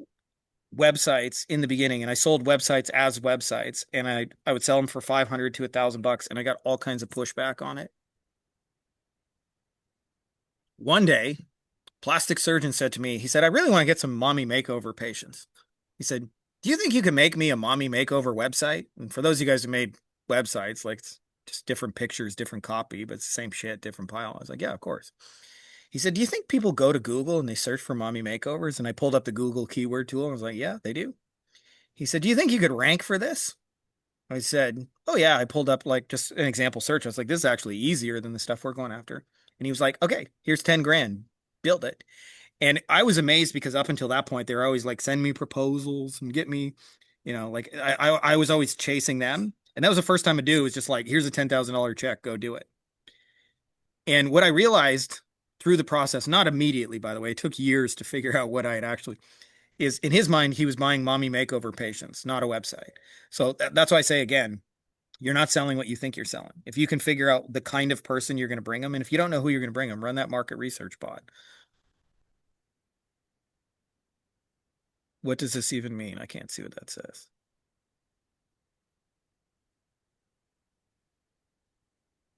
S1: websites in the beginning, and I sold websites as websites, and I would sell them for $500 to $1,000, and I got all kinds of pushback on it. One day, plastic surgeon said to me, he said, I really want to get some mommy makeover patients. He said, do you think you can make me a mommy makeover website? And for those of you guys who made websites, like it's just different pictures, different copy, but it's the same shit, different pile. I was like, yeah, of course. He said, do you think people go to Google and they search for mommy makeovers? And I pulled up the Google keyword tool. And I was like, yeah, they do. He said, do you think you could rank for this? I said, oh yeah. I pulled up like just an example search. I was like, this is actually easier than the stuff we're going after. And he was like, okay, here's 10 grand, build it. And I was amazed because up until that point, they were always like, send me proposals and get me, like I was always chasing them. And that was the first time I do was just like, here's a $10,000 check, go do it. And what I realized through the process, not immediately, by the way, it took years to figure out what I had actually is in his mind, he was buying mommy makeover patients, not a website. So that's why I say again, you're not selling what you think you're selling. If you can figure out the kind of person you're going to bring them, and if you don't know who you're going to bring them, run that market research bot. What does this even mean? I can't see what that says.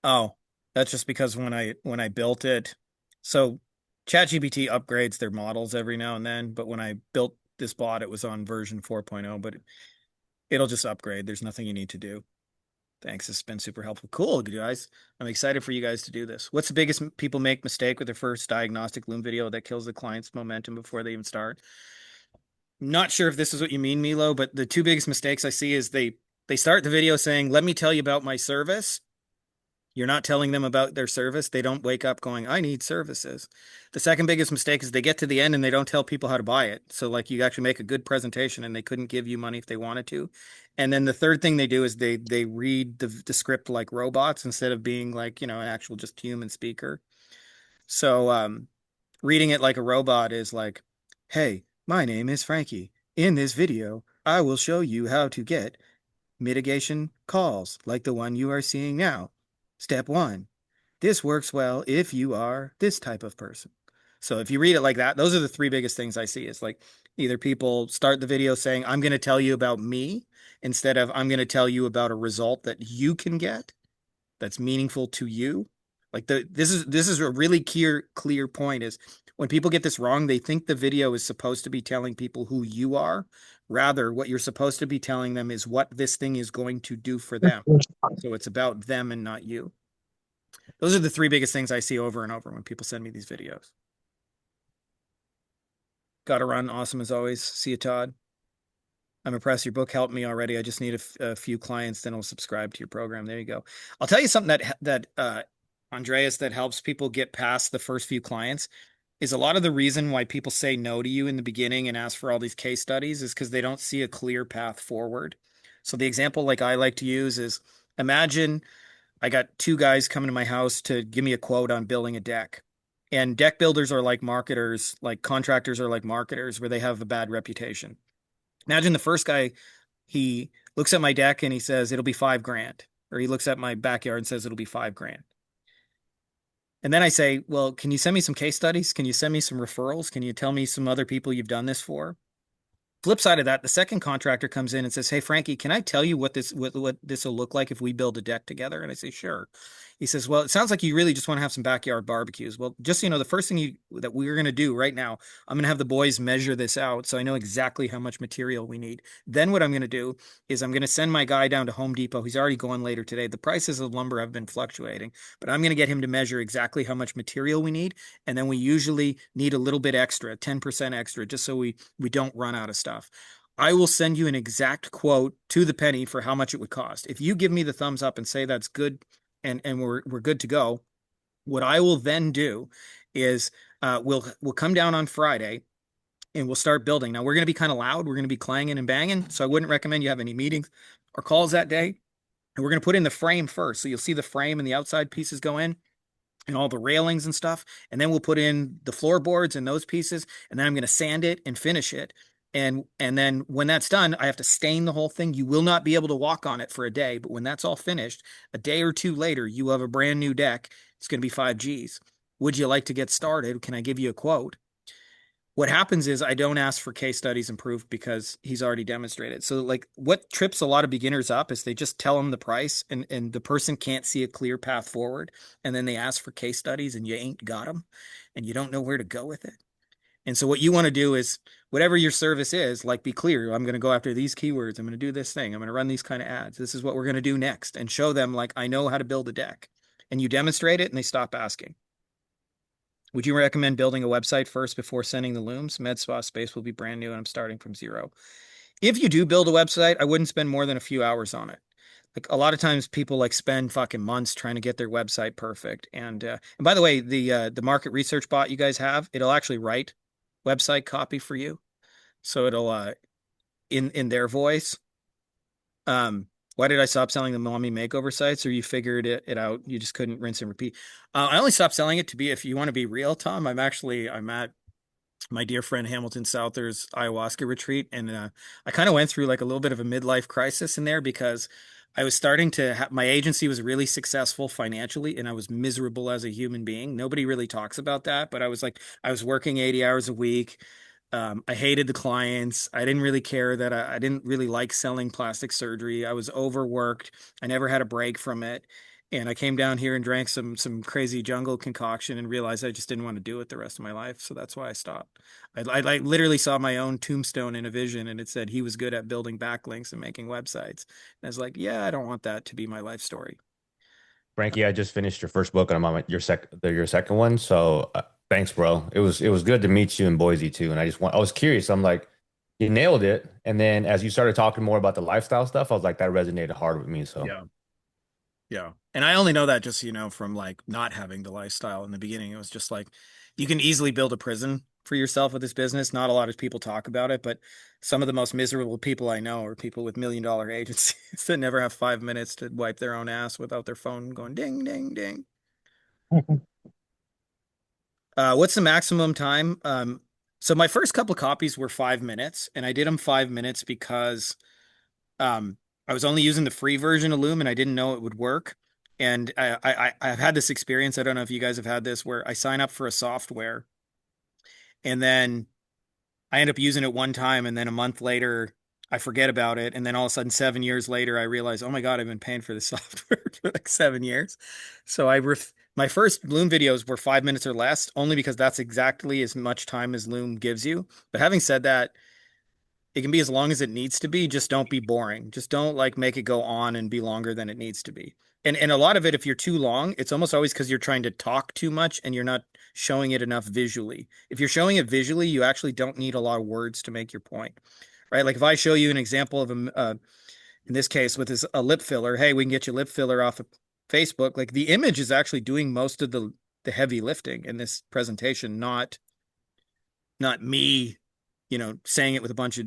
S1: Oh, that's just because when I built it, so ChatGPT upgrades their models every now and then, but when I built this bot, it was on version 4.0, but it'll just upgrade. There's nothing you need to do. Thanks. It's been super helpful. Cool, guys. I'm excited for you guys to do this. What's the biggest people make mistake with their first diagnostic Loom video that kills the client's momentum before they even start? Not sure if this is what you mean, Milo, but the two biggest mistakes I see is they start the video saying, "Let me tell you about my service." You're not telling them about their service. They don't wake up going, I need services. The second biggest mistake is they get to the end and they don't tell people how to buy it. So like you actually make a good presentation and they couldn't give you money if they wanted to. And then the third thing they do is they read the script like robots instead of being like, an actual just human speaker. So reading it like a robot is like, hey, my name is Frankie. In this video, I will show you how to get mitigation calls like the one you are seeing now. Step 1. This works well if you are this type of person. So if you read it like that, those are the three biggest things I see. It's like either people start the video saying, I'm going to tell you about me instead of I'm going to tell you about a result that you can get that's meaningful to you. Like this is a really clear point is when people get this wrong, they think the video is supposed to be telling people who you are. Rather, what you're supposed to be telling them is what this thing is going to do for them. So it's about them and not you. Those are the three biggest things I see over and over when people send me these videos. Got to run. Awesome as always. See you, Todd. I'm impressed. Your book helped me already. I just need a few clients, then I'll subscribe to your program. There you go. I'll tell you something that Andreas, that helps people get past the first few clients is a lot of the reason why people say no to you in the beginning and ask for all these case studies is because they don't see a clear path forward. So the example like I like to use is imagine I got two guys coming to my house to give me a quote on building a deck. And deck builders are like marketers, like contractors are like marketers where they have a bad reputation. Imagine the first guy, he looks at my deck and he says, it'll be $5,000. Or he looks at my backyard and says, it'll be $5,000. And then I say, well, can you send me some case studies? Can you send me some referrals? Can you tell me some other people you've done this for? Flip side of that, the second contractor comes in and says, hey, Frankie, can I tell you what this will look like if we build a deck together? And I say, sure. He says, well, it sounds like you really just want to have some backyard barbecues. Well, just so you know, the first thing that we're going to do right now, I'm going to have the boys measure this out so I know exactly how much material we need. Then what I'm going to do is I'm going to send my guy down to Home Depot. He's already going later today. The prices of lumber have been fluctuating, but I'm going to get him to measure exactly how much material we need. And then we usually need a little bit extra, 10% extra, just so we don't run out of stuff. I will send you an exact quote to the penny for how much it would cost. If you give me the thumbs up and say that's good and we're good to go, what I will then do is we'll come down on Friday and we'll start building. Now we're going to be kind of loud. We're going to be clanging and banging. So I wouldn't recommend you have any meetings or calls that day. And we're going to put in the frame first. So you'll see the frame and the outside pieces go in and all the railings and stuff. And then we'll put in the floorboards and those pieces. And then I'm going to sand it and finish it. And then when that's done, I have to stain the whole thing. You will not be able to walk on it for a day, but when that's all finished, a day or two later, you have a brand new deck. It's going to be 5Gs. Would you like to get started? Can I give you a quote? What happens is I don't ask for case studies and proof because he's already demonstrated. So like what trips a lot of beginners up is they just tell them the price and the person can't see a clear path forward. And then they ask for case studies and you ain't got them and you don't know where to go with it. And so what you want to do is whatever your service is, like be clear. I'm going to go after these keywords. I'm going to do this thing. I'm going to run these kind of ads. This is what we're going to do next and show them like, I know how to build a deck and you demonstrate it and they stop asking. Would you recommend building a website first before sending the looms? MedSpa space will be brand new and I'm starting from zero. If you do build a website, I wouldn't spend more than a few hours on it. Like a lot of times people like spend fucking months trying to get their website perfect. And by the way, the market research bot you guys have, it'll actually write website copy for you. So it'll in their voice. Why did I stop selling the mommy makeover sites? Or you figured it out? You just couldn't rinse and repeat. I only stopped selling it to be, if you want to be real, Tom. I'm at my dear friend Hamilton Souther's ayahuasca retreat, and I kind of went through like a little bit of a midlife crisis in there because I was starting to my agency was really successful financially, and I was miserable as a human being. Nobody really talks about that, but I was working 80 hours a week. I hated the clients. I didn't really care that I didn't really like selling plastic surgery. I was overworked. I never had a break from it. And I came down here and drank some crazy jungle concoction and realized I just didn't want to do it the rest of my life. So that's why I stopped. I literally saw my own tombstone in a vision, and it said he was good at building backlinks and making websites. And I was like, yeah, I don't want that to be my life story.
S10: Frankie, I just finished your first book, and I'm on your second one. So thanks, bro. It was good to meet you in Boise too. And I was curious. I'm like, you nailed it. And then as you started talking more about the lifestyle stuff, I was like, that resonated hard with me. So
S1: Yeah. Yeah. And I only know that just, from like not having the lifestyle in the beginning. It was just like you can easily build a prison for yourself with this business. Not a lot of people talk about it, but some of the most miserable people I know are people with $1 million agencies that never have 5 minutes to wipe their own ass without their phone going ding, ding, ding. What's the maximum time? So my first couple of copies were 5 minutes, and I did them 5 minutes because I was only using the free version of Loom and I didn't know it would work. And I've had this experience. I don't know if you guys have had this where I sign up for a software and then I end up using it one time, and then a month later I forget about it. And then all of a sudden, 7 years later, I realize, oh my God, I've been paying for this software for like 7 years. So my first Loom videos were 5 minutes or less, only because that's exactly as much time as Loom gives you. But having said that, it can be as long as it needs to be. Just don't be boring. Just don't like make it go on and be longer than it needs to be. And a lot of it, if you're too long, it's almost always because you're trying to talk too much and you're not showing it enough visually. If you're showing it visually, you actually don't need a lot of words to make your point, right? Like if I show you an example of in this case with this a lip filler, hey, we can get you lip filler off of Facebook. Like the image is actually doing most of the heavy lifting in this presentation, not me, saying it with a bunch of,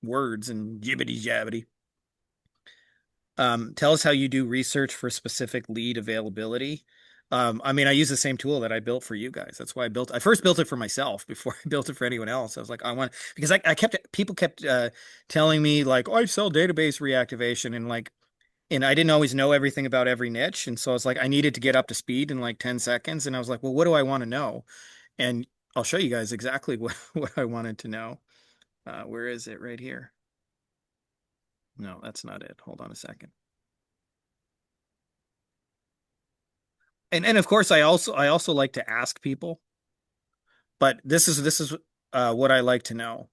S1: words and jibbity jabbity. Tell us how you do research for specific lead availability. I mean, I use the same tool that I built for you guys. That's why I first built it for myself before I built it for anyone else. I was like, because people kept telling me like, oh, I sell database reactivation and I didn't always know everything about every niche. And so I was like, I needed to get up to speed in like 10 seconds. And I was like, well, what do I want to know? And I'll show you guys exactly what I wanted to know. Where is it? Right here. No, that's not it. Hold on a second. And of course, I also like to ask people, but this is what I like to know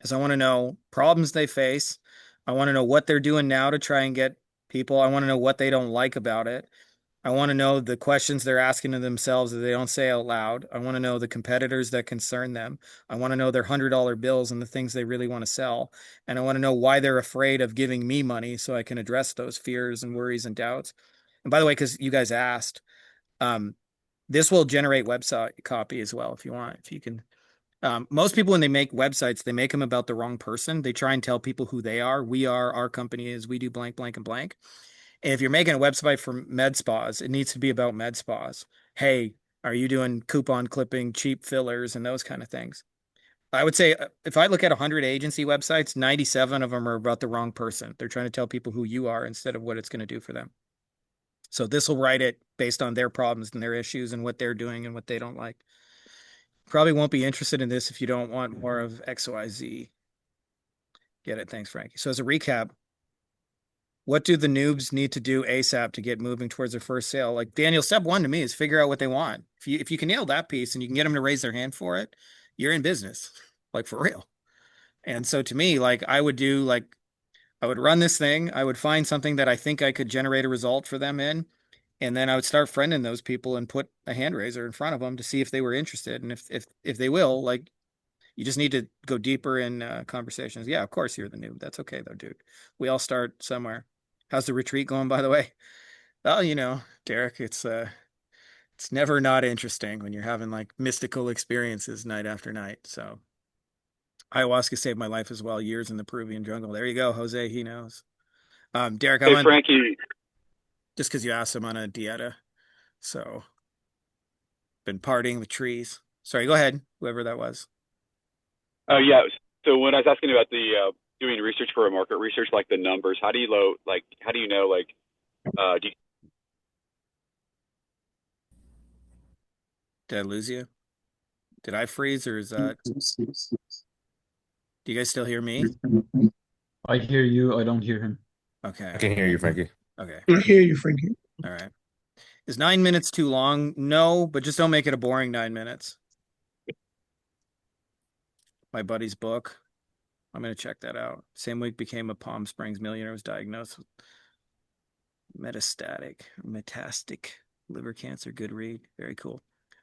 S1: is I want to know problems they face. I want to know what they're doing now to try and get people. I want to know what they don't like about it. I want to know the questions they're asking to themselves that they don't say out loud. I want to know the competitors that concern them. I want to know their $100 bills and the things they really want to sell. And I want to know why they're afraid of giving me money so I can address those fears and worries and doubts. And by the way, because you guys asked, um, this will generate website copy as well if you want. If you can, most people when they make websites, they make them about the wrong person. They try and tell people who they are. Our company is, we do blank, blank, and blank. And if you're making a website for med spas, it needs to be about med spas. Hey, are you doing coupon clipping, cheap fillers, and those kind of things? I would say if I look at 100 agency websites, 97 of them are about the wrong person. They're trying to tell people who you are instead of what it's going to do for them. So this will write it based on their problems and their issues and what they're doing and what they don't like. Probably won't be interested in this if you don't want more of XYZ. Get it? Thanks, Frankie. So as a recap, what do the noobs need to do ASAP to get moving towards their first sale? Like Daniel, step one to me is figure out what they want. If you can nail that piece and you can get them to raise their hand for it, you're in business, like for real. And so to me, like I would run this thing. I would find something that I think I could generate a result for them in, and then I would start friending those people and put a hand raiser in front of them to see if they were interested. And if they will, like you just need to go deeper in conversations. Yeah, of course you're the noob. That's okay though, dude. We all start somewhere. How's the retreat going, by the way? Oh, Derek, it's It's never not interesting when you're having like mystical experiences night after night. So ayahuasca saved my life as well, years in the Peruvian jungle. There you go, Jose, he knows. Derek, I'm
S11: Hey,
S1: on
S11: Frankie.
S1: just because you asked, I'm on a dieta. So been partying with trees. Sorry, go ahead, whoever that was.
S11: Oh, yeah. So when I was asking about the doing research for a market research, like the numbers, how do you how do you know, do you,
S1: Did I lose you? Did I freeze or is that? Do you guys still hear me?
S3: I hear you. I don't hear him.
S1: Okay.
S10: I can hear you, Frankie.
S1: Okay.
S12: I hear you, Frankie.
S1: All right. Is 9 minutes too long? No, but just don't make it a boring 9 minutes. My buddy's book. I'm going to check that out. Same week became a Palm Springs millionaire, was diagnosed with metastatic liver cancer. Good read. Very cool.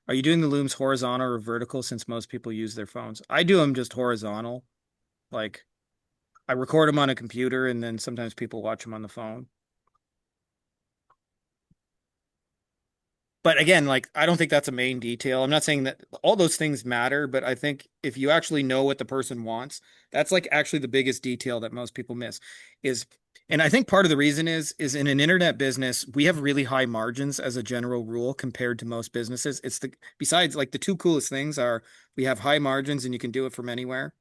S1: Are you doing the looms horizontal or vertical since most people use their phones? I do them just horizontal. Like I record them on a computer and then sometimes people watch them on the phone. But again, like I don't think that's a main detail. I'm not saying that all those things matter, but I think if you actually know what the person wants, that's like actually the biggest detail that most people miss is, and I think part of the reason is in an internet business, we have really high margins as a general rule compared to most businesses. It's the besides like the two coolest things are we have high margins and you can do it from anywhere.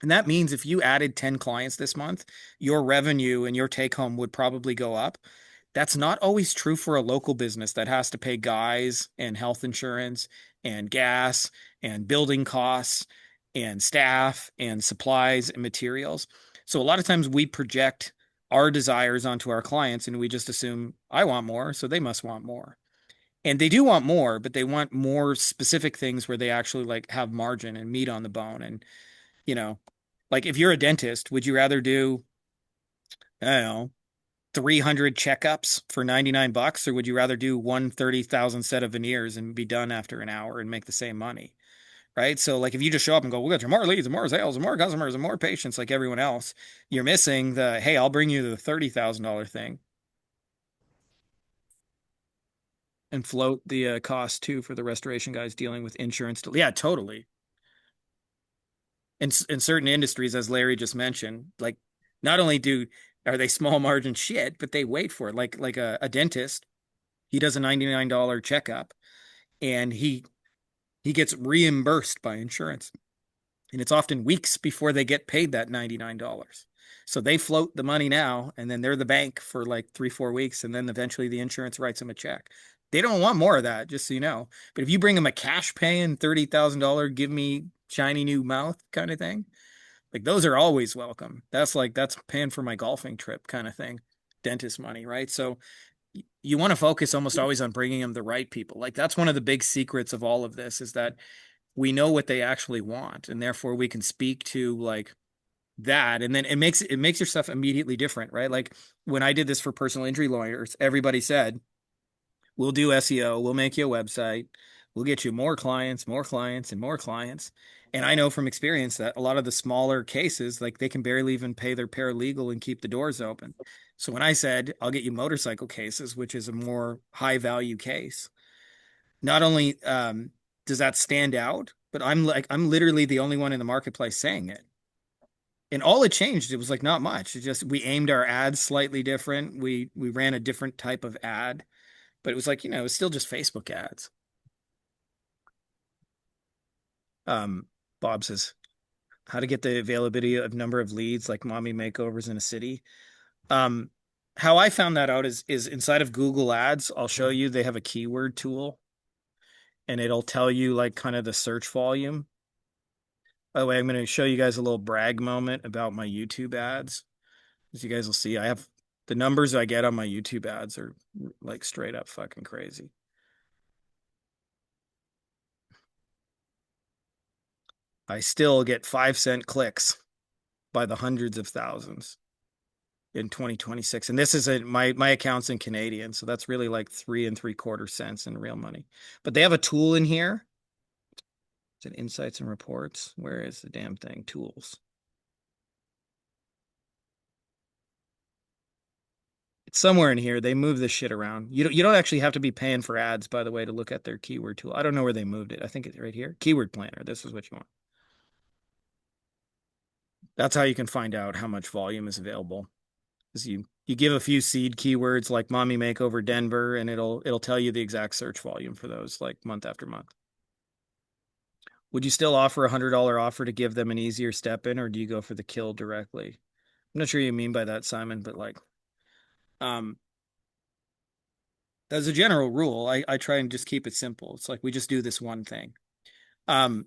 S1: And that means if you added 10 clients this month, your revenue and your take home would probably go up. That's not always true for a local business that has to pay guys and health insurance and gas and building costs and staff and supplies and materials. So a lot of times we project our desires onto our clients and we just assume I want more, so they must want more. And they do want more, but they want more specific things where they actually like have margin and meat on the bone. And, you know, like if you're a dentist, would you rather do, I don't know, 300 checkups for 99 bucks, or would you rather do 130,000 set of veneers and be done after an hour and make the same money? Right. So, like, if you just show up and go, we got your more leads and more sales and more customers and more patients like everyone else, you're missing the, hey, I'll bring you the $30,000 thing and float the cost too for the restoration guys dealing with insurance. Yeah, totally. In certain industries, as Larry just mentioned, like not only are they small margin shit, but they wait for it. Like a dentist, he does a $99 checkup and he gets reimbursed by insurance. And it's often weeks before they get paid that $99. So they float the money now and then they're the bank for like 3-4 weeks and then eventually the insurance writes them a check. They don't want more of that, just so you know. But if you bring them a cash paying $30,000 give me shiny new mouth kind of thing, like those are always welcome. That's paying for my golfing trip kind of thing. Dentist money, right? So you want to focus almost always on bringing them the right people. Like that's one of the big secrets of all of this is that we know what they actually want and therefore we can speak to like that and then it makes your stuff immediately different, right? Like when I did this for personal injury lawyers, everybody said, we'll do SEO, we'll make you a website, we'll get you more clients, more clients, and more clients. And I know from experience that a lot of the smaller cases, like they can barely even pay their paralegal and keep the doors open. So when I said, I'll get you motorcycle cases, which is a more high value case, not only does that stand out, but I'm literally the only one in the marketplace saying it. And all it changed, it was like not much. It just we aimed our ads slightly different. We ran a different type of ad, but it was like, it was still just Facebook ads. Bob says, how to get the availability of number of leads like mommy makeovers in a city. Um, how I found that out is inside of Google Ads, I'll show you they have a keyword tool and it'll tell you like kind of the search volume. By the way, I'm going to show you guys a little brag moment about my YouTube ads. As you guys will see, I have the numbers I get on my YouTube ads are like straight up fucking crazy. I still get 5-cent clicks by the hundreds of thousands in 2026. And this is my account's in Canadian, so that's really like 3.75 cents in real money. But they have a tool in here. It's in insights and reports. Where is the damn thing? Tools. somewhere in here they move this shit around. You don't actually have to be paying for ads, by the way, to look at their keyword tool. I don't know where they moved it. I think it's right here. Keyword planner. This is what you want. That's how you can find out how much volume is available. Is you give a few seed keywords like mommy makeover Denver, and it'll tell you the exact search volume for those like month after month. Would you still offer $100 offer to give them an easier step in, or do you go for the kill directly? I'm not sure you mean by that, Simon, but like, um, as a general rule, I try and just keep it simple. It's like we just do this one thing. Um,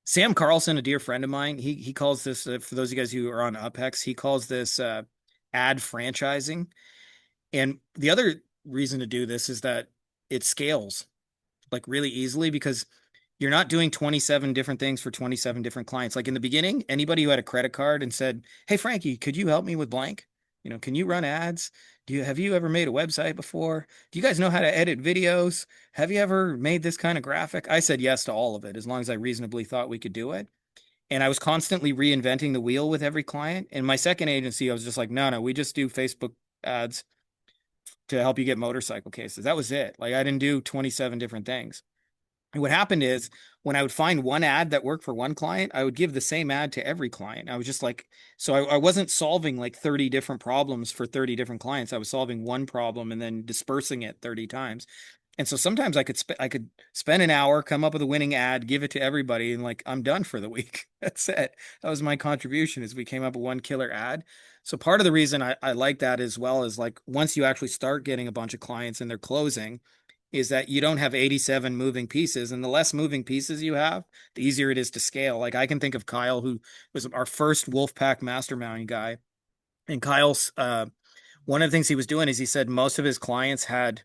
S1: Sam Carlson, a dear friend of mine, he calls this for those of you guys who are on UpHex, he calls this ad franchising. And the other reason to do this is that it scales like really easily because you're not doing 27 different things for 27 different clients. Like in the beginning, anybody who had a credit card and said, "Hey Frankie, could you help me with blank? Can you run ads? Have you ever made a website before? Do you guys know how to edit videos? Have you ever made this kind of graphic?" I said yes to all of it as long as I reasonably thought we could do it. And I was constantly reinventing the wheel with every client. And my second agency, I was just like, no, we just do Facebook ads to help you get motorcycle cases. That was it. Like I didn't do 27 different things. And what happened is when I would find one ad that worked for one client, I would give the same ad to every client. I was just like, so I wasn't solving like 30 different problems for 30 different clients. I was solving one problem and then dispersing it 30 times. And so sometimes I could spend an hour, come up with a winning ad, give it to everybody, and like I'm done for the week. That's it. That was my contribution is we came up with one killer ad. So part of the reason I like that as well is like once you actually start getting a bunch of clients and they're closing, is that you don't have 87 moving pieces. And the less moving pieces you have, the easier it is to scale. Like I can think of Kyle, who was our first Wolfpack mastermind guy. And Kyle's one of the things he was doing is he said most of his clients had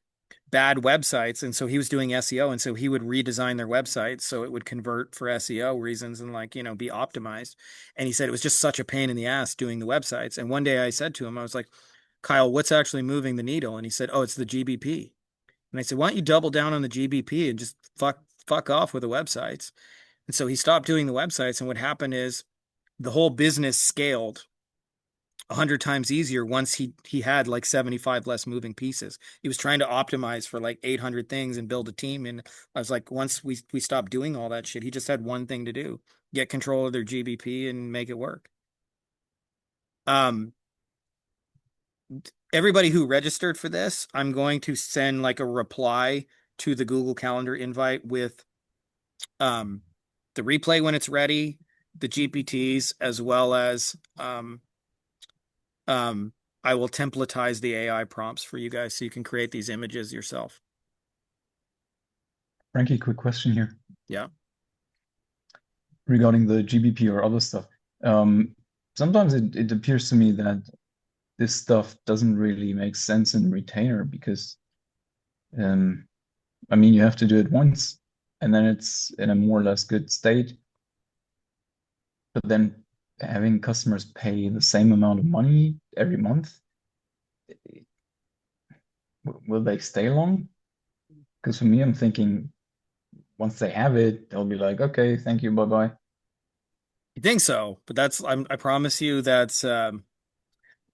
S1: bad websites. And so he was doing SEO. And so he would redesign their websites so it would convert for SEO reasons and like, be optimized. And he said it was just such a pain in the ass doing the websites. And one day I said to him, I was like, Kyle, what's actually moving the needle? And he said, oh, it's the GBP. And I said, why don't you double down on the GBP and just fuck off with the websites? And so he stopped doing the websites. And what happened is the whole business scaled 100 times easier once he had like 75 less moving pieces. He was trying to optimize for like 800 things and build a team. And I was like, once we stopped doing all that shit, he just had one thing to do: get control of their GBP and make it work. Everybody who registered for this, I'm going to send like a reply to the Google Calendar invite with the replay when it's ready, the GPTs, as well as I will templatize the AI prompts for you guys so you can create these images yourself.
S3: Frankie, quick question here.
S1: Yeah.
S3: Regarding the GBP or other stuff. Sometimes it appears to me that this stuff doesn't really make sense in retainer because, I mean, you have to do it once and then it's in a more or less good state. But then having customers pay the same amount of money every month, will they stay long? Because for me, I'm thinking once they have it, they'll be like, okay, thank you, bye-bye.
S1: You think so, but I promise you that's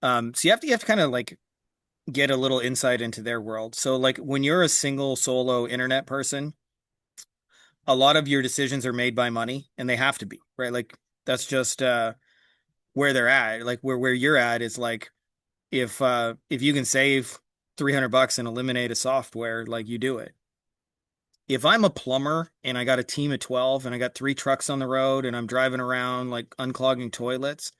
S1: so you have to kind of like get a little insight into their world. So like when you're a single solo internet person, a lot of your decisions are made by money and they have to be, right? Like that's just where they're at. Like where you're at is like if you can save $300 and eliminate a software, like you do it. If I'm a plumber and I got a team of 12 and I got 3 trucks on the road and I'm driving around like unclogging toilets,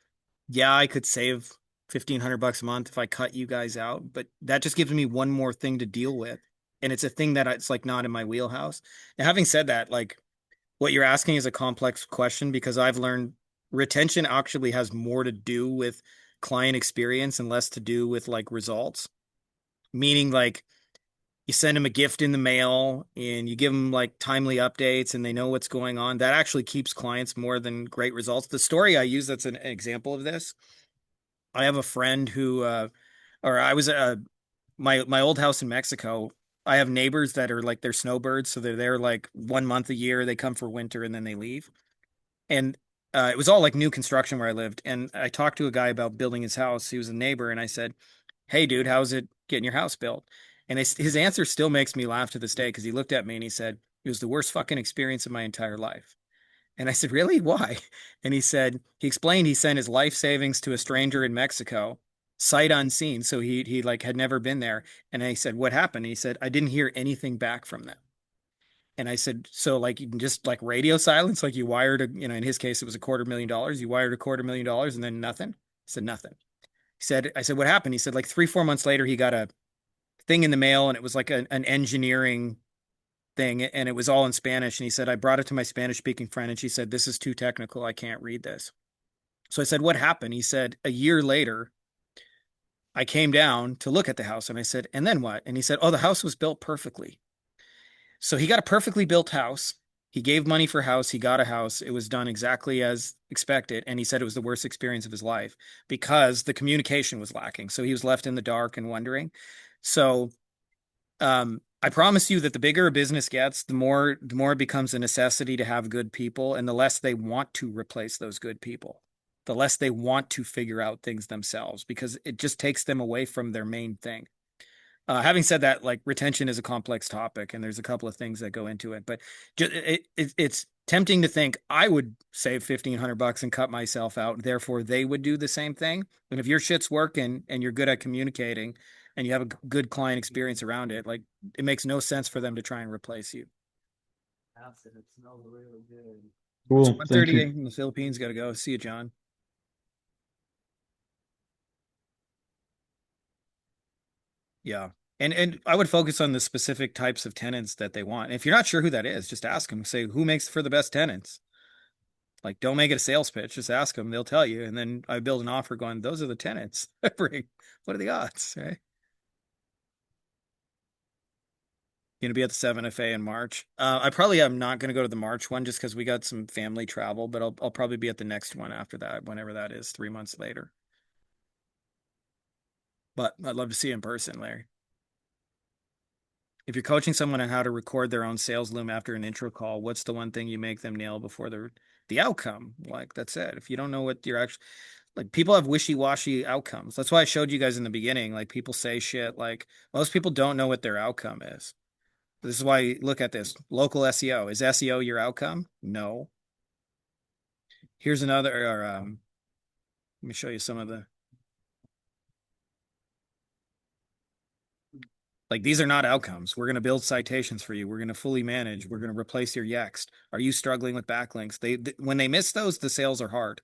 S1: yeah, I could save $1,500 a month if I cut you guys out, but that just gives me one more thing to deal with. And it's a thing that it's like not in my wheelhouse. Now, having said that, like what you're asking is a complex question because I've learned retention actually has more to do with client experience and less to do with like results. Meaning like you send them a gift in the mail and you give them like timely updates and they know what's going on. That actually keeps clients more than great results. The story I use that's an example of this. I have a friend who or I was my old house in Mexico. I have neighbors that are like they're snowbirds, so they're there like 1 month a year. They come for winter and then they leave. And it was all like new construction where I lived. And I talked to a guy about building his house. He was a neighbor, and I said, hey, dude, how's it getting your house built? And his answer still makes me laugh to this day because he looked at me and he said, it was the worst fucking experience of my entire life. And I said, really? Why? And he explained he sent his life savings to a stranger in Mexico, sight unseen. So he like had never been there. And I said, what happened? And he said, I didn't hear anything back from them. And I said, so like you can just like radio silence, like you wired in his case, it was $250,000. You wired $250,000 and then nothing. I said, nothing. I said, what happened? He said, like 3-4 months later, he got a thing in the mail and it was like an engineering thing and it was all in Spanish. And he said, I brought it to my Spanish speaking friend and she said, this is too technical. I can't read this. So I said, what happened? He said, a year later, I came down to look at the house and I said, and then what? And he said, oh, the house was built perfectly. So he got a perfectly built house. He gave money for a house. He got a house. It was done exactly as expected. And he said it was the worst experience of his life because the communication was lacking. So he was left in the dark and wondering. So I promise you that the bigger a business gets, the more it becomes a necessity to have good people, and the less they want to replace those good people, the less they want to figure out things themselves because it just takes them away from their main thing. Having said that, like retention is a complex topic, and there's a couple of things that go into it. But it's tempting to think I would save $1,500 and cut myself out. Therefore, they would do the same thing. And if your shit's working and you're good at communicating, and you have a good client experience around it, like it makes no sense for them to try and replace you.
S3: It smells really good.
S1: It's
S3: Cool. Thank
S1: 1:38
S3: you.
S1: in the Philippines. Got to go. See you, John. Yeah. And I would focus on the specific types of tenants that they want. If you're not sure who that is, just ask them. Say, who makes for the best tenants? Like, don't make it a sales pitch. Just ask them. They'll tell you. And then I build an offer going, those are the tenants I bring. What are the odds, right? Going to be at the 7FA in March. I probably am not going to go to the March one just because we got some family travel, but I'll probably be at the next one after that, whenever that is, 3 months later. But I'd love to see you in person, Larry. If you're coaching someone on how to record their own sales loom after an intro call, what's the one thing you make them nail before the outcome? Like that's it. If you don't know what you're actually like, people have wishy-washy outcomes. That's why I showed you guys in the beginning. Like people say shit like most people don't know what their outcome is. This is why look at this. Local SEO. Is SEO your outcome? No. Here's another let me show you some of the like these are not outcomes. We're going to build citations for you. We're going to fully manage. We're going to replace your Yext. Are you struggling with backlinks? When they miss those, the sales are hard.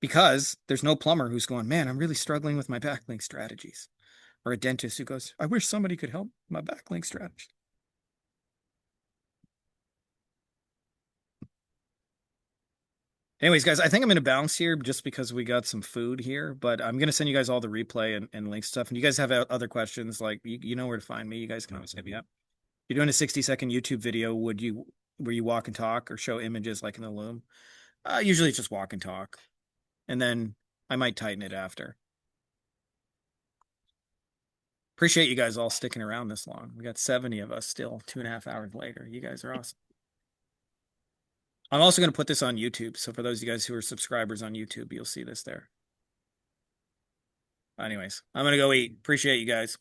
S1: Because there's no plumber who's going, man, I'm really struggling with my backlink strategies. Or a dentist who goes, I wish somebody could help my backlink strategy. Anyways, guys, I think I'm going to bounce here just because we got some food here, but I'm going to send you guys all the replay and link stuff. And you guys have other questions, like you know where to find me. You guys can always hit me up. You're doing a 60-second YouTube video. Where you walk and talk or show images like in the Loom? Usually it's just walk and talk. And then I might tighten it after. Appreciate you guys all sticking around this long. We got 70 of us still 2.5 hours later. You guys are awesome. I'm also going to put this on YouTube. So for those of you guys who are subscribers on YouTube, you'll see this there. Anyways, I'm going to go eat. Appreciate you guys.